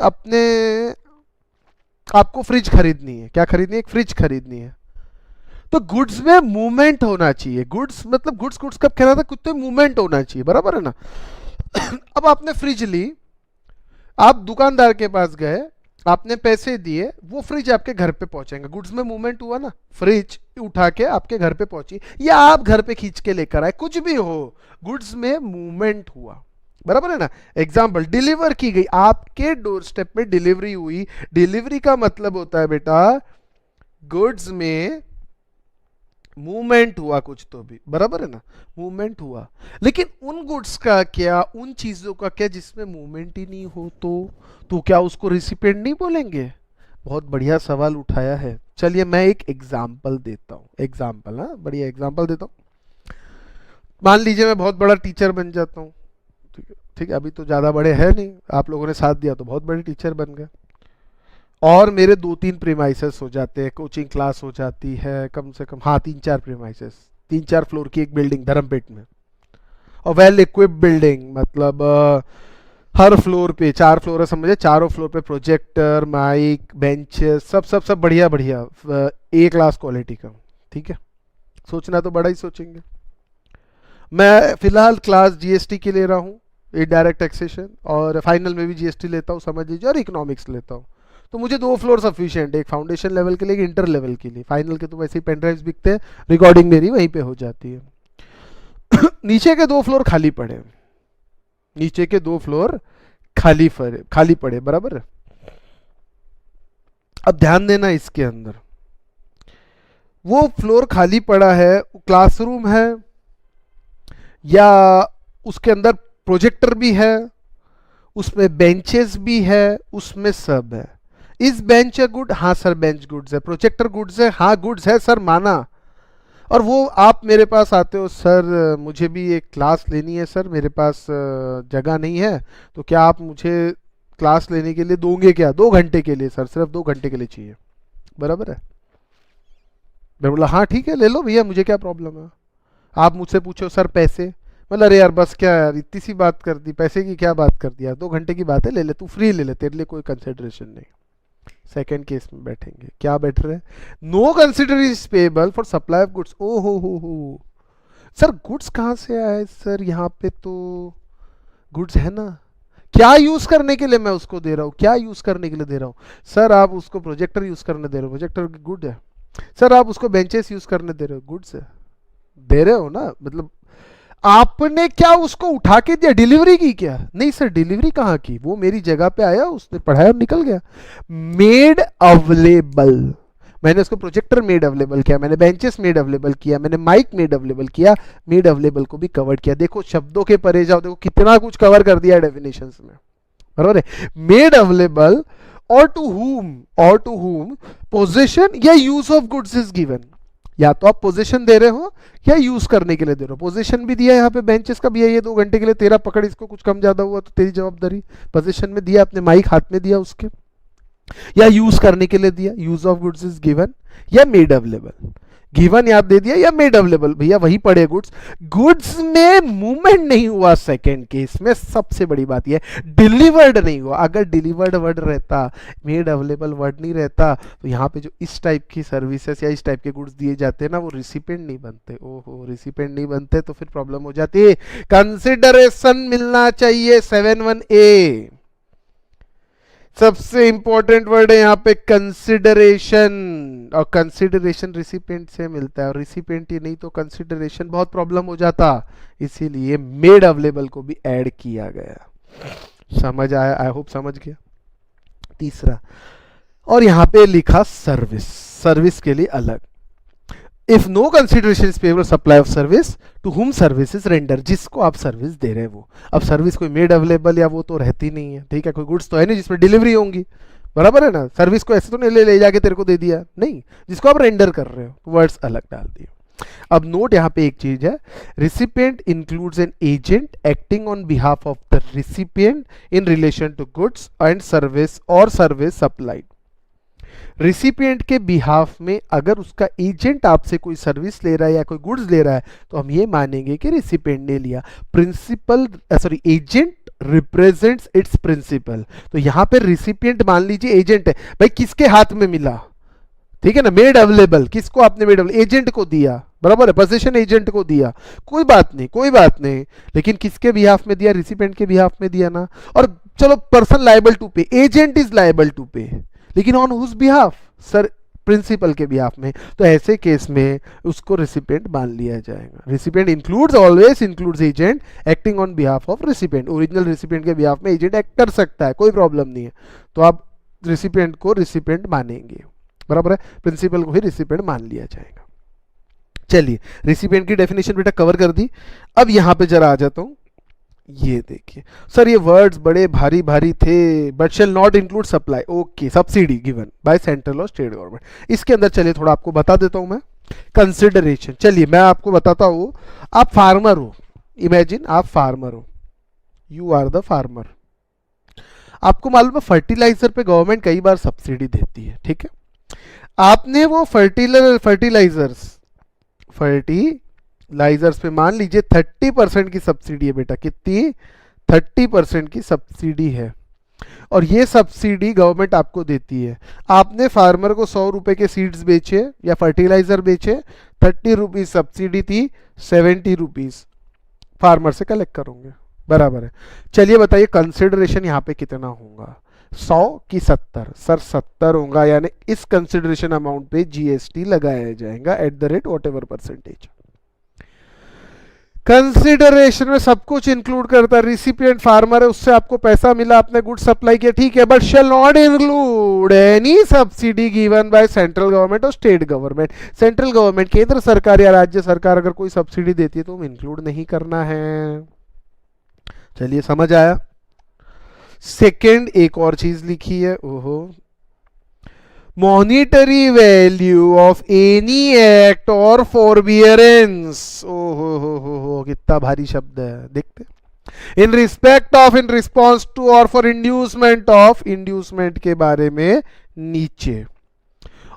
आपको फ्रिज खरीदनी है। क्या खरीदनी है? एक फ्रिज खरीदनी है। तो गुड्स में मूवमेंट होना चाहिए। गुड्स मतलब गुड्स गुड्स कब कह रहा था? कुछ तो मूवमेंट होना चाहिए, बराबर है ना। अब आपने फ्रिज ली, आप दुकानदार के पास गए, आपने पैसे दिए, वो फ्रिज आपके घर पे पहुंचेगा। गुड्स में मूवमेंट हुआ ना, फ्रिज उठा के आपके घर पे पहुंची या आप घर पे खींच के लेकर आए, कुछ भी हो, गुड्स में मूवमेंट हुआ, बराबर है ना। एग्जाम्पल, डिलीवर की गई, आपके डोर स्टेप पे डिलीवरी हुई। डिलीवरी का मतलब होता है बेटा गुड्स में मूवमेंट हुआ, कुछ तो भी, बराबर है ना, मूवमेंट हुआ। लेकिन उन गुड्स का क्या, उन चीजों का क्या जिसमें मूवमेंट ही नहीं हो, तो क्या उसको रिसिपिएंट नहीं बोलेंगे? बहुत बढ़िया सवाल उठाया है। चलिए मैं एक एग्जाम्पल देता हूं। एग्जाम्पल, हाँ बढ़िया एग्जाम्पल देता हूं। मान लीजिए मैं बहुत बड़ा टीचर बन जाता हूं, ठीक है, ठीक है, अभी तो ज़्यादा बड़े हैं नहीं, आप लोगों ने साथ दिया तो बहुत बड़े टीचर बन गए। और मेरे 2-3 प्रीमाइसेस हो जाते हैं, कोचिंग क्लास हो जाती है, कम से कम, हाँ 3-4 प्रीमाइसेस, 3-4 फ्लोर की एक बिल्डिंग धर्मपेट में, और वेल इक्विप्ड बिल्डिंग, मतलब हर फ्लोर पे 4 फ्लोर है समझे, चारों फ्लोर पे प्रोजेक्टर, माइक, बेंचेस, सब सब सब बढ़िया बढ़िया, ए क्लास क्वालिटी का, ठीक है। सोचना तो बड़ा ही सोचेंगे। मैं फिलहाल क्लास जीएसटी की ले रहा हूँ, इनडायरेक्ट टैक्सेशन, और फाइनल में भी जीएसटी लेता हूँ समझ लीजिए, और इकोनॉमिक्स लेता हूँ। तो मुझे 2 फ्लोर सफिशिएंट, एक फाउंडेशन लेवल के लिए, एक इंटर लेवल के लिए। फाइनल के तो वैसे ही पेन ड्राइव्स बिकते हैं, रिकॉर्डिंग मेरी वहीं पे हो जाती है। नीचे के 2 फ्लोर खाली पड़े, नीचे के 2 फ्लोर खाली पड़े, बराबर है। अब ध्यान देना, इसके अंदर वो फ्लोर खाली पड़ा है, क्लासरूम है या उसके अंदर प्रोजेक्टर भी है, उसमें बेंचेस भी है, उसमें सब है। इस बेंच है गुड? हाँ सर बेंच गुड्स है। प्रोजेक्टर गुड्स है? हाँ गुड्स है सर, माना। और वो आप मेरे पास आते हो, सर मुझे भी एक क्लास लेनी है सर, मेरे पास जगह नहीं है, तो क्या आप मुझे क्लास लेने के लिए दोगे क्या? 2 घंटे के लिए सर, सिर्फ 2 घंटे के लिए चाहिए, बराबर है। मैं बोला हाँ ठीक है ले लो भैया, मुझे क्या प्रॉब्लम है। आप मुझसे पूछो सर पैसे, मतलब अरे यार बस क्या यार, इतनी सी बात कर दी, पैसे की क्या बात कर दी यार, 2 घंटे की बात है, ले ले तू, फ्री ले ले, तेरे लिए कोई कंसिडरेशन नहीं। सेकंड केस में बैठेंगे, क्या बैठ रहे हैं? No consideration is payable for supply of goods. ओ हो सर, गुड्स कहाँ से आए सर? यहाँ पे तो गुड्स है ना, क्या यूज करने के लिए मैं उसको दे रहा हूँ? क्या यूज करने के लिए दे रहा हूँ? सर आप उसको प्रोजेक्टर यूज करने दे रहे हो, प्रोजेक्टर गुड है। सर आप उसको बेंचेस यूज करने दे रहे हो, गुड्स है, दे रहे हो ना। मतलब आपने क्या उसको उठा के दिया? डिलीवरी की क्या? नहीं सर डिलीवरी कहाँ की, वो मेरी जगह पे आया, उसने पढ़ाया और निकल गया। मेड अवेलेबल, मैंने उसको प्रोजेक्टर मेड अवेलेबल किया, मैंने बेंचेस मेड अवेलेबल किया, मैंने माइक मेड अवेलेबल किया, मेड अवेलेबल को भी कवर किया। देखो शब्दों के परे जाओ, देखो कितना कुछ कवर कर दिया डेफिनेशंस में, बराबर है। मेड अवेलेबल और टू whom पोजीशन या use of goods is given. या तो आप पोजीशन दे रहे हो या यूज करने के लिए दे रहे हो। पोजीशन भी दिया, यहाँ पे बेंचेस का भी है, ये 2 घंटे के लिए तेरा पकड़, इसको कुछ कम ज्यादा हुआ तो तेरी जवाबदारी। पोजीशन में दिया, अपने माइक हाथ में दिया उसके, या यूज करने के लिए दिया, use of goods is given या मेड अवेलेबल। गिवन याद दे दिया या मेड अवेलेबल, भैया वही पड़े गुड्स। गुड्स में मूवमेंट नहीं हुआ सेकंड केस में, सबसे बड़ी बात यह डिलीवर्ड नहीं हुआ। अगर डिलीवर्ड वर्ड रहता, मेड अवेलेबल वर्ड नहीं रहता, तो यहाँ पे जो इस टाइप की सर्विसेज या इस टाइप के गुड्स दिए जाते हैं ना, वो रिसिपेंट नहीं बनते। ओहो, रिसिपेंट नहीं बनते तो फिर प्रॉब्लम हो जाती है। कंसिडरेशन मिलना चाहिए 7(1)(a). सबसे इंपॉर्टेंट वर्ड है यहाँ पे कंसिडरेशन, और कंसिडरेशन रिसिपेंट से मिलता है, और रिसिपेंट ही नहीं तो कंसिडरेशन, बहुत प्रॉब्लम हो जाता। इसीलिए मेड अवेलेबल को भी ऐड किया गया। समझ आया? आई होप समझ गया। तीसरा, और यहाँ पे लिखा सर्विस, सर्विस के लिए अलग। If no consideration is payable supply of service to whom service is render, जिसको आप सर्विस दे रहे हैं वो। अब सर्विस कोई मेड अवेलेबल या वो तो रहती नहीं है, ठीक है, कोई गुड्स तो है नहीं जिसमें डिलीवरी होंगी, बराबर है ना। सर्विस को ऐसे तो नहीं ले जाके तेरे को दे दिया, नहीं, जिसको आप रेंडर कर रहे हो, वर्ड्स अलग डाल दिए। अब नोट यहाँ पे एक चीज है, recipient includes an agent acting on behalf of the recipient in relation to goods and service और सर्विस सप्लाइड। रिसिपिएंट के बिहाफ में अगर उसका एजेंट आपसे कोई सर्विस ले रहा है या कोई गुड्स ले रहा है, तो हम ये मानेंगे कि रिसिपिएंट ने लिया। Principal sorry agent represents its principal, तो यहां पे रिसिपिएंट मान लीजिए एजेंट है, भाई किसके हाथ में मिला, ठीक है ना, मेड अवेलेबल, किसको आपने मेड अवेलेबल, एजेंट को दिया, बराबर है, पोजीशन एजेंट को दिया, कोई बात नहीं, कोई बात नहीं, लेकिन किसके बिहाफ में दिया, रिसिपिएंट के बिहाफ में दिया ना। और चलो person liable to pay, agent is liable to pay, लेकिन on whose behalf, sir principal के बिहाफ में, तो ऐसे केस में उसको रिसिपिएंट मान लिया जाएगा। Recipient includes, always includes agent acting on behalf of recipient. Original recipient के बिहाफ में एजेंट एक्ट कर सकता है, कोई प्रॉब्लम नहीं है, तो आप रिसिपिएंट को रिसिपिएंट मानेंगे, बराबर है, प्रिंसिपल को ही रिसिपिएंट मान लिया जाएगा। चलिए, रिसिपिएंट की डेफिनेशन बेटा कवर कर दी। अब यहां पे जरा आ जाता हूं, ये देखिए सर, ये वर्ड्स बड़े भारी भारी थे, but shall not include supply, okay, subsidy given by central or state government. इसके अंदर चलिए थोड़ा आपको बता देता हूं मैं कंसिडरेशन। चलिए मैं आपको बताता हूं, आप फार्मर हो, इमेजिन आप फार्मर हो, यू आर द फार्मर। आपको मालूम है फर्टिलाइजर पे गवर्नमेंट कई बार सब्सिडी देती है, ठीक है। आपने वो फर्टिलाइजर्स पे मान लीजिए 30% की सब्सिडी है बेटा, कितनी, 30% की सब्सिडी है, और ये सब्सिडी गवर्नमेंट आपको देती है। आपने फार्मर को 100 रुपए के सीड्स बेचे या फर्टिलाइजर बेचे, 30 रुपीज सब्सिडी थी, 70 रुपीज फार्मर से कलेक्ट करोगे, बराबर है। चलिए बताइए कंसिडरेशन यहाँ पे कितना होगा, 100 की 70, सर 70 होगा, यानी इस कंसिडरेशन अमाउंट पे जीएसटी लगाया जाएगा at the rate what ever percentage. Consideration में सब कुछ इंक्लूड करता है, रिसिपिएंट फार्मर है, उससे आपको पैसा मिला, आपने गुड सप्लाई किया, ठीक है, but shall not include any subsidy given by central government और स्टेट गवर्नमेंट। सेंट्रल गवर्नमेंट, केंद्र सरकार या राज्य सरकार अगर कोई सब्सिडी देती है तो हम इंक्लूड नहीं करना है। चलिए समझ आया। सेकेंड एक और चीज लिखी है, ओहो, monetary value of any act or forbearance, ओहो हो कितना भारी शब्द है, देखते। In respect of, in response to और फॉर इंड्यूसमेंट ऑफ, इंड्यूसमेंट के बारे में नीचे,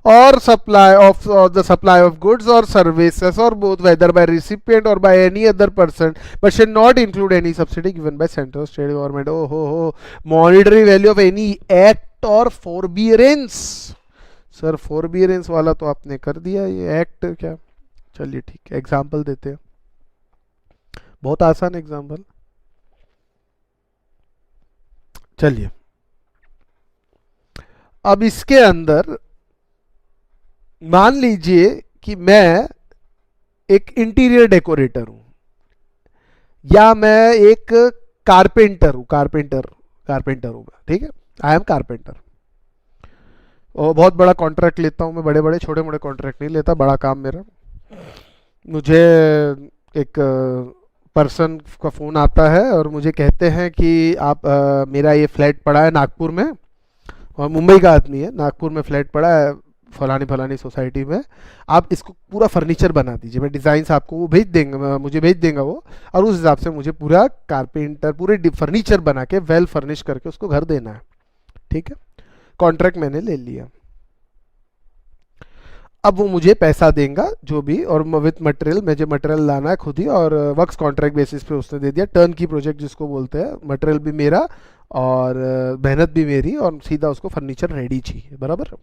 or supply of the supply of goods और सर्विसेज और both whether by recipient or by any other person but shall not include any subsidy given by central state government. हो monetary value of any act or फॉरबियरेंस, sir फॉरबियरेंस वाला तो आपने कर दिया, ये act क्या, चलिए ठीक है, एग्जाम्पल देते हैं, बहुत आसान एग्जाम्पल। चलिए अब इसके अंदर मान लीजिए कि मैं एक इंटीरियर डेकोरेटर हूं, या मैं एक कारपेंटर हूं, कारपेंटर हूं मैं, ठीक है, आई एम कारपेंटर, और बहुत बड़ा कॉन्ट्रैक्ट लेता हूं मैं, बड़े बड़े छोटे मोटे कॉन्ट्रैक्ट नहीं लेता, बड़ा काम मेरा। मुझे एक पर्सन का फ़ोन आता है और मुझे कहते हैं कि आप मेरा ये फ्लैट पड़ा है नागपुर में, और मुंबई का आदमी है, नागपुर में फ्लैट पड़ा है फलानी सोसाइटी में, आप इसको पूरा फर्नीचर बना दीजिए, मैं डिज़ाइन आपको वो भेज देंगे, मुझे भेज देंगे वो, और उस हिसाब से मुझे पूरा कारपेंटर पूरे फर्नीचर बना के वेल फर्निश करके उसको घर देना है, ठीक है। कॉन्ट्रैक्ट मैंने ले लिया। अब वो मुझे पैसा देगा जो भी, और विथ मटेरियल, मुझे मटेरियल लाना है खुद ही, और वर्क्स कॉन्ट्रैक्ट बेसिस पे उसने दे दिया, टर्न की प्रोजेक्ट जिसको बोलते हैं, मटेरियल भी मेरा और मेहनत भी मेरी, और सीधा उसको फर्नीचर रेडी चाहिए, बराबर।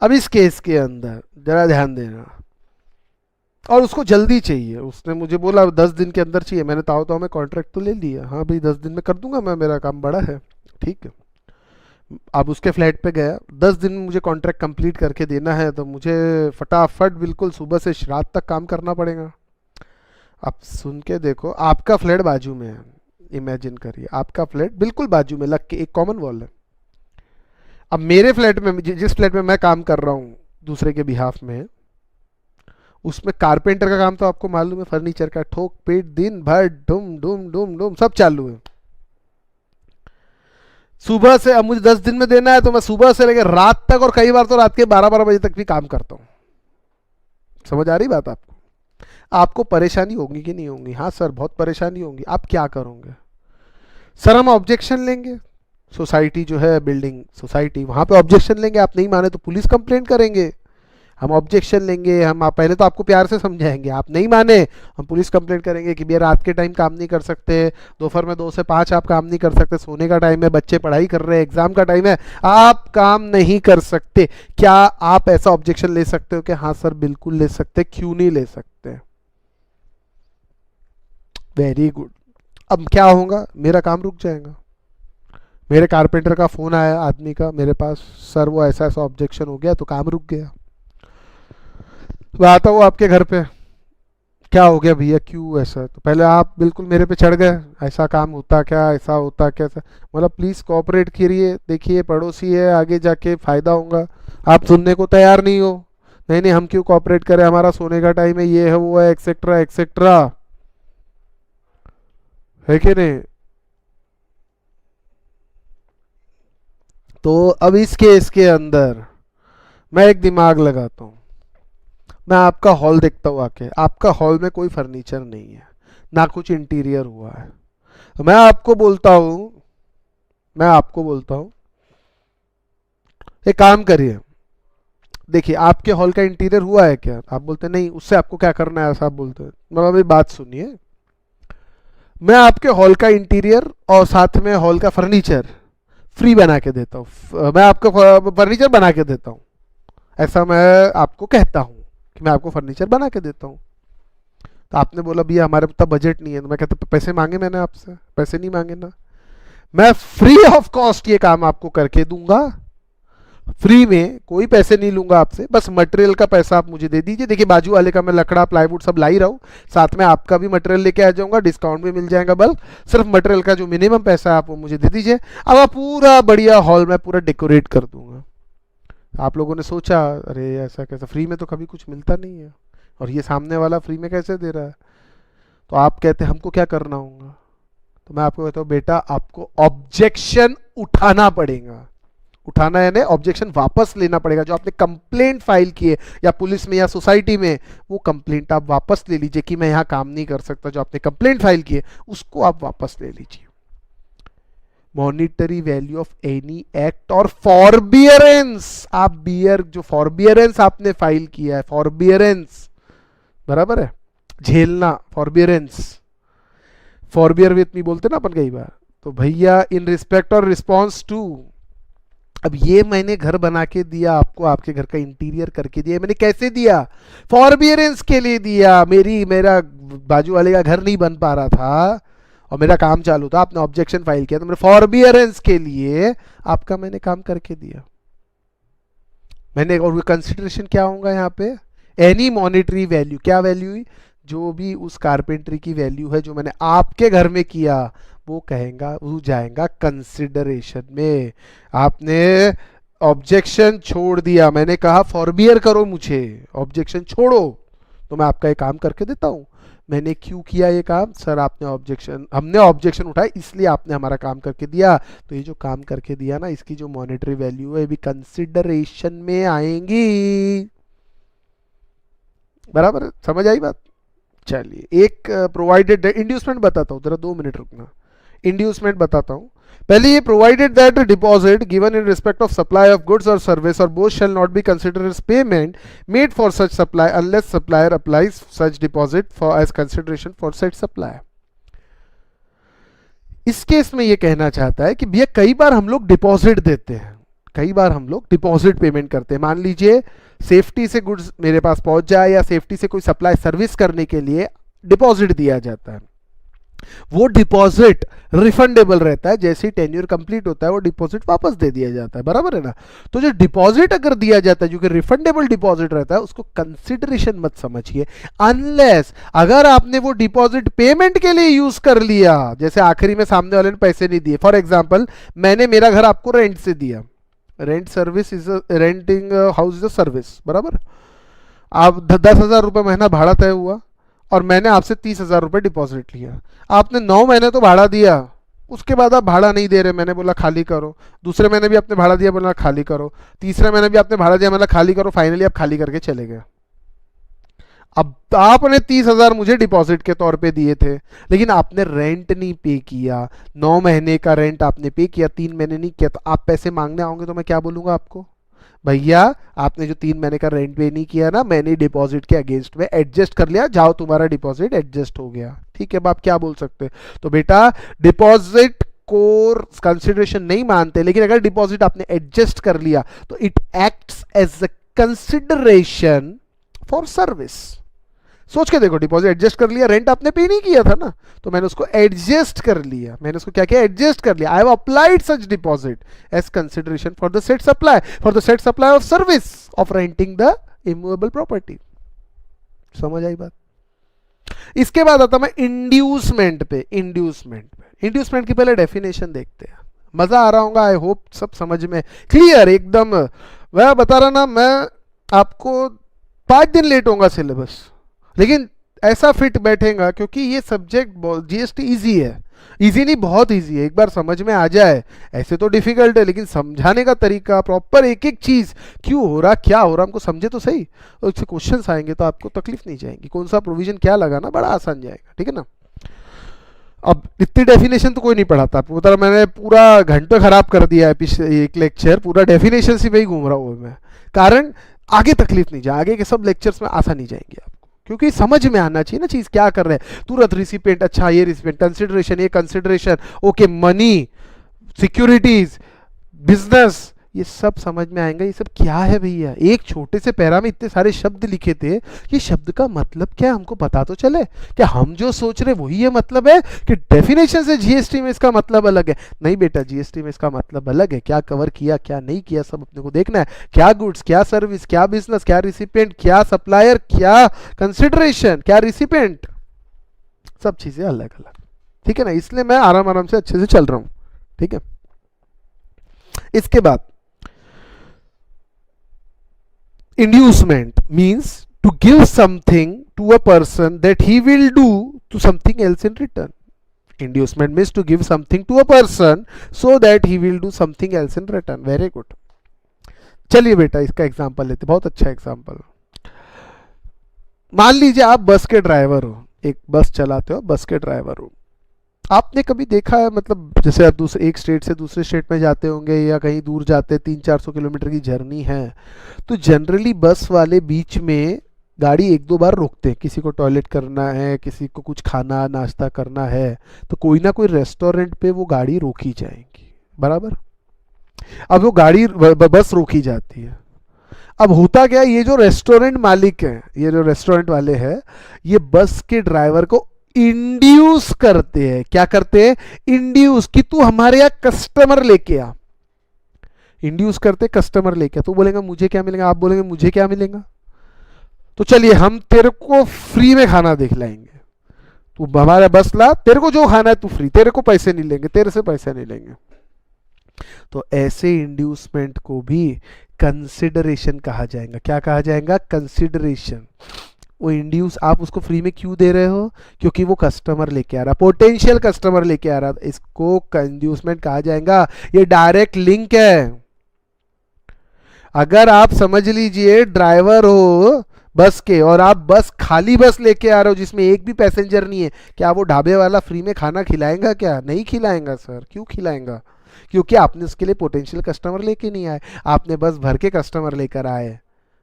अब इस केस के अंदर जरा ध्यान देना, और उसको जल्दी चाहिए, उसने मुझे बोला 10 दिन के अंदर चाहिए, मैंने ताव में कॉन्ट्रैक्ट तो ले लिया, हाँ भाई 10 दिन में कर दूंगा मैं, मेरा काम बड़ा है, ठीक है। अब उसके फ्लैट पे गया, 10 दिन में मुझे कॉन्ट्रैक्ट कंप्लीट करके देना है, तो मुझे फटाफट बिल्कुल सुबह से रात तक काम करना पड़ेगा। अब सुन के देखो, आपका फ्लैट बाजू में है, इमेजिन करिए आपका फ्लैट बिल्कुल बाजू में लग के एक कॉमन वॉल है। अब मेरे फ्लैट में, जिस फ्लैट में मैं काम कर रहा हूँ दूसरे के बिहाफ में, उसमें कारपेंटर का काम तो आपको मालूम है, फर्नीचर का ठोक पीट दिन भर डुम डुम डुम डुम सब चालू है। सुबह से, अब मुझे 10 दिन में देना है तो मैं सुबह से लेकर रात तक, और कई बार तो रात के 12-12 बजे तक भी काम करता हूं। समझ आ रही बात आपको? आपको परेशानी होगी कि नहीं होगी? हाँ सर बहुत परेशानी होगी। आप क्या करोगे? सर हम ऑब्जेक्शन लेंगे, सोसाइटी जो है, बिल्डिंग सोसाइटी, वहां पे ऑब्जेक्शन लेंगे, आप नहीं माने तो पुलिस कंप्लेंट करेंगे। हम ऑब्जेक्शन लेंगे, हम आप पहले तो आपको प्यार से समझाएंगे, आप नहीं माने हम पुलिस कंप्लेंट करेंगे कि भैया रात के टाइम काम नहीं कर सकते, दोपहर में 2 से 5 आप काम नहीं कर सकते, सोने का टाइम है, बच्चे पढ़ाई कर रहे हैं, एग्जाम का टाइम है, आप काम नहीं कर सकते। क्या आप ऐसा ऑब्जेक्शन ले सकते हो? कि हाँ सर बिल्कुल ले सकते। क्यों नहीं ले सकते? Very good. अब क्या होगा? मेरा काम रुक जाएगा। मेरे कारपेंटर का फोन आया आदमी का मेरे पास, सर वो ऐसा ऐसा ऑब्जेक्शन हो गया, तो काम रुक गया। मैं आता हूँ आपके घर पे, क्या हो गया भैया, क्यों ऐसा? तो पहले आप बिल्कुल मेरे पे चढ़ गए, ऐसा काम होता क्या, ऐसा होता क्या, ऐसा। मतलब प्लीज़ कोऑपरेट करिए, देखिए पड़ोसी है, आगे जाके फ़ायदा होगा। आप सुनने को तैयार नहीं हो। नहीं नहीं, हम क्यों कोऑपरेट करें, हमारा सोने का टाइम है, ये है वो है, एक्सेट्रा एक्सेट्रा, है कि नहीं? तो अब इस केस के अंदर मैं एक दिमाग लगाता हूँ। मैं आपका हॉल देखता हूँ आके, आपका हॉल में कोई फर्नीचर नहीं है, ना कुछ इंटीरियर हुआ है। तो मैं आपको बोलता हूँ एक काम करिए, देखिए आपके हॉल का इंटीरियर हुआ है क्या? आप बोलते नहीं, उससे आपको क्या करना है, ऐसा आप बोलते हैं। मतलब अभी बात सुनिए, मैं आपके हॉल का इंटीरियर और साथ में हॉल का फर्नीचर फ्री बना के देता हूँ। मैं आपको फर्नीचर बना के देता हूँ, ऐसा मैं आपको कहता हूँ कि मैं आपको फर्नीचर बना के देता हूँ। तो आपने बोला भैया हमारे पास बजट नहीं है, तो मैं कहता पैसे मांगे मैंने आपसे? पैसे नहीं मांगे ना। मैं फ्री ऑफ कॉस्ट ये काम आपको करके दूंगा, फ्री में, कोई पैसे नहीं लूंगा आपसे, बस मटेरियल का पैसा आप मुझे दे दीजिए। देखिए बाजू वाले का मैं लकड़ा प्लाईवुड सब ला ही रहा हूँ, साथ में आपका भी मटेरियल लेके आ जाऊंगा, डिस्काउंट भी मिल जाएगा, बल सिर्फ मटेरियल का जो मिनिमम पैसा है आप वो मुझे दे दीजिए। अब आप पूरा बढ़िया हॉल में पूरा डेकोरेट कर दूंगा। आप लोगों ने सोचा अरे ऐसा कैसा, फ्री में तो कभी कुछ मिलता नहीं है, और ये सामने वाला फ्री में कैसे दे रहा है? तो आप कहते हैं हमको क्या करना होगा? तो मैं आपको कहता हूँ बेटा आपको ऑब्जेक्शन उठाना पड़ेगा। उठाना यानी ऑब्जेक्शन वापस लेना पड़ेगा। जो आपने कंप्लेंट फाइल की है या पुलिस में या सोसाइटी में, वो कंप्लेंट आप वापस ले लीजिए कि मैं यहाँ काम नहीं कर सकता। जो आपने कंप्लेंट फाइल की है उसको आप वापस ले लीजिए। Monetary value of any act or फॉरबियरेंस, आप बियर, जो फॉरबियरेंस आपने फाइल किया है, फॉरबियरेंस बराबर है, झेलना, फॉरबियरेंस, फॉरबियर विथ मी बोलते ना अपन कई बार। तो भैया इन रिस्पेक्ट और रिस्पॉन्स टू, अब ये मैंने घर बना के दिया आपको, आपके घर का इंटीरियर करके दिया, मैंने कैसे दिया? फॉरबियरेंस के लिए दिया। मेरा बाजू वाले का घर नहीं बन पा रहा था और मेरा काम चालू था, आपने ऑब्जेक्शन फाइल किया, तो मैंने फॉरबियरेंस के लिए आपका मैंने काम करके दिया। मैंने, और कंसिडरेशन क्या होगा यहाँ पे? एनी मॉनिटरी वैल्यू, क्या वैल्यू हुई? जो भी उस कारपेंट्री की वैल्यू है जो मैंने आपके घर में किया, वो कहेगा, वो जाएगा कंसिडरेशन में। आपने ऑब्जेक्शन छोड़ दिया, मैंने कहा फॉरबियर करो, मुझे ऑब्जेक्शन छोड़ो, तो मैं आपका ये काम करके देता हूँ। मैंने क्यों किया ये काम? सर आपने ऑब्जेक्शन, हमने ऑब्जेक्शन उठाया इसलिए आपने हमारा काम करके दिया, तो ये जो काम करके दिया ना, इसकी जो मॉनेटरी वैल्यू है भी कंसिडरेशन में आएंगी। बराबर समझ आई बात? चलिए एक प्रोवाइडेड इंड्यूसमेंट बताता हूँ, जरा 2 मिनट रुकना। इंड्यूसमेंट बताता हूं। पहले ये provided that deposit given in respect of supply of goods और सर्विस और both shall not be considered as payment made for such supply unless supplier applies such deposit for as consideration for such supply. इस case में ये कहना चाहता है कि भैया कई बार हम लोग डिपॉजिट देते हैं, कई बार हम लोग डिपॉजिट पेमेंट करते हैं। मान लीजिए सेफ्टी से गुड्स मेरे पास पहुंच जाए या सेफ्टी से कोई सप्लाई सर्विस करने के लिए डिपॉजिट दिया जाता है, वो डिपॉजिट रिफंडेबल रहता है। जैसे ही टेन्योर कंप्लीट होता है वो डिपॉजिट वापस दे दिया जाता है, बराबर है ना। तो जो डिपॉजिट अगर दिया जाता है जो कि रिफंडेबल डिपॉजिट रहता है उसको कंसिडरेशन मत समझिए, अनलेस अगर आपने वो डिपॉजिट पेमेंट के लिए यूज कर लिया, जैसे आखिरी में सामने वाले ने पैसे नहीं दिए। फॉर एग्जाम्पल मैंने मेरा घर आपको रेंट से दिया, rent service is renting house is a service, बराबर। आप 10,000 रुपये महीना भाड़ा तय हुआ और मैंने आपसे 30,000 रुपये डिपॉजिट लिया। आपने 9 महीने तो भाड़ा दिया, उसके बाद आप भाड़ा नहीं दे रहे, मैंने बोला खाली करो। दूसरे महीने भी आपने भाड़ा दिया, बोला खाली करो। तीसरे महीने भी आपने भाड़ा दिया, मैंने खाली करो। फाइनली आप खाली करके चले गए। अब आपने 30,000 मुझे डिपॉजिट के तौर पे दिए थे, लेकिन आपने रेंट नहीं पे किया। 9 महीने का रेंट आपने पे किया, 3 महीने नहीं किया। तो आप पैसे मांगने आओगे तो मैं क्या बोलूंगा आपको, भैया आपने जो 3 महीने का रेंट पे नहीं किया ना, मैंने डिपॉजिट के अगेंस्ट में एडजस्ट कर लिया, जाओ तुम्हारा डिपॉजिट एडजस्ट हो गया। ठीक है, अब आप क्या बोल सकते हैं। तो बेटा डिपॉजिट को कंसिडरेशन नहीं मानते, लेकिन अगर डिपॉजिट आपने एडजस्ट कर लिया तो it acts as a consideration for service. सोच के देखो, डिपॉजिट एडजस्ट कर लिया, रेंट आपने पे नहीं किया था ना, तो मैंने उसको एडजस्ट कर लिया। मैंने उसको क्या किया, एडजस्ट कर लिया। I have applied such deposit as consideration for the said supply, for the said supply of service of renting the immovable property. समझ आई बात। इसके बाद आता मैं इंड्यूसमेंट पे। इंड्यूसमेंट की पहले डेफिनेशन देखते हैं। मजा आ रहा होगा, आई होप सब समझ में क्लियर एकदम। वह बता रहा ना, मैं आपको 5 दिन लेट होगा सिलेबस, लेकिन ऐसा फिट बैठेगा क्योंकि ये सब्जेक्ट जीएसटी इजी है। इजी नहीं, बहुत इजी है, एक बार समझ में आ जाए। ऐसे तो डिफिकल्ट है, लेकिन समझाने का तरीका प्रॉपर, एक एक चीज क्यों हो रहा, क्या हो रहा, हमको समझे तो सही। और इससे क्वेश्चंस आएंगे तो आपको तकलीफ नहीं जाएगी, कौन सा प्रोविजन क्या लगाना, बड़ा आसान जाएगा। ठीक है ना। अब इतनी डेफिनेशन तो कोई नहीं पढ़ाता आपको, बता रहा मैंने पूरा घंटे खराब कर दिया है। पिछले एक लेक्चर पूरा डेफिनेशन से वही घूम रहा हूँ मैं, कारण आगे तकलीफ नहीं जाए। आगे के सब लेक्चर्स में आसान नहीं जाएंगे आपको, क्योंकि समझ में आना चाहिए ना चीज क्या कर रहे हैं। तुरंत रिसिपेंट, अच्छा ये रिसिपेंट, कंसिडरेशन, ये consideration, okay money, securities, business, ये सब समझ में आएंगे। ये सब क्या है भैया, एक छोटे से पैरा में इतने सारे शब्द लिखे थे, ये शब्द का मतलब क्या हमको पता तो चले। क्या हम जो सोच रहे वही ये मतलब है कि डेफिनेशन से जीएसटी में इसका मतलब अलग है? नहीं बेटा, जीएसटी में इसका मतलब अलग है। क्या कवर किया क्या नहीं किया सब अपने को देखना है। क्या गुड्स, क्या सर्विस, क्या बिजनेस, क्या रिसिपेंट, क्या सप्लायर, क्या कंसिडरेशन, क्या रिसिपेंट, सब चीजें अलग अलग। ठीक है ना, इसलिए मैं आराम आराम से अच्छे से चल रहा हूं। ठीक है। इसके बाद inducement means to give something to a person that he will do to something else in return. Inducement means to give something to a person so that he will do something else in return. Very good. चलिए बेटा इसका example लेते, बहुत अच्छा example. मान लीजिए आप बस के ड्राइवर हो, एक बस चलाते हो, बस के ड्राइवर हो। आपने कभी देखा है, मतलब जैसे आप दूसरे एक स्टेट से दूसरे स्टेट में जाते होंगे या कहीं दूर जाते, 300-400 किलोमीटर की जर्नी है, तो जनरली बस वाले बीच में गाड़ी 1-2 बार रोकते हैं। किसी को टॉयलेट करना है, किसी को कुछ खाना नाश्ता करना है, तो कोई ना कोई रेस्टोरेंट पे वो गाड़ी रोकी जाएगी, बराबर। अब वो गाड़ी बस रोकी जाती है। अब होता क्या, ये जो रेस्टोरेंट मालिक है, ये जो रेस्टोरेंट वाले हैं, ये बस के ड्राइवर को इंड्यूस करते हैं। क्या करते हैं, इंड्यूस, कि तू हमारे यहां कस्टमर लेके आ। इंड्यूस करते कस्टमर लेके आ। तो बोलेगा मुझे क्या मिलेगा, आप बोलेंगे मुझे क्या मिलेगा। तो चलिए हम तेरे को फ्री में खाना दिखलाएंगे, तू हमारे बस ला, तेरे को जो खाना है तू फ्री, तेरे को पैसे नहीं लेंगे, तेरे से पैसे नहीं लेंगे। तो ऐसे इंड्यूसमेंट को भी कंसिडरेशन कहा जाएगा। क्या कहा जाएगा, कंसिडरेशन। वो इंड्यूस, आप उसको फ्री में क्यों दे रहे हो, क्योंकि वो कस्टमर लेके आ रहा, पोटेंशियल कस्टमर लेके आ रहा, इसको इंड्यूसमेंट कहा जाएगा। ये डायरेक्ट लिंक है। अगर आप समझ लीजिए ड्राइवर हो, बस के, और आप बस खाली बस लेके आ रहे हो जिसमें एक भी पैसेंजर नहीं है, क्या वो ढाबे वाला फ्री में खाना खिलाएगा? क्या नहीं खिलाएगा सर। क्यों खिलाएगा? क्योंकि आपने उसके लिए पोटेंशियल कस्टमर लेके नहीं आए, आपने बस भर के कस्टमर लेकर आए,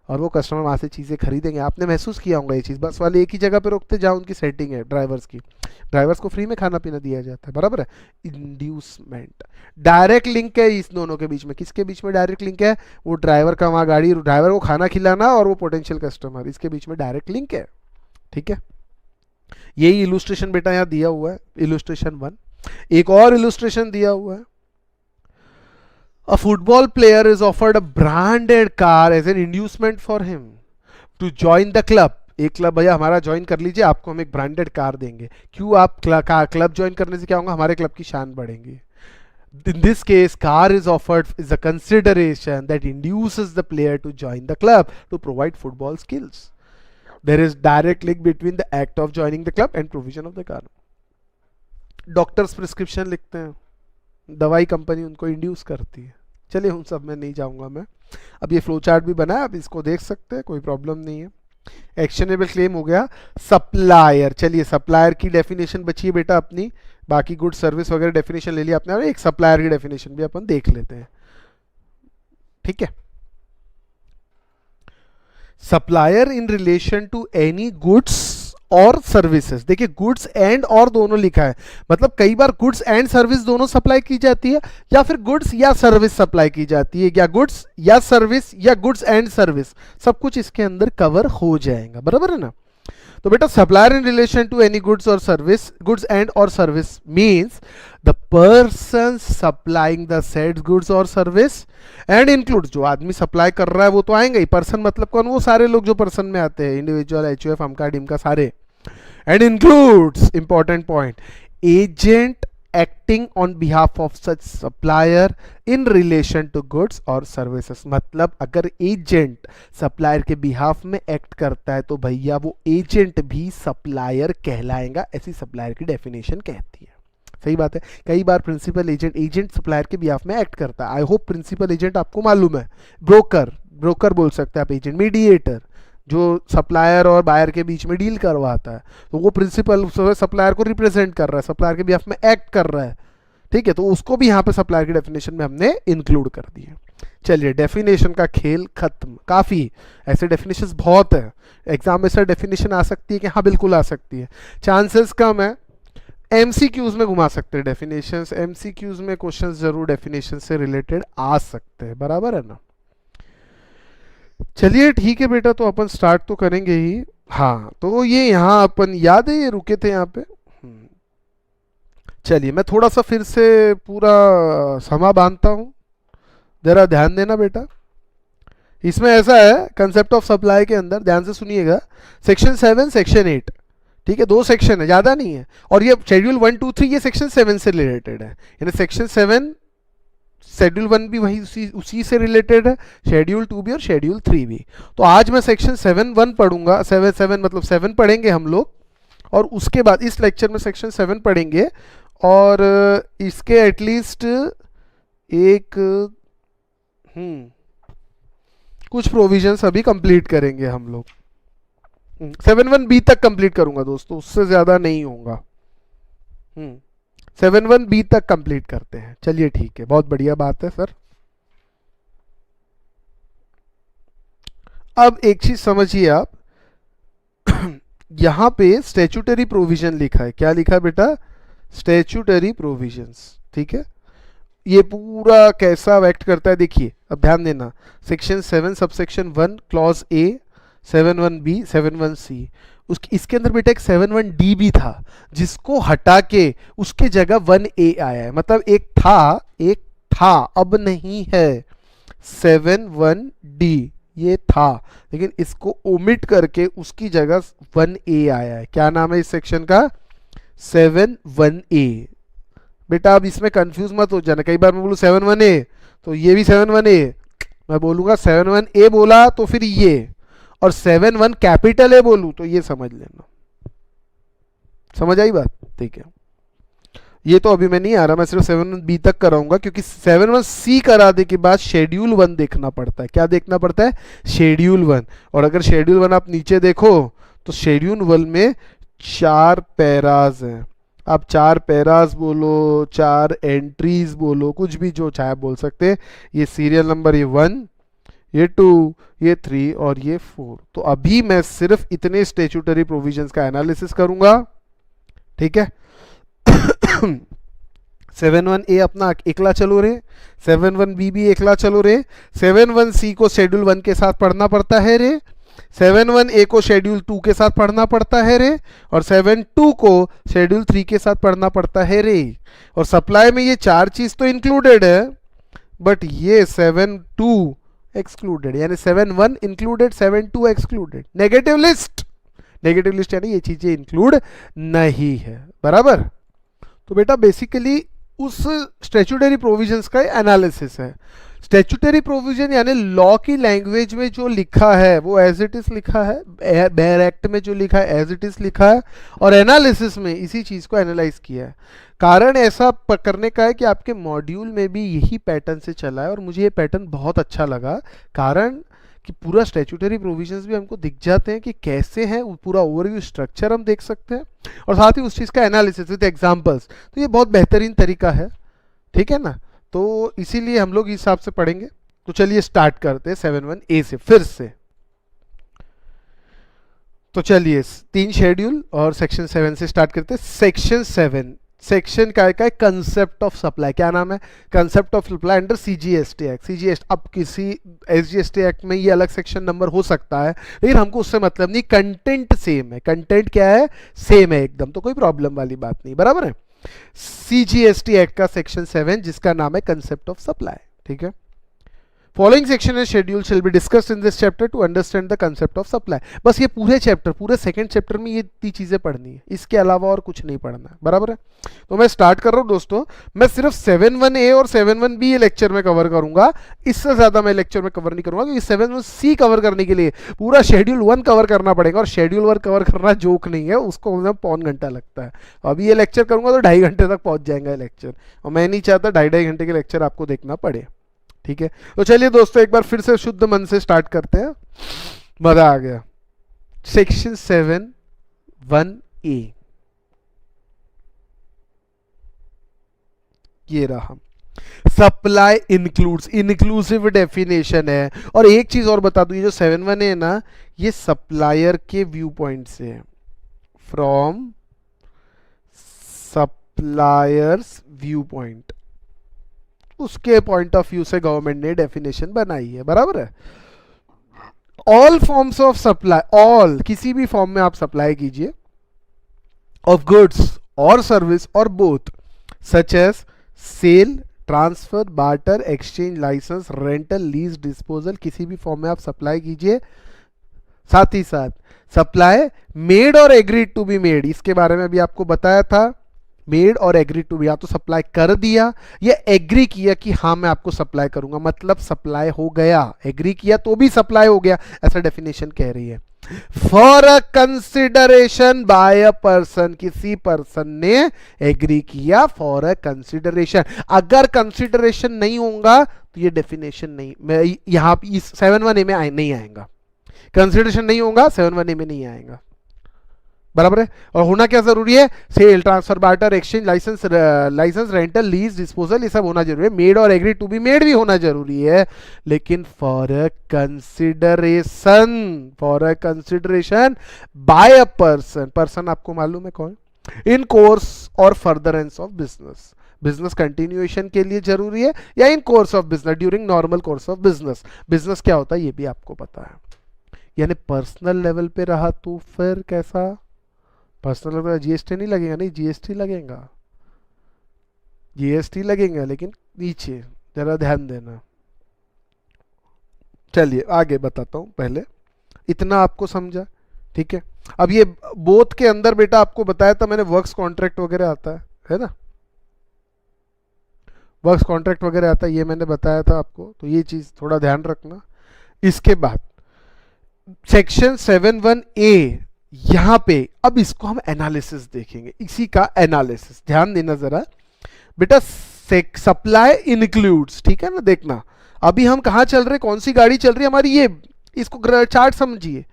और वो कस्टमर वहाँ से चीज़ें खरीदेंगे। आपने महसूस किया होगा ये चीज़, बस वाले एक ही जगह पे रुकते जहाँ उनकी सेटिंग है ड्राइवर्स की, ड्राइवर्स को फ्री में खाना पीना दिया जाता है, बराबर है। इंड्यूसमेंट, डायरेक्ट लिंक है इस दोनों के बीच में। किसके बीच में डायरेक्ट लिंक है? वो ड्राइवर का, वहाँ गाड़ी ड्राइवर को खाना खिलाना और वो पोटेंशियल कस्टमर, इसके बीच में डायरेक्ट लिंक है, ठीक है। यही इलुस्ट्रेशन बेटा यहाँ दिया हुआ है, इलुस्ट्रेशन 1। एक और इलुस्ट्रेशन दिया हुआ है, a football player is offered a branded car as an inducement for him to join the club। एक क्लब, भैया हमारा ज्वाइन कर लीजिए, आपको हम एक ब्रांडेड कार देंगे। क्यों? आप क्लब ज्वाइन करने से क्या होगा? हमारे क्लब की शान बढ़ेंगी। In this case, car is offered is a consideration that induces the player to join the club to provide football skills. There is direct link between the act of joining the club and provision of the car। Doctors prescription लिखते हैं, दवाई company उनको induce करती है। चलिए उन सब में नहीं जाऊंगा मैं। अब ये फ्लो चार्ट भी बना है, अब इसको देख सकते हैं, कोई प्रॉब्लम नहीं है। एक्शनेबल क्लेम हो गया। सप्लायर, चलिए सप्लायर की डेफिनेशन बची है बेटा अपनी, बाकी गुड सर्विस वगैरह डेफिनेशन ले लिया आपने, और एक सप्लायर की डेफिनेशन भी अपन देख लेते हैं, ठीक है। Supplier in relation to any goods और सर्विसेज। देखिए गुड्स एंड और दोनों लिखा है, मतलब कई बार गुड्स एंड सर्विस दोनों सप्लाई की जाती है, या फिर गुड्स या सर्विस सप्लाई की जाती है, या गुड्स या सर्विस या गुड्स एंड सर्विस, सब कुछ इसके अंदर कवर हो जाएगा, बराबर है ना। तो बेटा supplier in relation to any goods और सर्विस, गुड्स एंड और service means the person supplying the said goods और सर्विस एंड इंक्लूड, जो आदमी सप्लाई कर रहा है वो तो आएंगे ही, पर्सन मतलब कौन? वो सारे लोग जो पर्सन में आते हैं, इंडिविजुअल, एचयूएफ, अमका डिमका सारे, and includes, important point, agent acting on behalf of such supplier in relation to goods और सर्विसेज। मतलब अगर एजेंट सप्लायर के बिहाफ में एक्ट करता है तो भैया वो एजेंट भी सप्लायर कहलाएगा, ऐसी सप्लायर की डेफिनेशन कहती है। सही बात है। कई बार प्रिंसिपल एजेंट, एजेंट सप्लायर के बिहाफ में एक्ट करता है। आई होप प्रिंसिपल एजेंट आपको मालूम है। ब्रोकर बोल सकते हैं आप, एजेंट, मीडिएटर, जो सप्लायर और बायर के बीच में डील करवाता है, तो वो प्रिंसिपल सप्लायर को रिप्रेजेंट कर रहा है, सप्लायर के बिहाफ में एक्ट कर रहा है, ठीक है। तो उसको भी यहाँ पे सप्लायर की डेफिनेशन में हमने इंक्लूड कर दिया। चलिए डेफिनेशन का खेल खत्म। काफ़ी ऐसे डेफिनेशंस बहुत है, एग्जाम में सर डेफिनेशन आ सकती है कि हाँ बिल्कुल आ सकती है, चांसेस कम है। एमसीक्यूज में घुमा सकते हैं डेफिनेशंस, एमसीक्यूज में क्वेश्चंस जरूर डेफिनेशन से रिलेटेड आ सकते हैं, बराबर है ना। चलिए ठीक है बेटा, तो अपन स्टार्ट तो करेंगे ही। हाँ तो ये यहाँ अपन याद है ये रुके थे यहाँ पे। चलिए मैं थोड़ा सा फिर से पूरा समा बांधता हूँ, जरा ध्यान देना बेटा। इसमें ऐसा है कंसेप्ट ऑफ सप्लाई के अंदर, ध्यान से सुनिएगा, सेक्शन 7 सेक्शन 8, ठीक है, 2 सेक्शन है, ज़्यादा नहीं है। और ये शेड्यूल 1 2 3 ये सेक्शन 7 से रिलेटेड है, यानी सेक्शन 7 शेड्यूल 1 भी वही उसी से रिलेटेड है, शेड्यूल 2 भी और शेड्यूल 3 भी। तो आज मैं सेक्शन 7 पढ़ूंगा, 7 मतलब 7 पढ़ेंगे हम लोग, और उसके बाद इस लेक्चर में सेक्शन 7 पढ़ेंगे, और इसके एटलीस्ट एक कुछ प्रोविजंस अभी कंप्लीट करेंगे हम लोग। 7(1)(b) तक कंप्लीट करूंगा दोस्तों, उससे ज्यादा नहीं होगा। 7(1)(b) तक कंप्लीट करते हैं। चलिए ठीक है, बहुत बढ़िया बात है सर। अब एक चीज समझिए आप, यहां पे स्टैट्यूटरी प्रोविजन लिखा है। क्या लिखा है बेटा? स्टैट्यूटरी प्रोविजंस, ठीक है। ये पूरा कैसा एक्ट करता है देखिए, अब ध्यान देना। Section 7 subsection 1 clause A, 7(1)(b), 7(1)(c), इसके अंदर बेटा एक 7(1)(d) भी था, जिसको हटा के उसके जगह 1(a) आया है। मतलब एक था अब नहीं है। 7(1)(d) ये था, लेकिन इसको ओमिट करके उसकी जगह 1(a) आया है। क्या नाम है इस सेक्शन का? 7(1)(a). बेटा अब इसमें कंफ्यूज मत हो जाना, कई बार मैं बोलूँ 7(1)(a) तो ये भी 7(1)(a), मैं बोलूंगा 7(1)(a) बोला तो फिर ये, और 7(1) कैपिटल ए बोलूं तो ये, समझ लेना। समझ आई बात? ठीक है, ये तो अभी मैं नहीं आ रहा, मैं सिर्फ 7-1 बी तक कराऊंगा, क्योंकि 7-1 सी कराने के बाद शेड्यूल 1 देखना पड़ता है। क्या देखना पड़ता है? शेड्यूल 1। और अगर शेड्यूल 1 आप नीचे देखो तो शेड्यूल 1 में 4 पैराज हैं। आप 4 पैराज बोलो, 4 एंट्रीज बोलो, कुछ भी जो चाहे बोल सकते हैं। ये सीरियल नंबर, ये 1, ये 2, ये 3 और ये 4। तो अभी मैं सिर्फ इतने स्टेचुटरी प्रोविजंस का एनालिसिस करूंगा, ठीक है। 7-1 ए अपना एकला चलो रे, 7-1 बी भी एकला चलो रे, 7-1 सी को शेड्यूल 1 के साथ पढ़ना पड़ता है रे, 7-1 ए को शेड्यूल 2 के साथ पढ़ना पड़ता है रे, और 7-2 को शेड्यूल 3 के साथ पढ़ना पड़ता है रे। और सप्लाई में ये 4 चीज तो इंक्लूडेड है, बट ये 7-2 एक्सक्लूडेड, यानी 7-1 included, 7-2 excluded. Negative list, negative list यानी ये चीजें इंक्लूड नहीं है, बराबर। तो बेटा बेसिकली उस स्टैट्यूटरी प्रोविजंस का एनालिसिस है। स्टैट्यूटरी प्रोविजन यानी लॉ की लैंग्वेज में जो लिखा है वो एज इट इज लिखा है, बेयर एक्ट में जो लिखा है एज इट इज लिखा है, और एनालिसिस में इसी चीज को एनालाइज किया है। कारण ऐसा करने का है कि आपके मॉड्यूल में भी यही पैटर्न से चला है, और मुझे ये पैटर्न बहुत अच्छा लगा। कारण कि पूरा स्टैट्यूटरी प्रोविजंस भी हमको दिख जाते हैं कि कैसे हैं, पूरा ओवरव्यू स्ट्रक्चर हम देख सकते हैं, और साथ ही उस चीज़ का एनालिसिस विद एग्जांपल्स। तो ये बहुत बेहतरीन तरीका है, ठीक है ना। तो इसीलिए हम लोग इस हिसाब से पढ़ेंगे। तो चलिए स्टार्ट करते हैं 7-1 ए से फिर से। तो चलिए 3 शेड्यूल और सेक्शन 7 से स्टार्ट करते हैं। सेक्शन 7 सेक्शन का है कंसेप्ट ऑफ सप्लाई। क्या नाम है? Concept of supply under CGST act. CGST, अब किसी एसजीएसटी एक्ट में ये अलग सेक्शन नंबर हो सकता है, लेकिन हमको उससे मतलब नहीं, कंटेंट सेम है। कंटेंट क्या है? सेम है एकदम, तो कोई प्रॉब्लम वाली बात नहीं, बराबर है। सीजीएसटी एक्ट का सेक्शन 7 जिसका नाम है कंसेप्ट ऑफ सप्लाई, ठीक है। Following section and schedule shall be discussed in this chapter two understand the concept of supply. बस ये पूरे चैप्टर, पूरे सेकंड चैप्टर में ये 3 चीजें पढ़नी है, इसके अलावा और कुछ नहीं पढ़ना है, बराबर है। तो मैं स्टार्ट कर रहा हूं दोस्तों। मैं सिर्फ 7-1 ए और 7-1 बी ये लेक्चर में कवर करूंगा, इससे ज्यादा मैं लेक्चर में कवर नहीं करूंगा, क्योंकि 7-1 सी कवर करने के लिए पूरा शेड्यूल 1 कवर करना पड़ेगा, और शेड्यूल 1 कवर करना जोक नहीं है, उसको मतलब पौन घंटा लगता है। अभी ये लेक्चर करूंगा तो 2.5 घंटे तक पहुंच जाएगा लेक्चर, और मैं नहीं चाहता 2.5 घंटे के लेक्चर आपको देखना पड़े, ठीक है। तो चलिए दोस्तों एक बार फिर से शुद्ध मन से स्टार्ट करते हैं, मजा आ गया। सेक्शन 7-1 ए, ये रहा। सप्लाई इंक्लूड्स, इंक्लूसिव डेफिनेशन है। और एक चीज और बता दूं, ये जो 7-1 है ना, ये सप्लायर के व्यू पॉइंट से है, फ्रॉम सप्लायर्स व्यू पॉइंट, उसके पॉइंट ऑफ व्यू से गवर्नमेंट ने डेफिनेशन बनाई है, बराबर है। All forms of supply, all किसी भी फॉर्म में आप सप्लाई कीजिए, ऑफ गुड्स और सर्विस और both, such as sale, transfer, barter, exchange, licence, rental, lease, disposal, किसी भी फॉर्म में आप सप्लाई कीजिए। साथ ही साथ सप्लाई मेड और एग्रीड टू बी मेड, इसके बारे में भी आपको बताया था। मेड और एग्री टू बी, या तो सप्लाई कर दिया या एग्री किया कि हाँ मैं आपको सप्लाई करूंगा, मतलब सप्लाई हो गया। एग्री किया तो भी सप्लाई हो गया, ऐसा डेफिनेशन कह रही है। For a consideration by a person, किसी पर्सन ने एग्री किया फॉर अ कंसिडरेशन। अगर कंसिडरेशन नहीं होगा तो ये डेफिनेशन नहीं, मैं यहां इस 7-1 ए में नहीं आएगा। कंसिडरेशन नहीं होगा 7-1 ए में नहीं आएगा, बराबर है। और होना क्या जरूरी है? Sale, transfer, barter, exchange, licence, rental, lease, disposal, ये सब होना जरूरी है। मेड और एग्री टू बी मेड भी होना जरूरी है, लेकिन for a consideration, for a consideration by a person, person आपको मालूम है कौन? इन कोर्स और furtherance of business, business continuation के लिए जरूरी है, या in course of business, during normal course of business. Business क्या होता है ये भी आपको पता है, यानी पर्सनल लेवल पे रहा तो फिर कैसा? पर्सनल लेवल जीएसटी नहीं लगेगा, नहीं जीएसटी लगेगा, जीएसटी लगेगा, लेकिन नीचे जरा ध्यान देना। चलिए आगे बताता हूं, पहले इतना आपको समझा, ठीक है। अब ये बोथ के अंदर बेटा आपको बताया था मैंने, वर्क्स कॉन्ट्रैक्ट वगैरह आता है ना, वर्क्स कॉन्ट्रैक्ट वगैरह आता है, ये मैंने बताया था आपको, तो ये चीज थोड़ा ध्यान रखना। इसके बाद सेक्शन 7-1 ए, यहां पे अब इसको हम एनालिसिस देखेंगे, इसी का एनालिसिस ध्यान देना जरा बेटा। सप्लाई इंक्लूड्स, ठीक है ना, देखना अभी हम कहां चल रहे, कौन सी गाड़ी चल रही है हमारी, ये इसको चार्ट समझिए।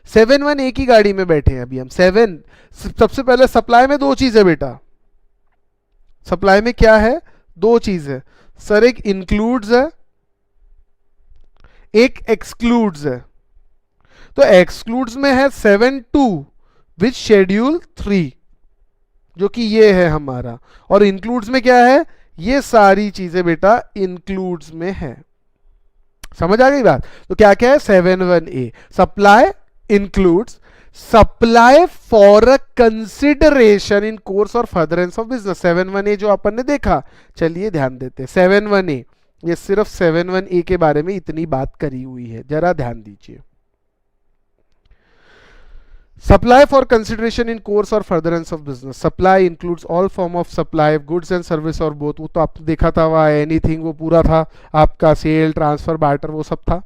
7-1 की गाड़ी में बैठे हैं अभी हम। सबसे पहले सप्लाई में दो चीज है बेटा, सप्लाई में क्या है, दो चीज है सर, एक इंक्लूड्स है, एक एक्सक्लूड्स है। तो एक्सक्लूड्स में है 7-2 विच शेड्यूल 3, जो कि ये है हमारा, और इंक्लूड्स में क्या है, ये सारी चीजें बेटा इंक्लूड्स में है। समझ आ गई बात। तो क्या क्या है, 7-1A supply includes supply for a consideration in course और फर्दरेंस ऑफ बिजनेस। 7-1A जो अपन ने देखा, चलिए ध्यान देते हैं। 7-1A, ये सिर्फ 7-1A के बारे में इतनी बात करी हुई है, जरा ध्यान दीजिए। Supply for consideration in course or furtherance of business. Supply includes all form of supply of goods and service और both। वो तो आपने देखा था, वहाँ एनीथिंग वो पूरा था आपका, सेल ट्रांसफर बार्टर वो सब था।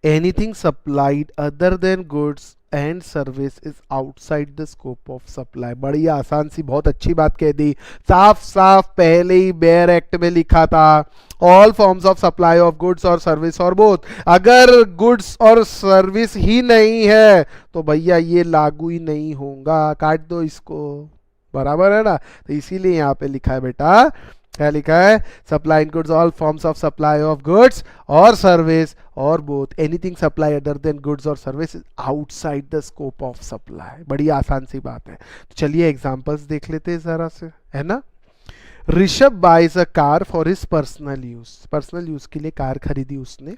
Anything supplied other than goods and service is outside the scope of supply। बड़ी आसान सी बहुत अच्छी बात कह दी, साफ साफ पहले ही बेयर एक्ट में लिखा था, all forms of supply of goods और सर्विस और बोथ। अगर गुड्स और सर्विस ही नहीं है तो भैया ये लागू ही नहीं होगा, काट दो इसको, बराबर है ना। तो इसीलिए यहाँ पे लिखा है बेटा, क्या लिखा है, supply includes all forms of supply of goods और सर्विस और both. Anything supply other than goods और service is outside the scope of supply. बड़ी आसान सी बात है। तो चलिए एग्जांपल्स देख लेते हैं जरा से, है ना। Rishabh buys a car for his personal use, personal use के लिए कार खरीदी उसने,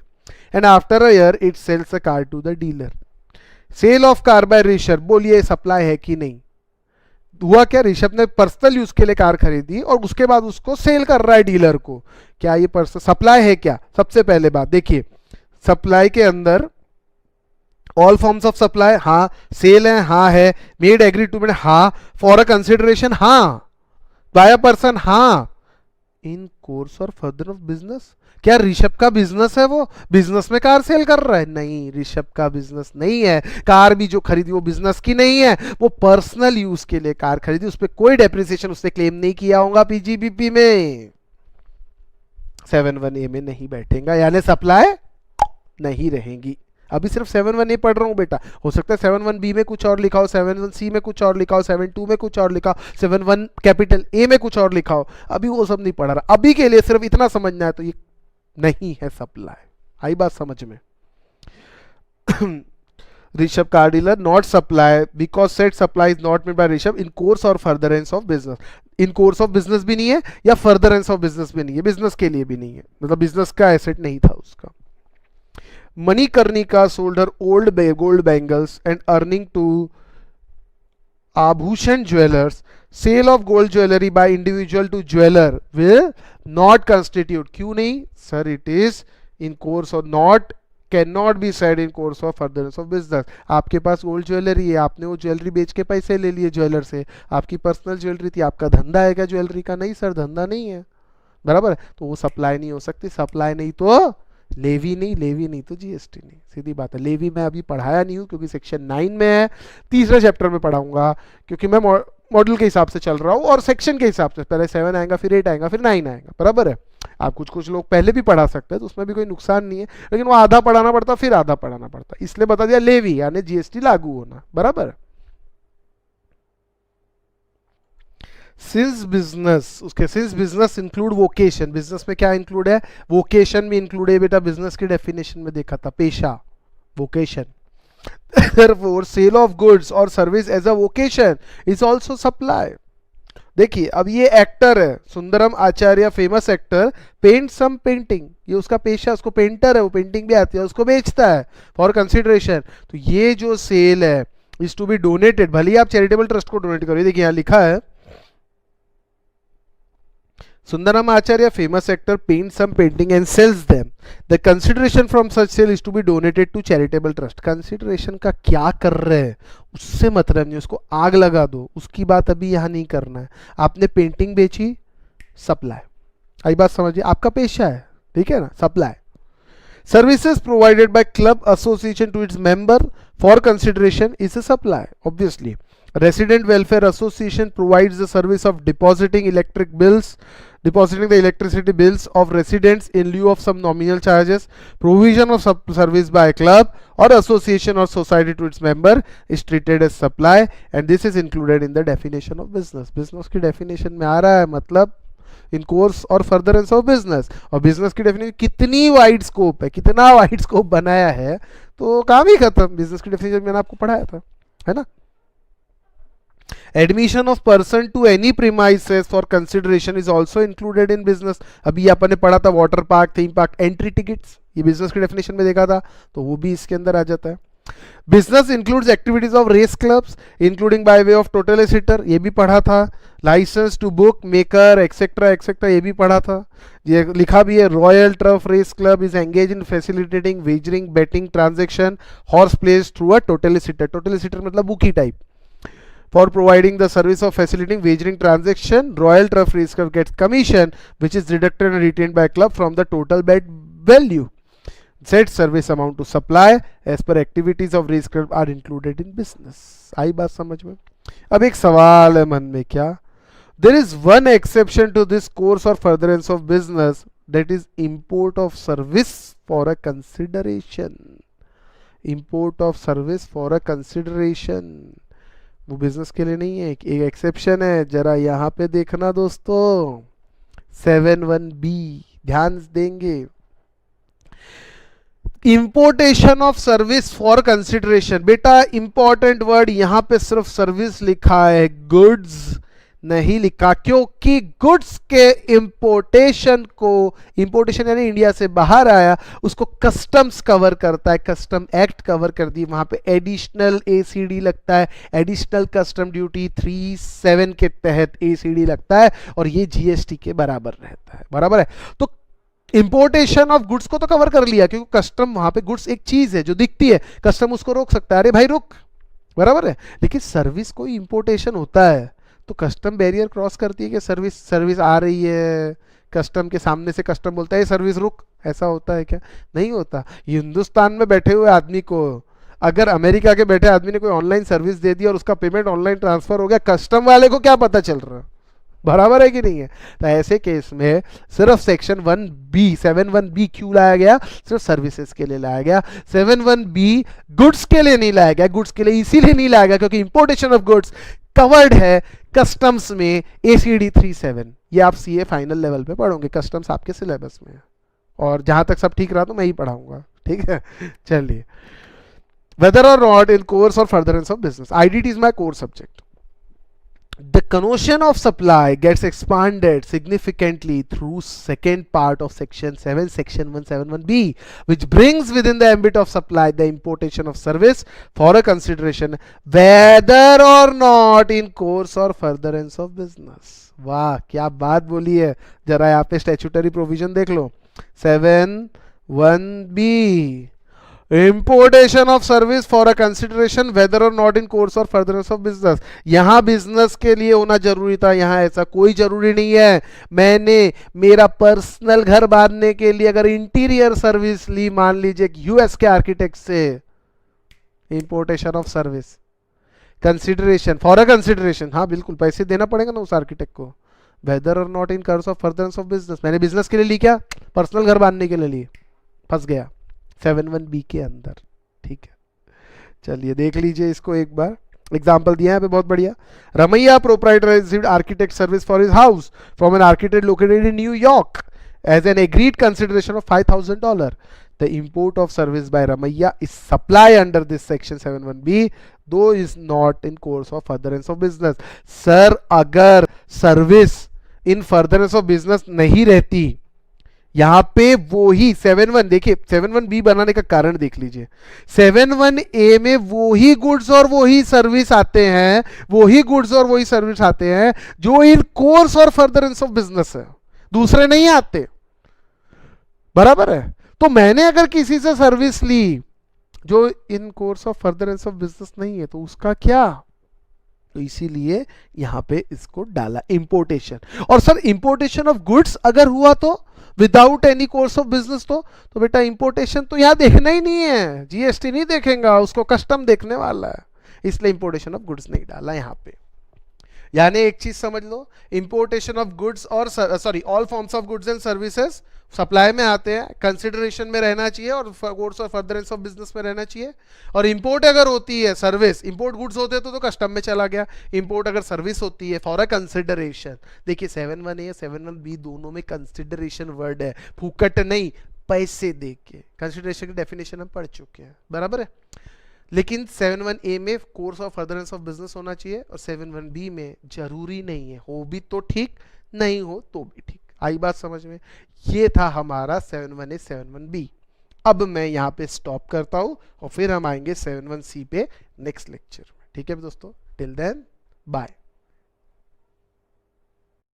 and after a year it sells a car to the dealer. Sale of car by Rishabh, बोलिए सप्लाई है कि नहीं। हुआ क्या, ऋषभ ने पर्सनल यूज के लिए कार खरीदी और उसके बाद उसको सेल कर रहा है डीलर को। क्या ये पर्सनल सप्लाई है क्या? सबसे पहले बात देखिए, सप्लाई के अंदर ऑल फॉर्म्स ऑफ सप्लाई, हाँ, सेल है, हाँ है, मेड एग्रीमेंट, हाँ, फॉर अ कंसिडरेशन, हाँ, बाय अ पर्सन, हाँ, इन कोर्स और फर्दर ऑफ बिजनेस। क्या ऋषभ का बिजनेस है, वो बिजनेस में कार सेल कर रहा है? नहीं, ऋषभ का बिजनेस नहीं है। कार भी जो खरीदी वो बिजनेस की नहीं है, वो पर्सनल यूज के लिए कार खरीदी, उस पर कोई डेप्रिसिएशन उसने क्लेम नहीं किया होगा पीजीबीपी में। 7-1A में नहीं बैठेगा, यानी सप्लाई नहीं रहेगी। अभी सिर्फ 7-1A पढ़ रहा हूं बेटा, हो सकता है 7-1B में कुछ और लिखा हो, 7-1C में कुछ और लिखा हो, 7-2 में कुछ और लिखा हो, 7-1 कैपिटल A में कुछ और लिखा हो, अभी वो सब नहीं पढ़ा रहा। अभी के लिए सिर्फ इतना समझना है, तो ये नहीं है सप्लाई। आई बात समझ में? Rishabh car dealer not supply because said supply is not made by Rishabh in course और furtherance of business. In course of business भी नहीं है या फर्दरेंस ऑफ बिजनेस भी नहीं है, बिजनेस के लिए भी नहीं है, मतलब बिजनेस का एसेट नहीं था उसका। Manikarnika sold her old gold bangles and earring to Abhushan jewellers. Sale of gold jewellery by individual to jeweller will not constitute. क्यों नहीं sir? It is in course or not can not be said in course of furtherance of business. आपके पास gold jewellery है, आपने वो jewellery बेच के पैसे ले लिए ज्वेलर से, आपकी पर्सनल ज्वेलरी थी, आपका धंधा है क्या ज्वेलरी का? नहीं सर, धंधा नहीं है, बराबर। तो वो सप्लाई नहीं हो सकती, सप्लाई नहीं तो लेवी नहीं, लेवी नहीं तो जीएसटी नहीं, सीधी बात है। लेवी मैं अभी पढ़ाया नहीं हूँ क्योंकि सेक्शन 9 में है, तीसरे चैप्टर में पढ़ाऊंगा, क्योंकि मैं मॉडल के हिसाब से चल रहा हूँ और सेक्शन के हिसाब से, पहले 7 आएगा, फिर 8 आएगा, फिर 9 आएगा, बराबर है। आप कुछ लोग पहले भी पढ़ा सकते हैं, तो उसमें भी कोई नुकसान नहीं है, लेकिन वो आधा पढ़ाना पड़ता फिर आधा पढ़ाना पड़ता, इसलिए बता दिया लेवी यानी जीएसटी लागू होना, बराबर। सिंस बिजनेस, उसके since business include vocation, business में क्या इंक्लूड है? वोकेशन भी इंक्लूड है बेटा, बिजनेस की डेफिनेशन में देखा था, पेशा, vocation. Therefore, sale of goods or service as a vocation is also supply। देखिए अब ये एक्टर है सुंदरम आचार्य, फेमस एक्टर, पेंट सम पेंटिंग, ये उसका पेशा, उसको पेंटर है, वो पेंटिंग भी आती है, उसको बेचता है फॉर कंसिडरेशन। तो ये जो सेल है इज टू बी डोनेटेड, भले ही आप चैरिटेबल ट्रस्ट को डोनेट करो। देखिए यहाँ लिखा है Sundaram Acharya, famous actor, paints some painting and sells them. The consideration from such sale is to be donated to charitable trust। Consideration का क्या कर रहे हैं उससे मतलब नहीं, उसको आग लगा दो, उसकी बात अभी यहाँ नहीं करना है। आपने पेंटिंग बेची, सप्लाई। आई बात समझिए, आपका पेशा है, ठीक है ना, supply. Services provided by club association to its member for consideration is a supply, obviously. Resident Welfare Association provides the service of depositing the electricity bills of residents in lieu of some nominal charges. Provision of service by a club or association or society to its member is treated as supply, and this is included in the definition of business. Business की definition में आ रहा है, मतलब इन course और furtherance of business. और business की definition कितनी wide scope है, कितना वाइड स्कोप बनाया है, तो काम ही खत्म. बिजनेस की डेफिनेशन मैंने आपको पढ़ाया था, है ना. Admission of person to any premises for consideration is also included in business. अभी अपन ने पढ़ा था water park, theme park, entry tickets, ये बिजनेस की डेफिनेशन में देखा था, तो वो भी इसके अंदर आ जाता है. Business includes activities of race clubs including by way of totalisator, ये भी पढ़ा था. Licence to book maker etcetera etcetera, ये भी पढ़ा था. ये लिखा भी है, royal turf race club is engage in facilitating wagering betting transaction horse place through a totalisator. Totalisator मतलब bookie type. For providing the service of facilitating wagering transaction, Royal Turf Race Club gets commission, which is deducted and retained by club from the total bet value. Said service amount to supply as per activities of race club are included in business. आई बात समझ में. अब एक सवाल है मन में, क्या? There is one exception to this course or furtherance of business, that is import of service for a consideration. Import of service for a consideration. वो बिजनेस के लिए नहीं है, एक एक्सेप्शन है. जरा यहाँ पे देखना दोस्तों, 7(1)(b ध्यान देंगे. Importation of service for consideration. बेटा इंपॉर्टेंट वर्ड यहां पे सिर्फ सर्विस लिखा है, गुड्स नहीं लिखा, क्योंकि गुड्स के इंपोर्टेशन को, इंपोर्टेशन यानी इंडिया से बाहर आया, उसको कस्टम्स कवर करता है, कस्टम एक्ट कवर कर दी. वहां पे एडिशनल एसीडी लगता है, एडिशनल कस्टम ड्यूटी 37 के तहत एसीडी लगता है, और ये जीएसटी के बराबर रहता है. बराबर है. तो इंपोर्टेशन ऑफ गुड्स को तो कवर कर लिया, क्योंकि कस्टम वहां पे, गुड्स एक चीज है जो दिखती है, कस्टम उसको रोक सकता है, अरे भाई रुक. बराबर है. लेकिन सर्विस कोई इंपोर्टेशन होता है तो कस्टम बैरियर क्रॉस करती है कि सर्विस आ रही है, कस्टम के सामने से कस्टम बोलता है सर्विस रुक. ऐसा होता है क्या? नहीं होता. हिंदुस्तान में बैठे हुए आदमी को अगर अमेरिका के बैठे आदमी ने कोई ऑनलाइन सर्विस दे दी और उसका पेमेंट ऑनलाइन ट्रांसफर हो गया, कस्टम वाले को क्या पता चल रहा है? बराबर है कि नहीं है? तो ऐसे केस में सिर्फ सेक्शन 1B 7(1)(b) क्यों लाया गया? सिर्फ सर्विसेज के लिए लाया गया. 7(1)(b) गुड्स के लिए नहीं लाया गया. गुड्स के लिए इसीलिए नहीं लाया गया क्योंकि इंपोर्टेशन ऑफ गुड्स कवर्ड है कस्टम्स में एसीडी 37. ये आप सीए फाइनल लेवल पे पढ़ोगे, कस्टम्स आपके सिलेबस में है, और जहां तक सब ठीक रहा तो मैं ही पढ़ाऊंगा. ठीक है, चलिए. Whether or not in course or furtherance of business, IDT is my core subject. The notion of supply gets expanded significantly through second part of section 7, section 171(b), which brings within the ambit of supply the importation of service for a consideration, whether or not in course or furtherance of business. वाह क्या बात बोली है. जरा यहाँ पे statutory provision देख लो. 7(1)(b) importation of service for a consideration whether और नॉट इन कोर्स और फर्दरेंस ऑफ बिजनेस. यहां बिजनेस के लिए होना जरूरी था, यहां ऐसा कोई जरूरी नहीं है. मैंने मेरा पर्सनल घर बांधने के लिए अगर इंटीरियर सर्विस ली, मान लीजिए यूएस के आर्किटेक्ट से, importation of service, consideration for a consideration, हाँ बिल्कुल पैसे देना पड़ेगा ना उस आर्किटेक्ट को. वेदर और not in course of furtherance of business, मैंने बिजनेस के लिए ली, क्या पर्सनल घर बांधने के लिए ली, फंस गया 7(1)(b) के अंदर. ठीक है, चलिए देख लीजिए इसको एक बार. एग्जाम्पल दिया है पे बहुत बढ़िया. Ramaiah proprietor received architect service for his house from an architect located in New York as an agreed consideration of $5,000. The import of service by Ramaiya is supply under this section 7(1)(b), though is not in course of furtherance of business. Sir अगर service in furtherance of business नहीं रहती, यहां पे वो ही 7(1), देखिए 7(1)(b) बनाने का कारण देख लीजिए. 7(1)(a) में वो ही गुड्स और वो ही सर्विस आते हैं, वो ही गुड्स और वही सर्विस आते हैं जो इन कोर्स और फर्दरेंस ऑफ बिजनेस है, दूसरे नहीं आते. बराबर है. तो मैंने अगर किसी से सर्विस ली जो in course of furtherance of business नहीं है, तो उसका क्या? तो इसीलिए यहां पे इसको डाला इंपोर्टेशन. और सर इंपोर्टेशन ऑफ गुड्स अगर हुआ तो without any course of business तो बेटा इंपोर्टेशन तो यहाँ देखना ही नहीं है, जीएसटी नहीं देखेगा, उसको कस्टम देखने वाला है, इसलिए इंपोर्टेशन ऑफ गुड्स नहीं डाला यहाँ पे। यानी एक चीज समझ लो, इंपोर्टेशन ऑफ गुड्स और sorry all forms of goods and services supply में आते हैं, कंसिडरेशन में रहना चाहिए और कोर्स और फर्दरेंस ऑफ बिजनेस में रहना चाहिए। और इंपोर्ट अगर होती है सर्विस, इंपोर्ट गुड्स होते हैं तो कस्टम में चला गया, इंपोर्ट अगर सर्विस होती है फॉर अ कंसिडरेशन। देखिए 7(1) या 7(1)(b) दोनों में कंसिडरेशन वर्ड है, फूकट नहीं, पैसे दे के। कंसिडरेशन की डेफिनेशन हम पढ़ चुके हैं, बराबर है। लेकिन 7(1)(a) में course of furtherance of business होना चाहिए और 7(1)(b) में जरूरी नहीं है, हो भी तो ठीक, नहीं हो तो भी ठीक। आई बात समझ में? ये था हमारा 7(1)(a) 7(1)(b। अब मैं यहाँ पे स्टॉप करता हूँ और फिर हम आएंगे 7(1)(c) पे नेक्स्ट लेक्चर में। ठीक है दोस्तों, टिल देन बाय।